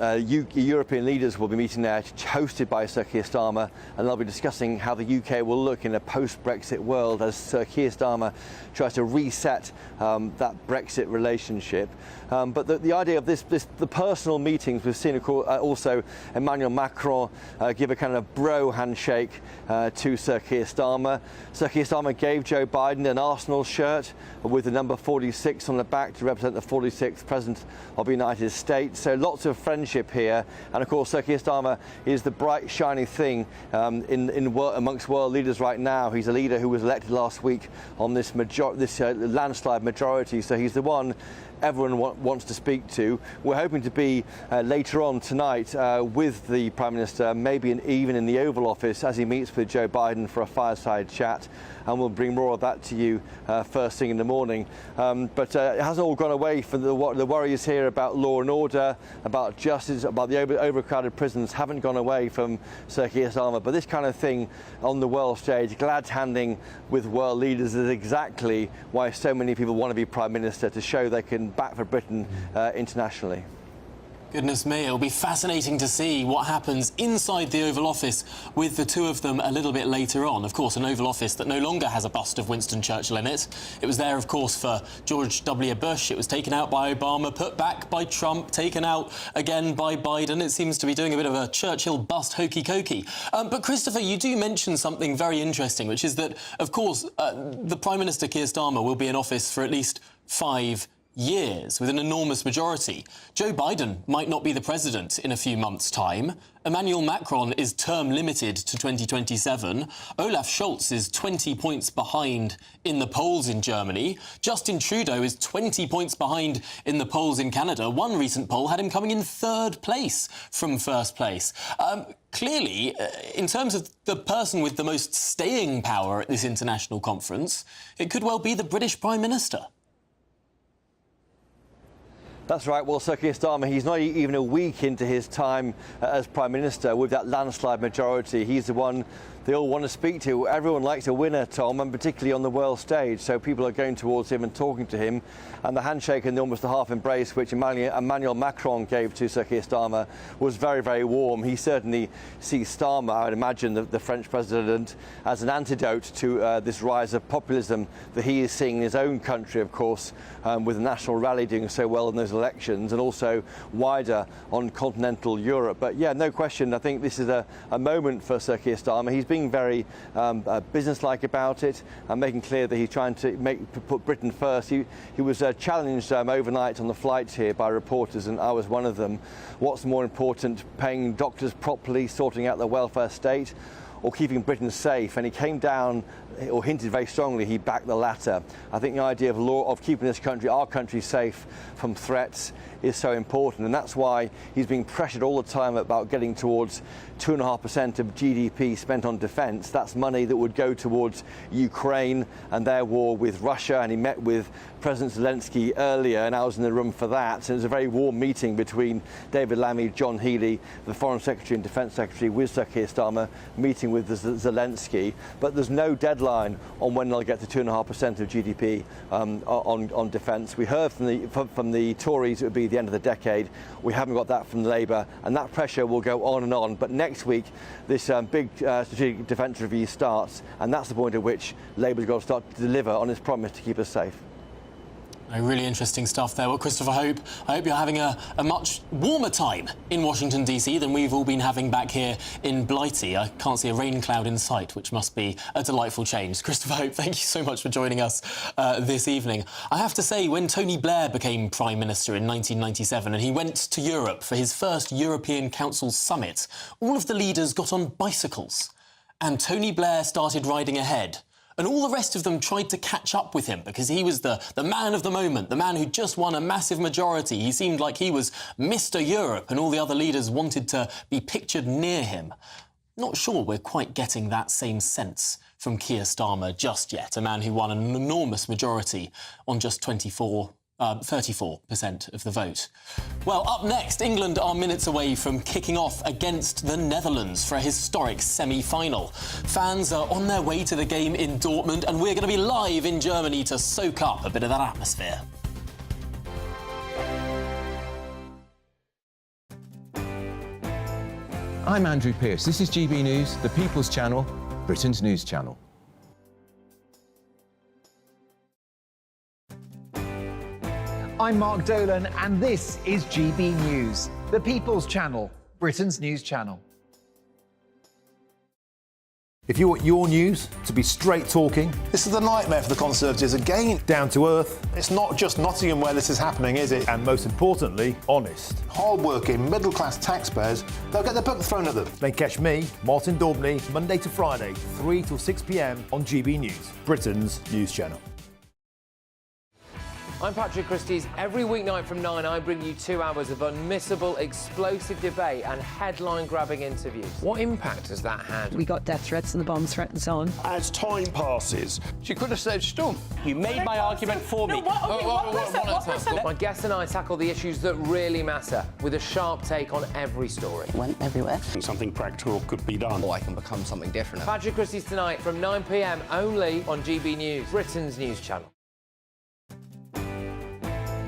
European leaders will be meeting there, hosted by Sir Keir Starmer, and they'll be discussing how the UK will look in a post-Brexit world as Sir Keir Starmer tries to reset that Brexit relationship. But the idea of the personal meetings, we've seen, of course, also Emmanuel Macron give a kind of bro handshake to Sir Keir Starmer. Sir Keir Starmer gave Joe Biden an Arsenal shirt with the number 46 on the back to represent the 46th President of the United States. So lots of friendship here, and of course Sir Keir Starmer is the bright shiny thing amongst world leaders right now. He's a leader who was elected last week on this landslide majority, so he's the one everyone wants to speak to. We're hoping to be later on tonight with the Prime Minister, maybe even in the Oval Office as he meets with Joe Biden for a fireside chat, and we'll bring more of that to you first thing in the morning. But it hasn't all gone away for the worries here about law and order, about justice, about the overcrowded prisons haven't gone away from Sir Keir Starmer. But this kind of thing on the world stage, glad handing with world leaders, is exactly why so many people want to be Prime Minister, to show they can back for Britain internationally. Goodness me, it'll be fascinating to see what happens inside the Oval Office with the two of them a little bit later on. Of course, an Oval Office that no longer has a bust of Winston Churchill in it. It was there, of course, for George W. Bush. It was taken out by Obama, put back by Trump, taken out again by Biden. It seems to be doing a bit of a Churchill bust hokey-cokey. But, Christopher, you do mention something very interesting, which is that, of course, the Prime Minister, Keir Starmer, will be in office for at least 5 years, with an enormous majority. Joe Biden might not be the president in a few months' time. Emmanuel Macron is term limited to 2027. Olaf Scholz is 20 points behind in the polls in Germany. Justin Trudeau is 20 points behind in the polls in Canada. One recent poll had him coming in third place from first place. Clearly, in terms of the person with the most staying power at this international conference, it could well be the British Prime Minister. That's right. Well, Sir Keir Starmer, he's not even a week into his time as Prime Minister with that landslide majority. He's the one they all want to speak to. Everyone likes a winner, Tom, and particularly on the world stage. So people are going towards him and talking to him. And the handshake and almost the half embrace which Emmanuel Macron gave to Sir Keir Starmer was very, very warm. He certainly sees Starmer, I would imagine, the French president, as an antidote to this rise of populism that he is seeing in his own country, of course, with the National Rally doing so well in those elections, and also wider on continental Europe. But yeah, no question, I think this is a moment for Sir Keir Starmer. He's being very businesslike about it and making clear that he's trying to put Britain first. He was challenged overnight on the flight here by reporters, and I was one of them. What's more important, paying doctors properly, sorting out the welfare state, or keeping Britain safe, and he came down or hinted very strongly he backed the latter. I think the idea of keeping this country, our country, safe from threats is so important, and that's why he's being pressured all the time about getting towards 2.5% of GDP spent on defence. That's money that would go towards Ukraine and their war with Russia, and he met with President Zelensky earlier, and I was in the room for that. And it was a very warm meeting between David Lammy, John Healey, the Foreign Secretary and Defence Secretary, with Sir Keir Starmer, meeting with Zelensky. But there's no deadline on when they'll get to 2.5% of GDP on defence. We heard from the Tories it would be the end of the decade. We haven't got that from Labour, and that pressure will go on and on. But next week, this big strategic defence review starts, and that's the point at which Labour's got to start to deliver on its promise to keep us safe. Really interesting stuff there. Well, Christopher, I hope you're having a much warmer time in Washington, D.C. than we've all been having back here in Blighty. I can't see a rain cloud in sight, which must be a delightful change. Christopher Hope, thank you so much for joining us this evening. I have to say, when Tony Blair became Prime Minister in 1997 and he went to Europe for his first European Council summit, all of the leaders got on bicycles and Tony Blair started riding ahead. And all the rest of them tried to catch up with him because he was the man of the moment, the man who just won a massive majority. He seemed like he was Mr. Europe, and all the other leaders wanted to be pictured near him. Not sure we're quite getting that same sense from Keir Starmer just yet, a man who won an enormous majority on just 34% of the vote. Well, up next, England are minutes away from kicking off against the Netherlands for a historic semi-final. Fans are on their way to the game in Dortmund, and we're going to be live in Germany to soak up a bit of that atmosphere. I'm Andrew Pearce. This is GB News, the People's Channel, Britain's news channel. I'm Mark Dolan, and this is GB News, the People's Channel, Britain's news channel. If you want your news to be straight talking, this is the nightmare for the Conservatives again. Down to earth. It's not just Nottingham where this is happening, is it? And most importantly, honest. Hard-working, middle-class taxpayers, they'll get their book thrown at them. Then catch me, Martin Daubney, Monday to Friday, 3 till 6 p.m. on GB News, Britain's news channel. I'm Patrick Christie's. Every weeknight from 9, I bring you 2 hours of unmissable, explosive debate and headline-grabbing interviews. What impact has that had? We got death threats and the bomb threats on. As time passes, she could have said stump. You made my argument for me. My guests and I tackle the issues that really matter with a sharp take on every story. Went everywhere. Something practical could be done. Or I can become something different. Patrick Christie's tonight from 9 p.m. only on GB News, Britain's news channel.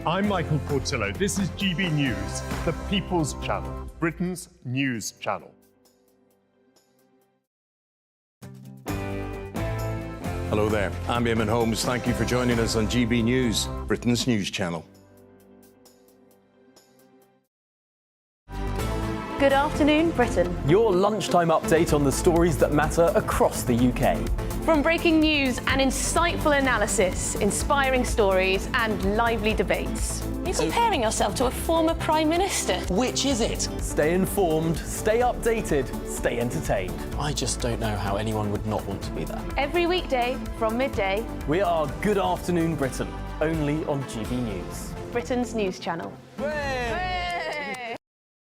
I'm Michael Portillo. This is GB News, the People's Channel, Britain's news channel. Hello there, I'm Eamon Holmes. Thank you for joining us on GB News, Britain's news channel. Good afternoon, Britain. Your lunchtime update on the stories that matter across the UK. From breaking news and insightful analysis, inspiring stories and lively debates. You're comparing yourself to a former Prime Minister. Which is it? Stay informed, stay updated, stay entertained. I just don't know how anyone would not want to be there. Every weekday from midday. We are Good Afternoon Britain, only on GB News, Britain's news channel.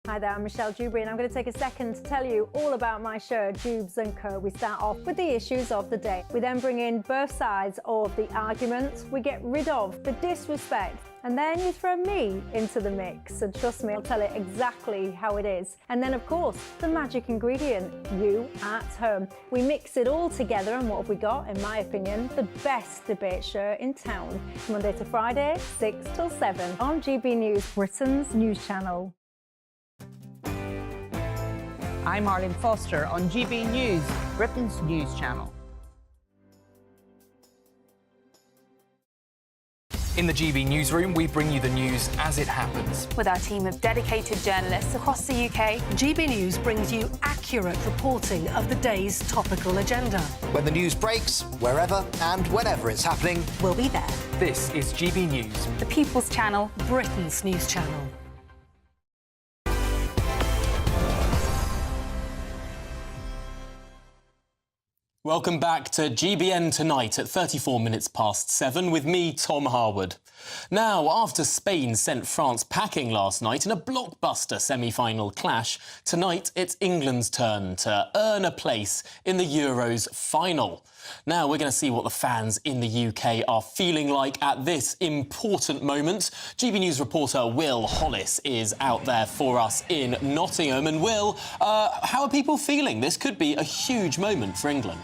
Hi there, I'm Michelle Dewberry, and I'm going to take a second to tell you all about my show, Jubes & Co. We start off with the issues of the day. We then bring in both sides of the arguments. We get rid of the disrespect. And then you throw me into the mix. And trust me, I'll tell it exactly how it is. And then, of course, the magic ingredient, you at home. We mix it all together, and what have we got? In my opinion, the best debate show in town. Monday to Friday, 6 till 7 on GB News, Britain's news channel. I'm Arlene Foster on GB News, Britain's news channel. In the GB newsroom, we bring you the news as it happens. With our team of dedicated journalists across the UK, GB News brings you accurate reporting of the day's topical agenda. When the news breaks, wherever and whenever it's happening, we'll be there. This is GB News, the People's Channel, Britain's news channel. Welcome back to GBN Tonight at 34 minutes past 7 with me, Tom Harwood. Now, after Spain sent France packing last night in a blockbuster semi-final clash, tonight it's England's turn to earn a place in the Euros final. Now, we're going to see what the fans in the UK are feeling like at this important moment. GB News reporter Will Hollis is out there for us in Nottingham. And Will, how are people feeling? This could be a huge moment for England.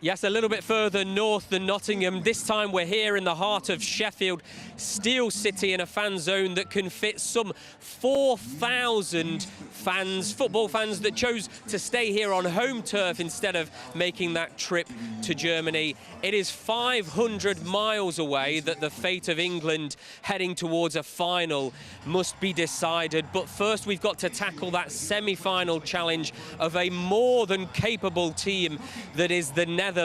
Yes, a little bit further north than Nottingham. This time we're here in the heart of Sheffield, Steel City, in a fan zone that can fit some 4,000 fans, football fans that chose to stay here on home turf instead of making that trip to Germany. It is 500 miles away that the fate of England heading towards a final must be decided. But first we've got to tackle that semi-final challenge of a more than capable team that is the Netherlands.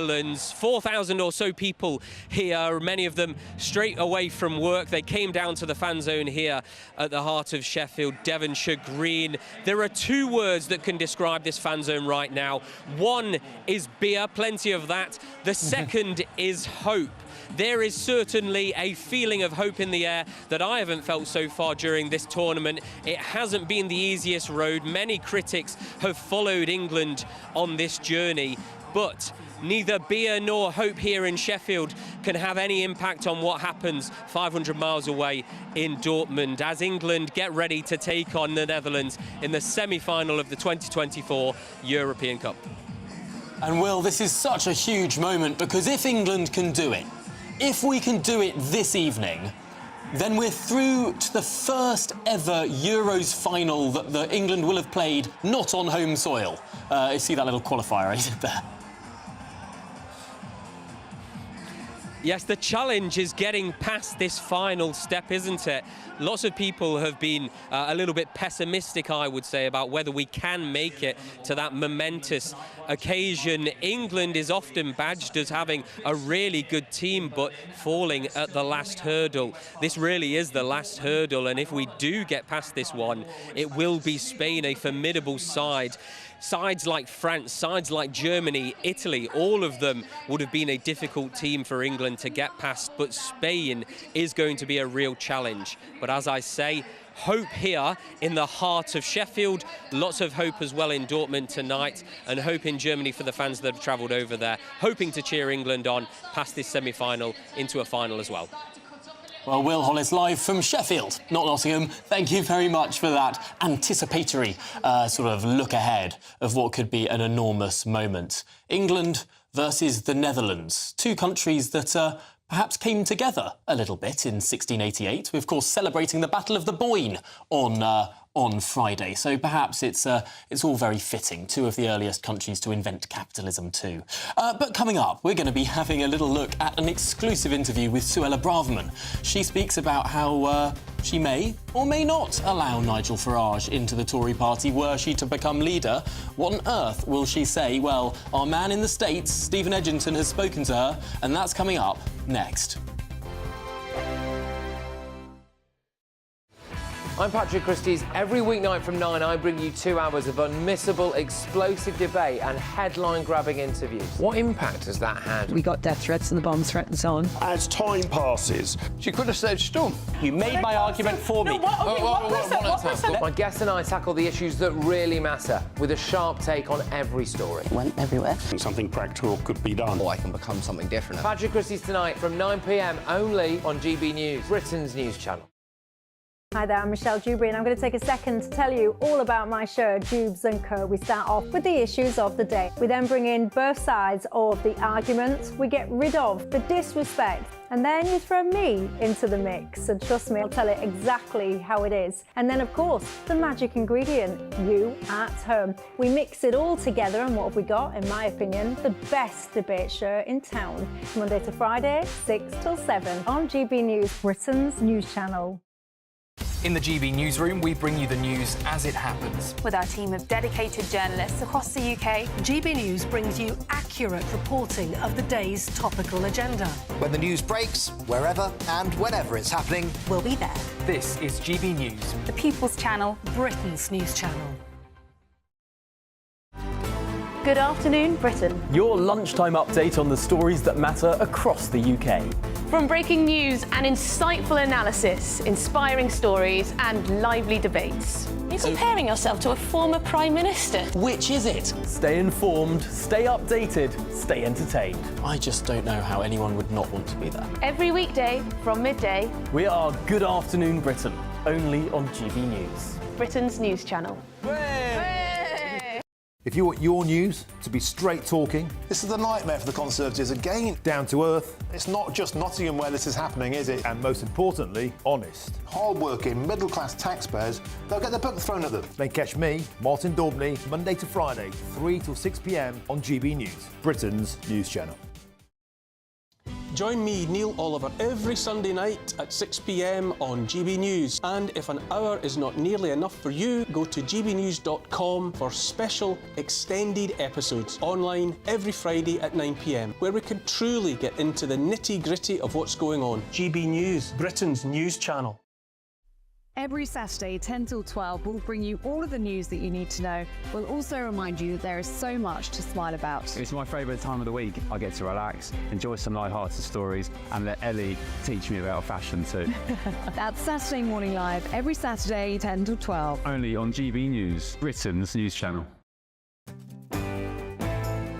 4,000 or so people here, many of them straight away from work. They came down to the fan zone here at the heart of Sheffield, Devonshire Green. There are two words that can describe this fan zone right now. One is beer, plenty of that. The second is hope. There is certainly a feeling of hope in the air that I haven't felt so far during this tournament. It hasn't been the easiest road. Many critics have followed England on this journey, but neither beer nor hope here in Sheffield can have any impact on what happens 500 miles away in Dortmund as England get ready to take on the Netherlands in the semi-final of the 2024 European Cup. And Will, this is such a huge moment because if England can do it, if we can do it this evening, then we're through to the first ever Euros final that England will have played not on home soil. You see that little qualifier I did there? Yes, the challenge is getting past this final step, isn't it? Lots of people have been a little bit pessimistic, I would say, about whether we can make it to that momentous occasion. England is often badged as having a really good team, but falling at the last hurdle. This really is the last hurdle, and if we do get past this one, it will be Spain, a formidable side. Sides like France, sides like Germany, Italy, all of them would have been a difficult team for England to get past, but Spain is going to be a real challenge. But as I say, hope here in the heart of Sheffield, lots of hope as well in Dortmund tonight, and hope in Germany for the fans that have travelled over there, hoping to cheer England on past this semi-final into a final as well. Well, Will Hollis live from Sheffield, not Nottingham. Thank you very much for that anticipatory sort of look ahead of what could be an enormous moment. England versus the Netherlands, two countries that perhaps came together a little bit in 1688. We're, of course, celebrating the Battle of the Boyne on Friday. So perhaps it's all very fitting. Two of the earliest countries to invent capitalism too. But coming up, we're going to be having a little look at an exclusive interview with Suella Braverman. She speaks about how she may or may not allow Nigel Farage into the Tory party were she to become leader. What on earth will she say? Well, our man in the States, Stephen Edgington, has spoken to her, and that's coming up next. I'm Patrick Christie's. Every weeknight from 9, I bring you 2 hours of unmissable, explosive debate and headline-grabbing interviews. What impact has that had? We got death threats and the bomb threat and so on. As time passes, she could have said, "Storm, you made my argument for me." My guests and I tackle the issues that really matter with a sharp take on every story. It went everywhere. Something practical could be done. Or I can become something different. Patrick Christie's tonight from 9 p.m. only on GB News, Britain's news channel. Hi there, I'm Michelle Dewberry, and I'm going to take a second to tell you all about my show, Jubes & Co. We start off with the issues of the day. We then bring in both sides of the arguments. We get rid of the disrespect, and then you throw me into the mix. And trust me, I'll tell it exactly how it is. And then, of course, the magic ingredient, you at home. We mix it all together, and what have we got? In my opinion, the best debate show in town. Monday to Friday, 6 till 7 on GB News, Britain's news channel. In the GB newsroom, we bring you the news as it happens. With our team of dedicated journalists across the UK, GB News brings you accurate reporting of the day's topical agenda. When the news breaks, wherever and whenever it's happening, We'll be there. This is GB News. the People's Channel. Britain's news channel. Good afternoon, Britain. Your lunchtime update on the stories that matter across the UK. From breaking news and insightful analysis, inspiring stories and lively debates. You're comparing yourself to a former Prime Minister. Which is it? Stay informed, stay updated, stay entertained. I just don't know how anyone would not want to be there. Every weekday from midday. We are Good Afternoon Britain, only on GB News. Britain's news channel. If you want your news to be straight talking, this is a nightmare for the Conservatives again. Down to earth. It's not just Nottingham where this is happening, is it? And most importantly, honest. Hard-working, middle-class taxpayers, they'll get the book thrown at them. They catch me, Martin Daubney, Monday to Friday, 3 till 6 p.m. on GB News, Britain's news channel. Join me, Neil Oliver, every Sunday night at 6 p.m. on GB News. And if an hour is not nearly enough for you, go to gbnews.com for special extended episodes online every Friday at 9 p.m, where we can truly get into the nitty-gritty of what's going on. GB News, Britain's news channel. Every Saturday, 10 till 12, we'll bring you all of the news that you need to know. We'll also remind you that there is so much to smile about. It's my favourite time of the week. I get to relax, enjoy some light-hearted stories, and let Ellie teach me about fashion too. That's Saturday Morning Live, every Saturday, 10 till 12. Only on GB News, Britain's news channel.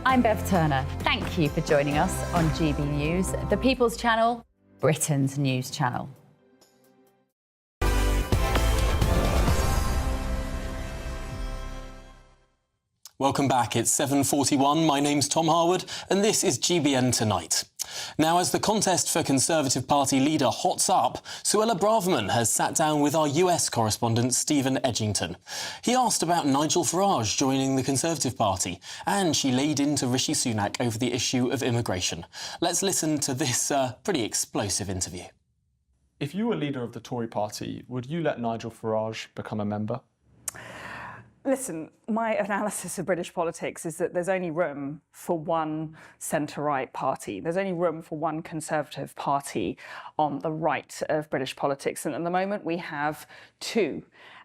I'm Bev Turner. Thank you for joining us on GB News, the People's Channel, Britain's news channel. Welcome back. It's 7:41. My name's Tom Harwood, and this is GBN Tonight. Now, as the contest for Conservative Party leader hots up, Suella Braverman has sat down with our US correspondent Stephen Edgington. He asked about Nigel Farage joining the Conservative Party, and she laid into Rishi Sunak over the issue of immigration. Let's listen to this pretty explosive interview. If you were leader of the Tory party, would you let Nigel Farage become a member? Listen, my analysis of British politics is that there's only room for one centre-right party. There's only room for one Conservative party on the right of British politics. And at the moment, we have two.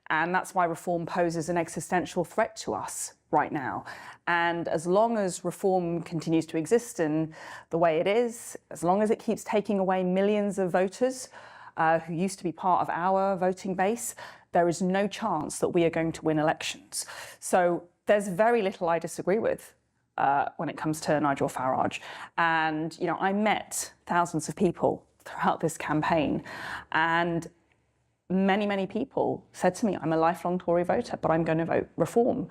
And that's why reform poses an existential threat to us right now. And as long as reform continues to exist in the way it is, as long as it keeps taking away millions of voters who used to be part of our voting base, there is no chance that we are going to win elections. So there's very little I disagree with when it comes to Nigel Farage. And, you know, I met thousands of people throughout this campaign, and many people said to me, I'm a lifelong Tory voter, but I'm going to vote reform.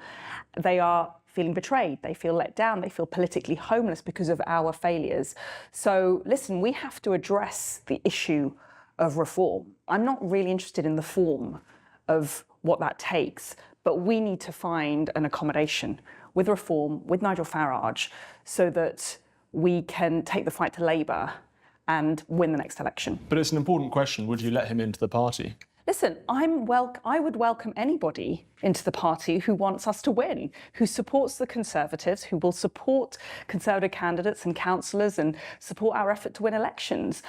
They are feeling betrayed, they feel let down, they feel politically homeless because of our failures. So listen, we have to address the issue of reform. I'm not really interested in the form of what that takes, but we need to find an accommodation with reform, with Nigel Farage, so that we can take the fight to Labour and win the next election. But it's an important question. Would you let him into the party? Listen, I would welcome anybody into the party who wants us to win, who supports the Conservatives, who will support Conservative candidates and councillors and support our effort to win elections.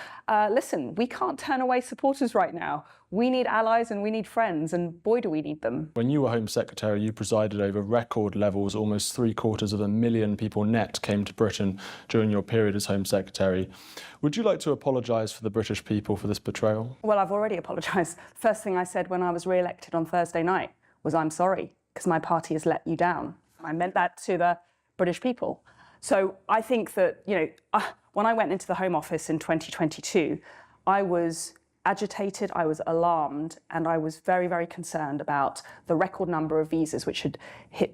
Listen, we can't turn away supporters right now. We need allies and we need friends, and boy, do we need them. When you were Home Secretary, you presided over record levels. Almost 750,000 people net came to Britain during your period as Home Secretary. Would you like to apologise for the British people for this betrayal? Well, I've already apologised. First thing I said when I was re-elected on Thursday night was I'm sorry, because my party has let you down. I meant that to the British people. So I think that, you know, when I went into the Home Office in 2022, I was agitated, I was alarmed, and I was very concerned about the record number of visas which had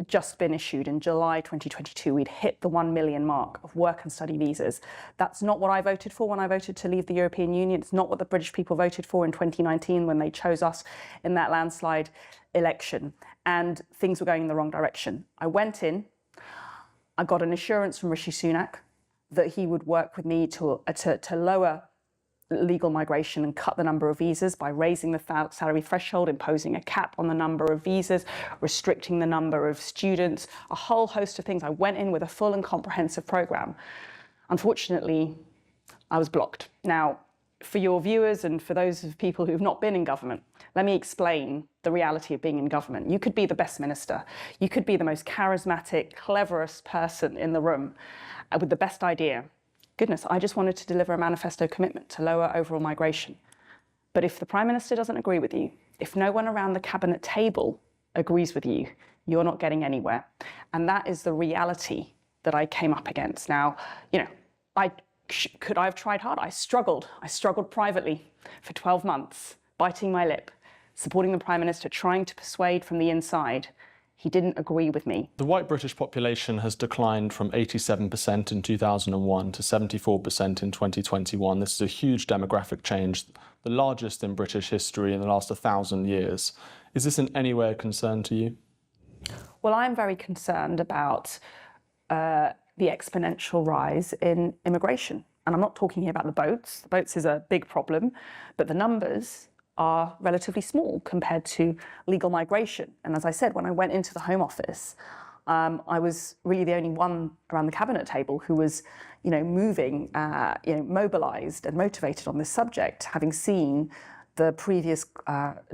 just been issued. In July 2022, we'd hit the 1 million mark of work and study visas. That's not what I voted for when I voted to leave the European Union. It's not what the British people voted for in 2019 when they chose us in that landslide election. And things were going in the wrong direction. I went in, I got an assurance from Rishi Sunak that he would work with me to lower legal migration and cut the number of visas by raising the salary threshold, imposing a cap on the number of visas, restricting the number of students, a whole host of things. I went in with a full and comprehensive programme. Unfortunately, I was blocked. Now, for your viewers and for those of people who've not been in government, Let me explain the reality of being in government. You could be the best minister. You could be the most charismatic, cleverest person in the room with the best idea. Goodness, I just wanted to deliver a manifesto commitment to lower overall migration. But if the Prime Minister doesn't agree with you, if no one around the cabinet table agrees with you, you're not getting anywhere. And that is the reality that I came up against. Now, you know, could I have tried hard? I struggled. I struggled privately for 12 months, biting my lip, supporting the Prime Minister, trying to persuade from the inside. He didn't agree with me. The white British population has declined from 87% in 2001 to 74% in 2021. This is a huge demographic change, the largest in British history in the last 1,000 years. Is this in any way a concern to you? Well, I'm very concerned about the exponential rise in immigration. And I'm not talking here about the boats. The boats is a big problem, but the numbers are relatively small compared to legal migration. And as I said, when I went into the Home Office, I was really the only one around the cabinet table who was, you know, moving, mobilised and motivated on this subject, having seen the previous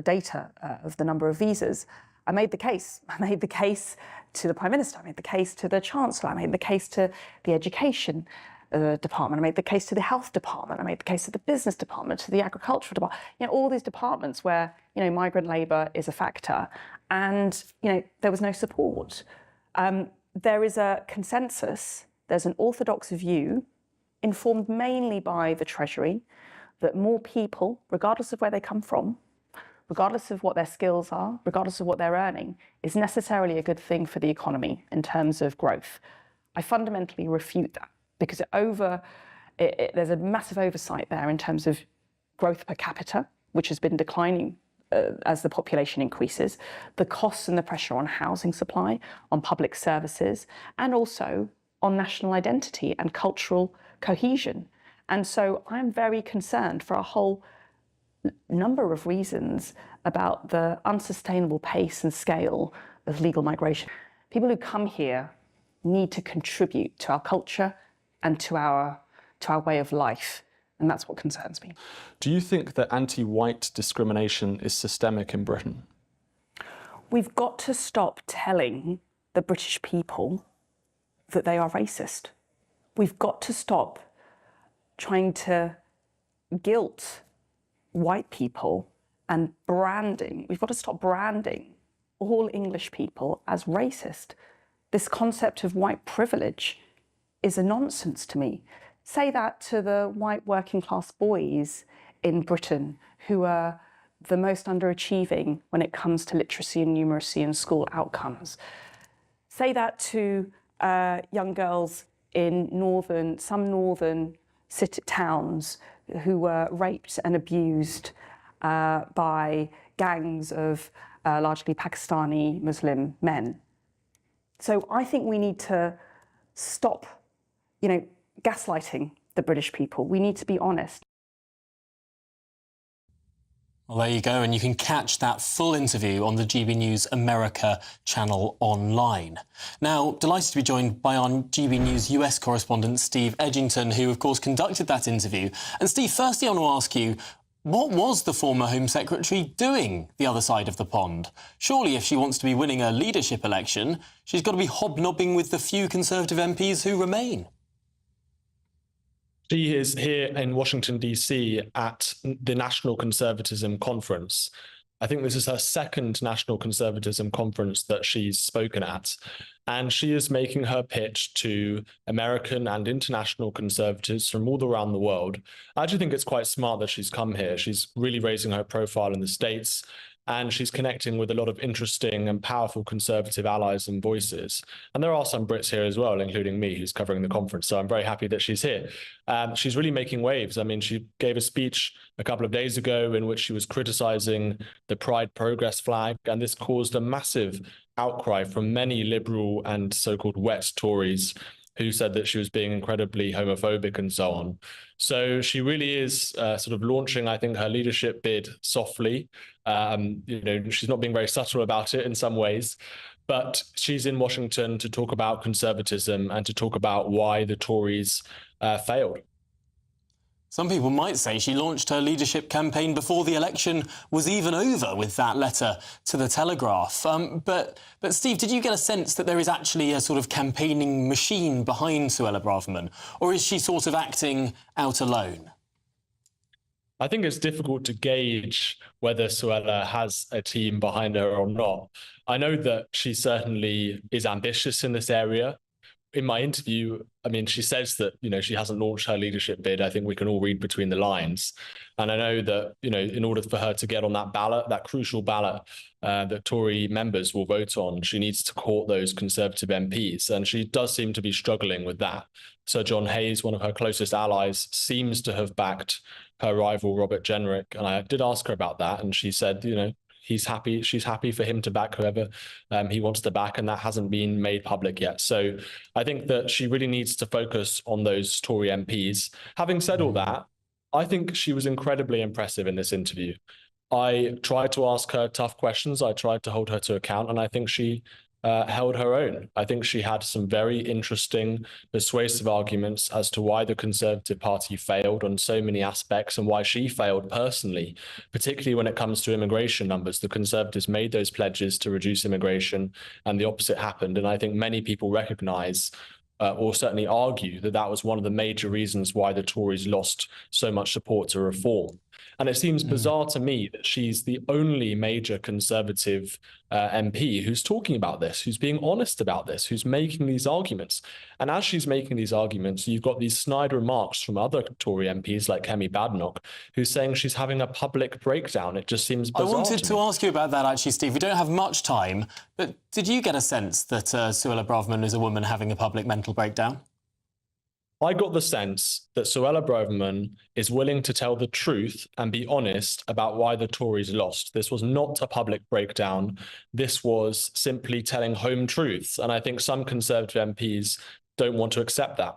data of the number of visas. I made the case. I made the case to the Prime Minister. I made the case to the Chancellor. I made the case to the Education Department. I made the case to the Health Department. I made the case to the Business Department, to the Agricultural Department. You know, all these departments where, you know, migrant labour is a factor, and, you know, there was no support. There is a consensus. There's an orthodox view, informed mainly by the Treasury, that more people, regardless of where they come from, regardless of what their skills are, regardless of what they're earning, is necessarily a good thing for the economy in terms of growth. I fundamentally refute that, because there's a massive oversight there in terms of growth per capita, which has been declining as the population increases, the costs and the pressure on housing supply, on public services, and also on national identity and cultural cohesion. And so I'm very concerned for a whole number of reasons about the unsustainable pace and scale of legal migration. People who come here need to contribute to our culture and to our way of life, and that's what concerns me. Do you think that anti-white discrimination is systemic in Britain? We've got to stop telling the British people that they are racist. We've got to stop trying to guilt white people and branding. We've got to stop branding all English people as racist. This concept of white privilege is a nonsense to me. Say that to the white working class boys in Britain who are the most underachieving when it comes to literacy and numeracy and school outcomes. Say that to young girls in some northern city towns who were raped and abused by gangs of largely Pakistani Muslim men. So I think we need to stop, gaslighting the British people. We need to be honest. Well, there you go, and you can catch that full interview on the GB News America channel online. Now, delighted to be joined by our GB News US correspondent, Steve Edgington, who, of course, conducted that interview. And, Steve, firstly, I want to ask you, what was the former Home Secretary doing the other side of the pond? Surely, if she wants to be winning a leadership election, she's got to be hobnobbing with the few Conservative MPs who remain. She is here in Washington, D.C. at the National Conservatism Conference. I think this is her second National Conservatism Conference that she's spoken at. And she is making her pitch to American and international conservatives from all around the world. I actually think it's quite smart that she's come here. She's really raising her profile in the States, and she's connecting with a lot of interesting and powerful conservative allies and voices. And there are some Brits here as well, including me, who's covering the conference. So I'm very happy that she's here. She's really making waves. I mean, she gave a speech a couple of days ago in which she was criticizing the Pride Progress flag, and this caused a massive outcry from many liberal and so-called wet Tories who said that she was being incredibly homophobic and so on. So she really is sort of launching, I think, her leadership bid softly. She's not being very subtle about it in some ways, but she's in Washington to talk about conservatism and to talk about why the Tories failed. Some people might say she launched her leadership campaign before the election was even over with that letter to the Telegraph. But Steve, did you get a sense that there is actually a sort of campaigning machine behind Suella Braverman, or is she sort of acting out alone? I think it's difficult to gauge whether Suella has a team behind her or not. I know that she certainly is ambitious in this area. In my interview, I mean, she says that, she hasn't launched her leadership bid. I think we can all read between the lines. And I know that, in order for her to get on that ballot, that crucial ballot that Tory members will vote on, she needs to court those Conservative MPs. And she does seem to be struggling with that. Sir John Hayes, one of her closest allies, seems to have backed her rival, Robert Jenrick. And I did ask her about that. And she said, she's happy for him to back whoever he wants to back, and that hasn't been made public yet. So I think that she really needs to focus on those Tory MPs. Having said all that, I think she was incredibly impressive in this interview. I tried to ask her tough questions. I tried to hold her to account, and I think she held her own. I think she had some very interesting, persuasive arguments as to why the Conservative Party failed on so many aspects and why she failed personally, particularly when it comes to immigration numbers. The Conservatives made those pledges to reduce immigration and the opposite happened. And I think many people recognise or certainly argue that that was one of the major reasons why the Tories lost so much support to reform. And it seems bizarre to me that she's the only major Conservative MP who's talking about this, who's being honest about this, who's making these arguments. And as she's making these arguments, you've got these snide remarks from other Tory MPs like Kemi Badenoch, who's saying she's having a public breakdown. It just seems bizarre. I wanted to ask you about that, actually, Steve. We don't have much time, but did you get a sense that Suella Braverman is a woman having a public mental breakdown? I got the sense that Suella Braverman is willing to tell the truth and be honest about why the Tories lost. This was not a public breakdown. This was simply telling home truths. And I think some Conservative MPs don't want to accept that.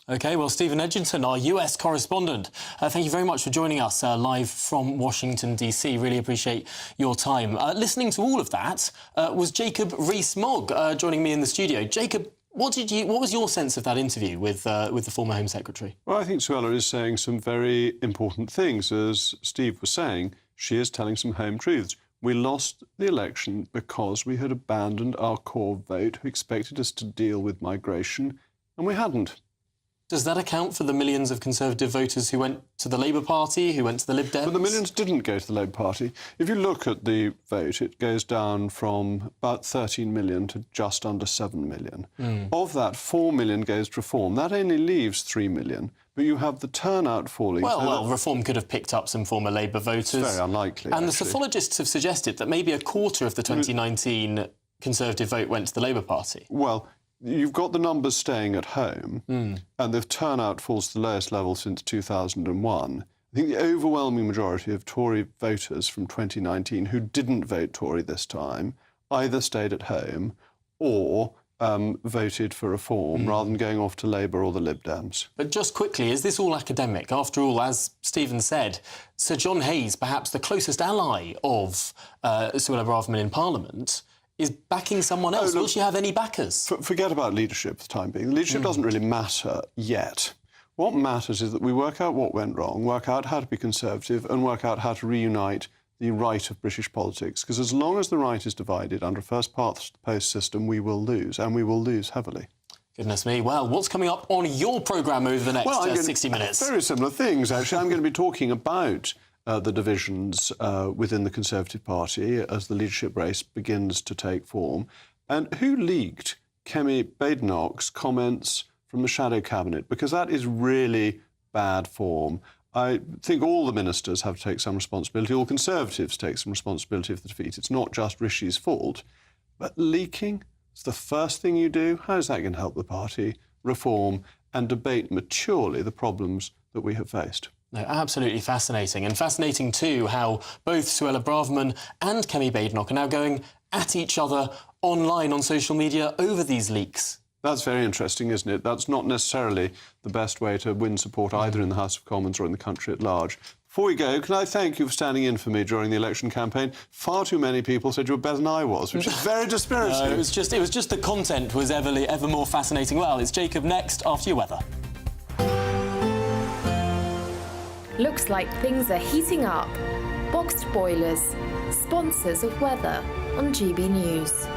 OK, well, Stephen Edgington, our US correspondent, thank you very much for joining us live from Washington, D.C. Really appreciate your time. Listening to all of that was Jacob Rees-Mogg joining me in the studio. Jacob, what was your sense of that interview with the former Home Secretary? Well, I think Suella is saying some very important things. As Steve was saying, she is telling some home truths. We lost the election because we had abandoned our core vote who expected us to deal with migration, and we hadn't. Does that account for the millions of Conservative voters who went to the Labour Party, who went to the Lib Dems? But the millions didn't go to the Labour Party. If you look at the vote, it goes down from about 13 million to just under 7 million. Of that, 4 million goes to Reform. That only leaves 3 million. But you have the turnout falling. Well, Reform could have picked up some former Labour voters. It's very unlikely, And actually. the sophologists have suggested that maybe a quarter of the 2019 Conservative vote went to the Labour Party. Well, you've got the numbers staying at home, and the turnout falls to the lowest level since 2001. I think the overwhelming majority of Tory voters from 2019 who didn't vote Tory this time either stayed at home or voted for Reform rather than going off to Labour or the Lib Dems. But just quickly, is this all academic? After all, as Stephen said, Sir John Hayes, perhaps the closest ally of Suella Braverman in Parliament, is backing someone else. Will she have any backers? Forget about leadership for the time being. Leadership doesn't really matter yet. What matters is that we work out what went wrong, work out how to be Conservative, and work out how to reunite the right of British politics. Because as long as the right is divided under a first-past-the-post system, we will lose, and we will lose heavily. Goodness me. Well, what's coming up on your programme over the next 60 minutes? Very similar things, actually. I'm going to be talking about the divisions within the Conservative Party as the leadership race begins to take form. And who leaked Kemi Badenoch's comments from the shadow cabinet? Because that is really bad form. I think all the ministers have to take some responsibility. All Conservatives take some responsibility for the defeat. It's not just Rishi's fault. But leaking is the first thing you do. How is that going to help the party reform and debate maturely the problems that we have faced? No, absolutely fascinating. And fascinating, too, how both Suella Braverman and Kemi Badenoch are now going at each other online on social media over these leaks. That's very interesting, isn't it? That's not necessarily the best way to win support either in the House of Commons or in the country at large. Before we go, can I thank you for standing in for me during the election campaign? Far too many people said you were better than I was, which is very dispiriting. No, it was just the content was ever more fascinating. Well, it's Jacob next after your weather. Looks like things are heating up. Boxed boilers, sponsors of weather on GB News.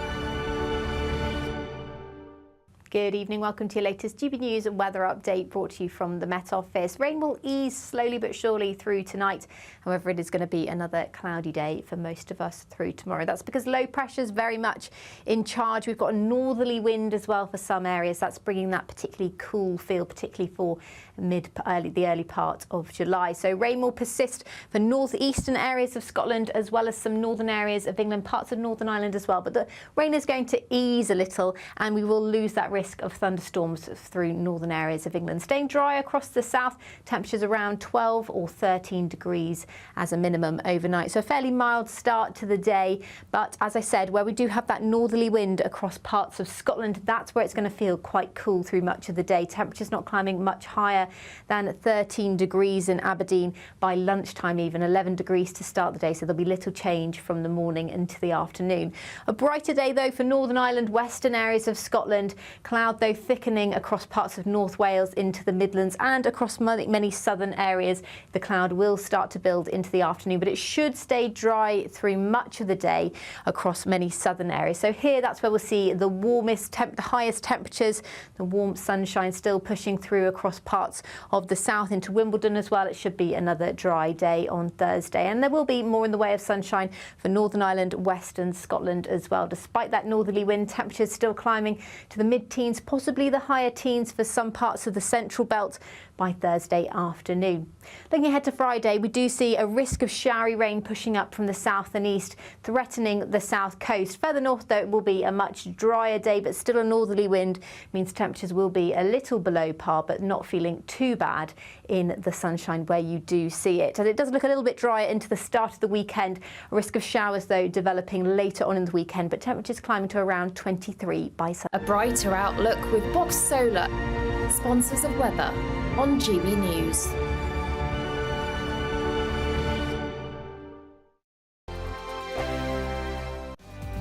Good evening, welcome to your latest GB News and weather update brought to you from the Met Office. Rain will ease slowly but surely through tonight. However, it is going to be another cloudy day for most of us through tomorrow. That's because low pressure is very much in charge. We've got a northerly wind as well for some areas. That's bringing that particularly cool feel, particularly for the early part of July. So rain will persist for northeastern areas of Scotland as well as some northern areas of England, parts of Northern Ireland as well. But the rain is going to ease a little and we will lose that risk of thunderstorms through northern areas of England. Staying dry across the south, temperatures around 12 or 13 degrees as a minimum overnight. So a fairly mild start to the day. But as I said, where we do have that northerly wind across parts of Scotland, that's where it's going to feel quite cool through much of the day. Temperatures not climbing much higher than 13 degrees in Aberdeen by lunchtime, even 11 degrees to start the day. So there'll be little change from the morning into the afternoon. A brighter day though for Northern Ireland, western areas of Scotland. Cloud though thickening across parts of North Wales into the Midlands and across many southern areas. The cloud will start to build into the afternoon, but it should stay dry through much of the day across many southern areas. So here, that's where we'll see the warmest, the highest temperatures, the warm sunshine still pushing through across parts of the south into Wimbledon as well. It should be another dry day on Thursday, and there will be more in the way of sunshine for Northern Ireland, Western Scotland as well. Despite that northerly wind, temperatures still climbing to the mid-teens, possibly the higher teens for some parts of the central belt by Thursday afternoon. Looking ahead to Friday, we do see a risk of showery rain pushing up from the south and east, threatening the south coast. Further north, though, it will be a much drier day, but still a northerly wind means temperatures will be a little below par, but not feeling too bad in the sunshine where you do see it. And it does look a little bit drier into the start of the weekend. A risk of showers, though, developing later on in the weekend, but temperatures climbing to around 23 by sunset. A brighter outlook with Box Solar, sponsors of weather on GB News.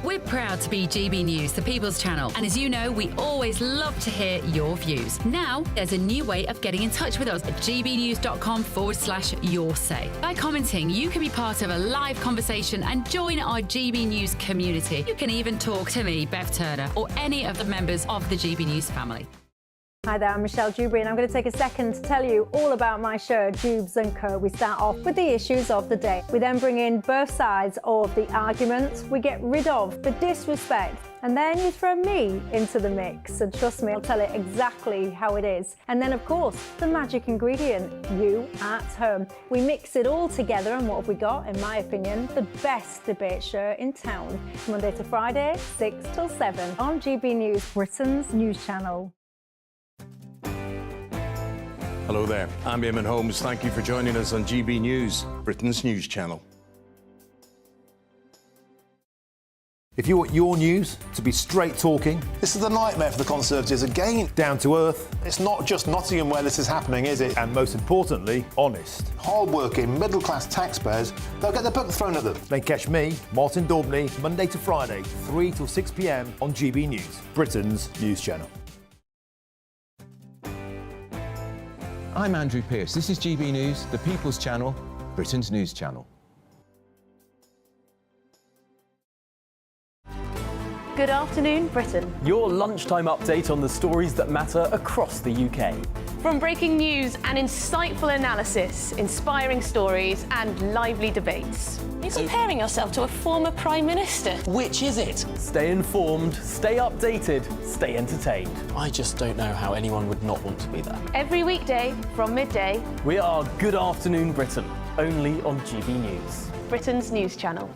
We're proud to be GB News, the People's Channel. And as you know, we always love to hear your views. Now, there's a new way of getting in touch with us at gbnews.com/yoursay. By commenting, you can be part of a live conversation and join our GB News community. You can even talk to me, Bev Turner, or any of the members of the GB News family. Hi there, I'm Michelle Dewberry and I'm going to take a second to tell you all about my show, Jubes & Co. We start off with the issues of the day. We then bring in both sides of the argument. We get rid of the disrespect. And then you throw me into the mix. And trust me, I'll tell it exactly how it is. And then, of course, the magic ingredient, you at home. We mix it all together and what have we got, in my opinion, the best debate show in town. Monday to Friday, 6 till 7 on GB News, Britain's news channel. Hello there, I'm Eamon Holmes. Thank you for joining us on GB News, Britain's news channel. If you want your news to be straight talking, this is the nightmare for the Conservatives again. Down to earth. It's not just Nottingham where this is happening, is it? And most importantly, honest. Hard-working, middle-class taxpayers, they'll get the book thrown at them. They catch me, Martin Daubney, Monday to Friday, 3 till 6 p.m. on GB News, Britain's news channel. I'm Andrew Pearce. This is GB News, the People's Channel, Britain's news channel. Good afternoon, Britain. Your lunchtime update on the stories that matter across the UK. From breaking news and insightful analysis, inspiring stories and lively debates. You're comparing yourself to a former Prime Minister. Which is it? Stay informed, stay updated, stay entertained. I just don't know how anyone would not want to be there. Every weekday from midday. We are Good Afternoon Britain, only on GB News. Britain's news channel.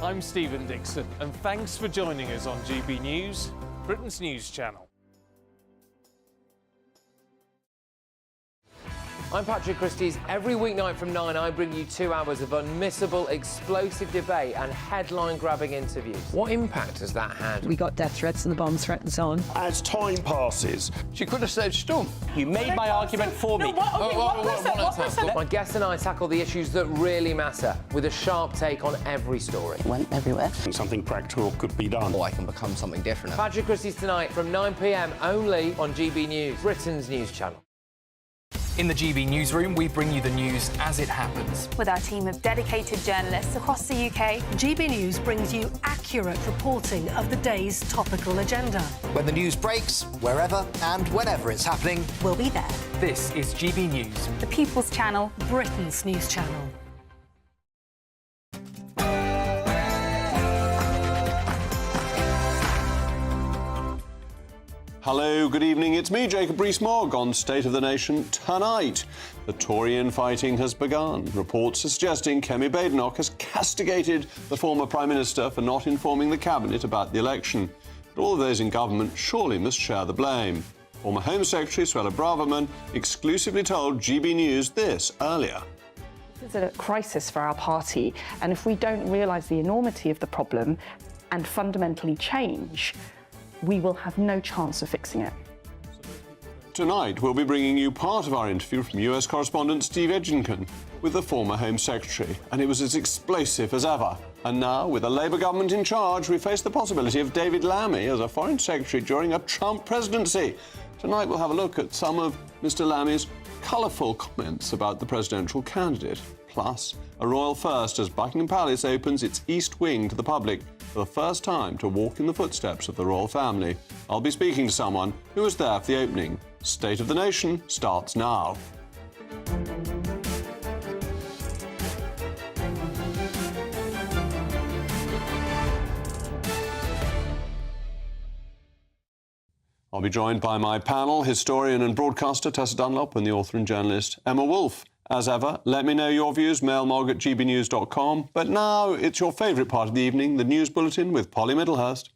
I'm Stephen Dixon, and thanks for joining us on GB News, Britain's news channel. I'm Patrick Christie's. Every weeknight from 9, I bring you 2 hours of unmissable, explosive debate and headline-grabbing interviews. What impact has that had? We got death threats and the bomb threats on. As time passes, she could have said stump. You made my argument for me. My guests and I tackle the issues that really matter, with a sharp take on every story. It went everywhere. Something practical could be done. Or I can become something different. Patrick Christie's tonight from 9 p.m. only on GB News, Britain's news channel. In the GB newsroom, we bring you the news as it happens. With our team of dedicated journalists across the UK, GB News brings you accurate reporting of the day's topical agenda. When the news breaks, wherever and whenever it's happening, We'll be there. This is GB News. the People's Channel. Britain's news channel. Hello, good evening. It's me, Jacob Rees-Mogg, on State of the Nation tonight. The Tory infighting has begun. Reports are suggesting Kemi Badenoch has castigated the former Prime Minister for not informing the Cabinet about the election. But all of those in government surely must share the blame. Former Home Secretary Suella Braverman exclusively told GB News this earlier. This is a crisis for our party, and if we don't realise the enormity of the problem and fundamentally change, we will have no chance of fixing it. Tonight, we'll be bringing you part of our interview from US correspondent Steve Edginton with the former Home Secretary, and it was as explosive as ever. And now, with a Labour government in charge, we face the possibility of David Lammy as a Foreign Secretary during a Trump presidency. Tonight, we'll have a look at some of Mr Lammy's colourful comments about the presidential candidate. Plus, a royal first as Buckingham Palace opens its East Wing to the public for the first time to walk in the footsteps of the royal family. I'll be speaking to someone who was there for the opening. State of the Nation starts now. I'll be joined by my panel, historian and broadcaster Tessa Dunlop and the author and journalist Emma Wolfe. As ever, let me know your views, mailmog@gbnews.com. But now it's your favourite part of the evening, the News Bulletin with Polly Middlehurst.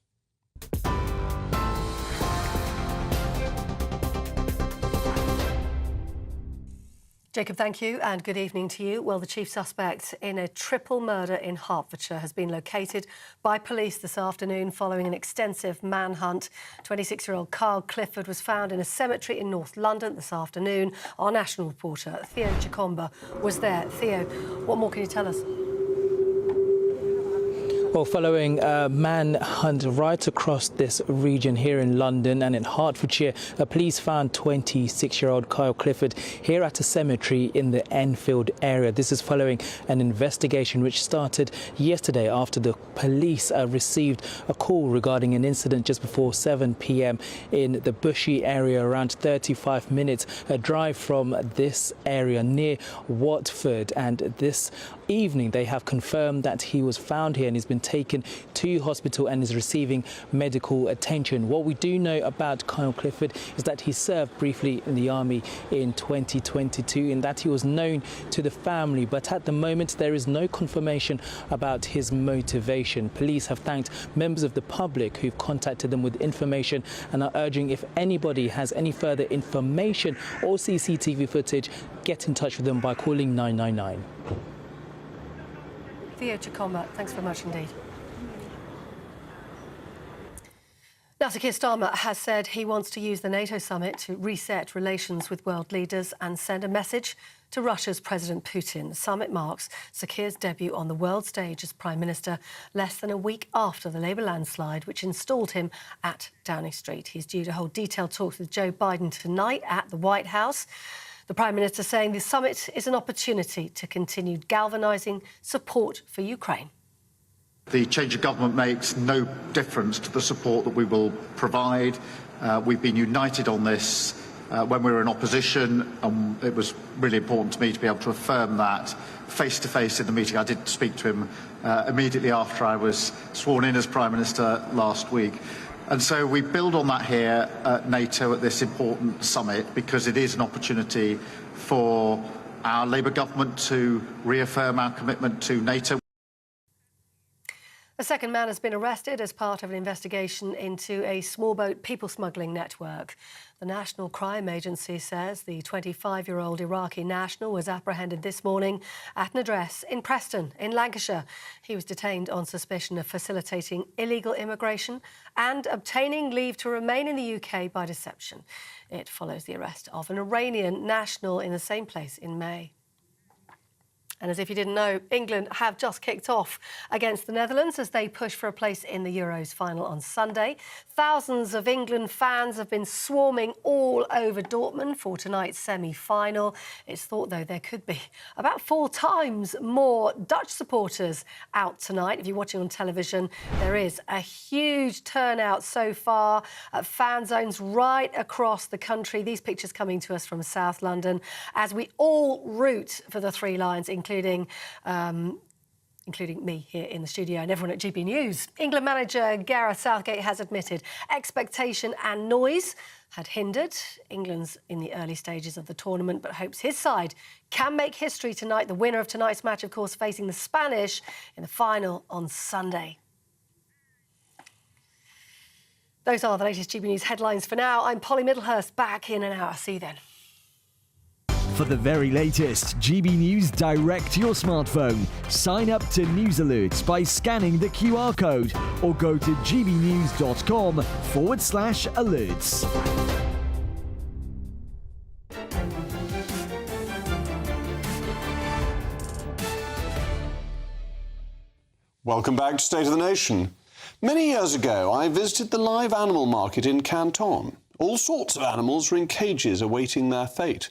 Jacob, thank you, and good evening to you. Well, the chief suspect in a triple murder in Hertfordshire has been located by police this afternoon following an extensive manhunt. 26-year-old Kyle Clifford was found in a cemetery in North London this afternoon. Our national reporter, Theo Chikomba, was there. Theo, what more can you tell us? Well, following a manhunt right across this region here in London and in Hertfordshire, police found 26-year-old Kyle Clifford here at a cemetery in the Enfield area. This is following an investigation which started yesterday after the police received a call regarding an incident just before 7 p.m. in the Bushy area, around 35 minutes a drive from this area near Watford. And this evening they have confirmed that he was found here and he's been taken to hospital and is receiving medical attention. What we do know about Kyle Clifford is that he served briefly in the army in 2022 and that he was known to the family, but at the moment there is no confirmation about his motivation. Police have thanked members of the public who've contacted them with information and are urging if anybody has any further information or CCTV footage, get in touch with them by calling 999. Theo Chikomba, thanks very much indeed. Now, Sir Keir Starmer has said he wants to use the NATO summit to reset relations with world leaders and send a message to Russia's President Putin. The summit marks Sir Keir's debut on the world stage as Prime Minister less than a week after the Labour landslide, which installed him at Downing Street. He's due to hold detailed talks with Joe Biden tonight at the White House. The Prime Minister saying the summit is an opportunity to continue galvanising support for Ukraine. The change of government makes no difference to the support that we will provide. We've been united on this when we were in opposition, and it was really important to me to be able to affirm that face-to-face in the meeting. I did speak to him immediately after I was sworn in as Prime Minister last week. And so we build on that here at NATO at this important summit because it is an opportunity for our Labour government to reaffirm our commitment to NATO. A second man has been arrested as part of an investigation into a small boat people smuggling network. The National Crime Agency says the 25-year-old Iraqi national was apprehended this morning at an address in Preston, in Lancashire. He was detained on suspicion of facilitating illegal immigration and obtaining leave to remain in the UK by deception. It follows the arrest of an Iranian national in the same place in May. And as if you didn't know, England have just kicked off against the Netherlands as they push for a place in the Euros final on Sunday. Thousands of England fans have been swarming all over Dortmund for tonight's semi-final. It's thought, though, there could be about 4 times more Dutch supporters out tonight. If you're watching on television, there is a huge turnout so far at fan zones right across the country. These pictures coming to us from South London as we all root for the Three Lions, including me here in the studio and everyone at GB News. England manager Gareth Southgate has admitted expectation and noise had hindered England's in the early stages of the tournament, but hopes his side can make history tonight. The winner of tonight's match, of course, facing the Spanish in the final on Sunday. Those are the latest GB News headlines for now. I'm Polly Middlehurst, back in an hour. See you then. For the very latest GB News direct to your smartphone, sign up to News Alerts by scanning the QR code or go to gbnews.com/alerts. Welcome back to State of the Nation. Many years ago, I visited the live animal market in Canton. All sorts of animals were in cages awaiting their fate.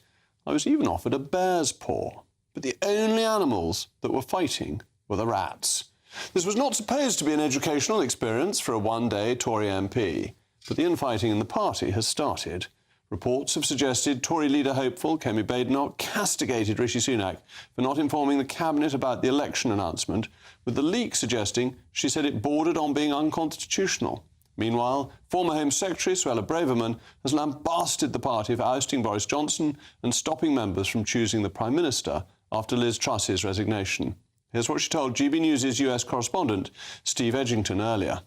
I was even offered a bear's paw. But the only animals that were fighting were the rats. This was not supposed to be an educational experience for a one-day Tory MP, but the infighting in the party has started. Reports have suggested Tory leader hopeful Kemi Badenoch castigated Rishi Sunak for not informing the Cabinet about the election announcement, with the leak suggesting she said it bordered on being unconstitutional. Meanwhile, former Home Secretary Suella Braverman has lambasted the party for ousting Boris Johnson and stopping members from choosing the Prime Minister after Liz Truss's resignation. Here's what she told GB News' US correspondent Steve Edgington earlier.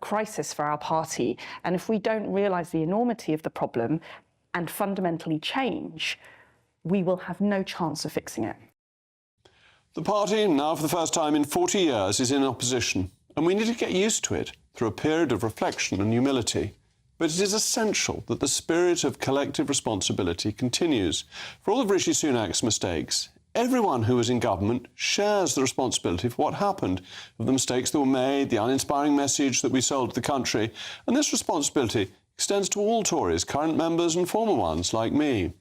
Crisis for our party, and if we don't realise the enormity of the problem and fundamentally change, we will have no chance of fixing it. The party, now for the first time in 40 years, is in opposition, and we need to get used to it through a period of reflection and humility. But it is essential that the spirit of collective responsibility continues. For all of Rishi Sunak's mistakes, everyone who was in government shares the responsibility for what happened, of the mistakes that were made, the uninspiring message that we sold to the country. And this responsibility extends to all Tories, current members and former ones like me.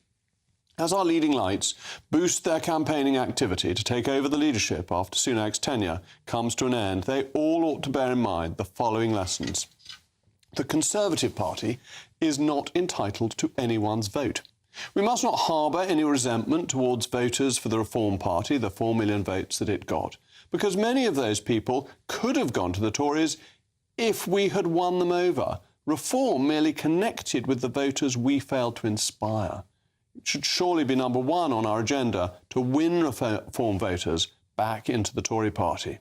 As our leading lights boost their campaigning activity to take over the leadership after Sunak's tenure comes to an end, they all ought to bear in mind the following lessons. The Conservative Party is not entitled to anyone's vote. We must not harbour any resentment towards voters for the Reform Party, the 4 million votes that it got, because many of those people could have gone to the Tories if we had won them over. Reform merely connected with the voters we failed to inspire. It should surely be number one on our agenda to win Reform voters back into the Tory party.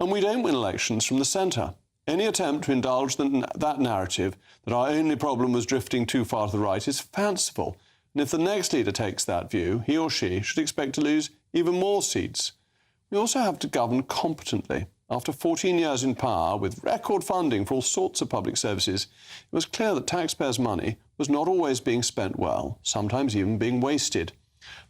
And we don't win elections from the centre. Any attempt to indulge that narrative that our only problem was drifting too far to the right is fanciful. And if the next leader takes that view, he or she should expect to lose even more seats. We also have to govern competently. After 14 years in power, with record funding for all sorts of public services, it was clear that taxpayers' money was not always being spent well, sometimes even being wasted.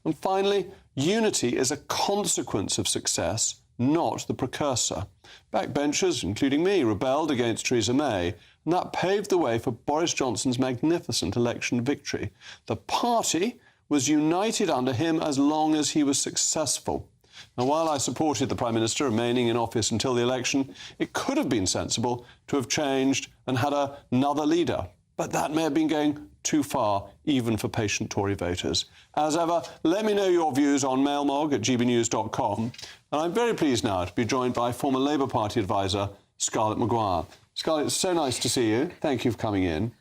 And finally, unity is a consequence of success, not the precursor. Backbenchers, including me, rebelled against Theresa May, and that paved the way for Boris Johnson's magnificent election victory. The party was united under him as long as he was successful. Now, while I supported the Prime Minister remaining in office until the election, it could have been sensible to have changed and had another leader. But that may have been going too far, even for patient Tory voters. As ever, let me know your views on mailmog@gbnews.com. And I'm very pleased now to be joined by former Labour Party advisor Scarlett Maguire. Scarlett, it's so nice to see you. Thank you for coming in.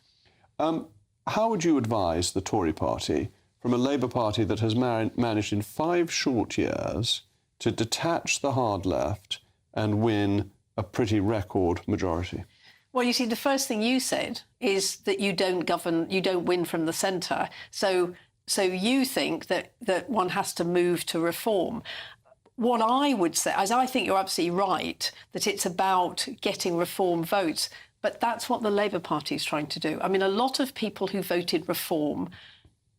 How would you advise the Tory party from a Labour Party that has managed in 5 short years to detach the hard left and win a pretty record majority? Well, you see, the first thing you said is that you don't win from the centre. So you think that one has to move to reform. What I would say is I think you're absolutely right that it's about getting reform votes, but that's what the Labour Party is trying to do. I mean, a lot of people who voted reform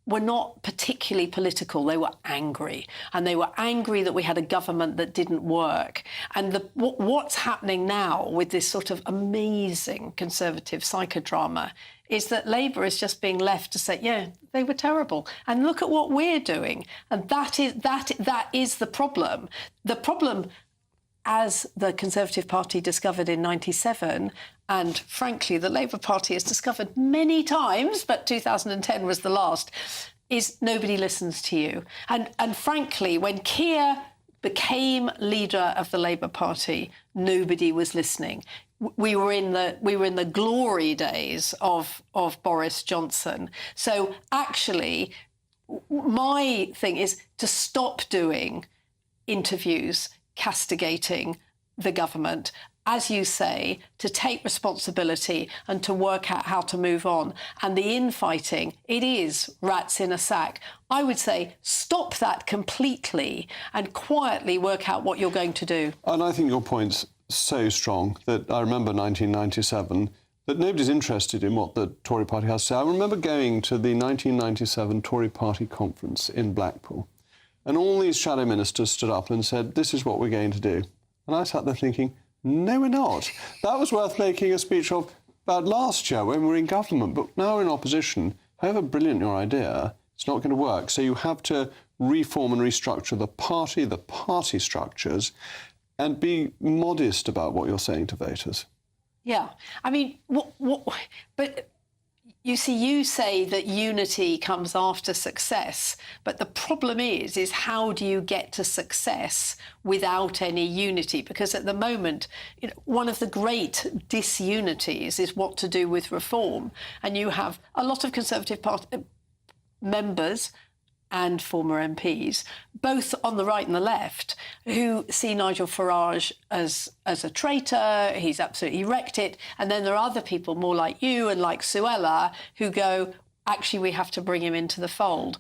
were not particularly political. They were angry. And they were angry that we had a government that didn't work. And what's happening now with this sort of amazing Conservative psychodrama is that Labour is just being left to say, yeah, they were terrible. And look at what we're doing. And that is the problem. The problem, as the Conservative Party discovered in '97, and frankly, the Labour Party has discovered many times, but 2010 was the last, is nobody listens to you. And frankly, when Keir became leader of the Labour Party, nobody was listening. We were in the glory days of Boris Johnson. So actually, my thing is to stop doing interviews castigating the government, as you say, to take responsibility and to work out how to move on. And the infighting, it is rats in a sack. I would say stop that completely and quietly work out what you're going to do. And I think your point's so strong that I remember 1997, that nobody's interested in what the Tory party has to say. I remember going to the 1997 Tory party conference in Blackpool, and all these shadow ministers stood up and said, this is what we're going to do. And I sat there thinking, no, we're not. That was worth making a speech of about last year when we were in government, but now we're in opposition. However brilliant your idea, it's not going to work. So you have to reform and restructure the party structures, and be modest about what you're saying to voters. Yeah. I mean, but you see, you say that unity comes after success, but the problem is how do you get to success without any unity? Because at the moment, one of the great disunities is what to do with reform. And you have a lot of Conservative Party members and former MPs, both on the right and the left, who see Nigel Farage as a traitor. He's absolutely wrecked it. And then there are other people more like you and like Suella who go, actually, we have to bring him into the fold.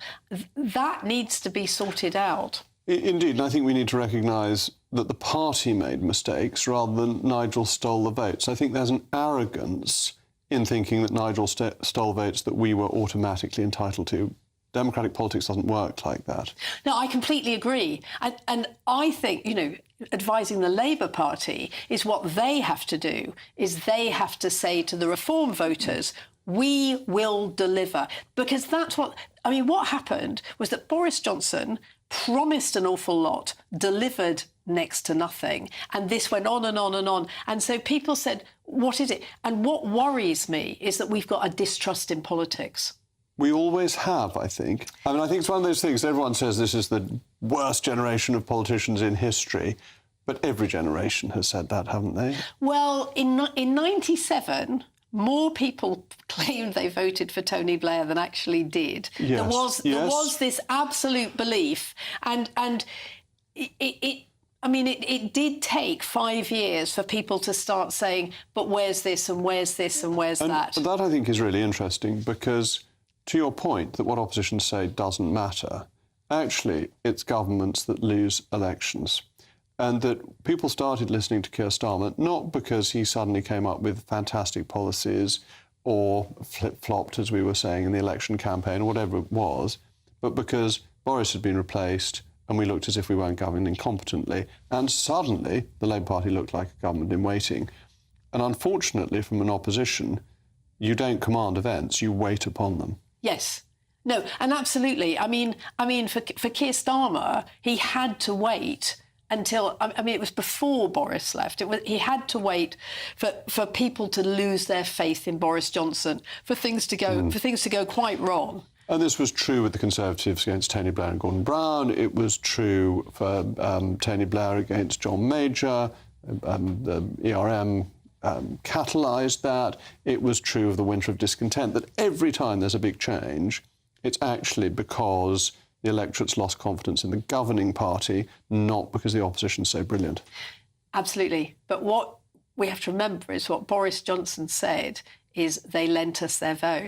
That needs to be sorted out. Indeed, and I think we need to recognise that the party made mistakes rather than Nigel stole the votes. I think there's an arrogance in thinking that Nigel stole votes that we were automatically entitled to. Democratic politics doesn't work like that. No, I completely agree. And I think, advising the Labour Party is what they have to do, is they have to say to the Reform voters, we will deliver. Because that's what happened was that Boris Johnson promised an awful lot, delivered next to nothing. And this went on and on and on. And so people said, what is it? And what worries me is that we've got a distrust in politics. We always have, I think. I think it's one of those things, everyone says this is the worst generation of politicians in history, but every generation has said that, haven't they? Well, in '97, more people claimed they voted for Tony Blair than actually did. Yes. There was this absolute belief, and it did take 5 years for people to start saying, but where's this and where's this and where's that? But that, I think, is really interesting because, to your point, that what opposition say doesn't matter, actually, it's governments that lose elections. And that people started listening to Keir Starmer not because he suddenly came up with fantastic policies or flip-flopped, as we were saying, in the election campaign or whatever it was, but because Boris had been replaced and we looked as if we weren't governing competently. And suddenly, the Labour Party looked like a government in waiting. And unfortunately, from an opposition, you don't command events, you wait upon them. Yes. No, and absolutely. I mean, for Keir Starmer, he had to wait until, it was before Boris left. He had to wait for people to lose their faith in Boris Johnson, for things to go quite wrong. And this was true with the Conservatives against Tony Blair and Gordon Brown. It was true for Tony Blair against John Major. The ERM catalysed that. It was true of the winter of discontent, that every time there's a big change, it's actually because the electorate's lost confidence in the governing party, not because the opposition's so brilliant. Absolutely. But what we have to remember is what Boris Johnson said is they lent us their vote.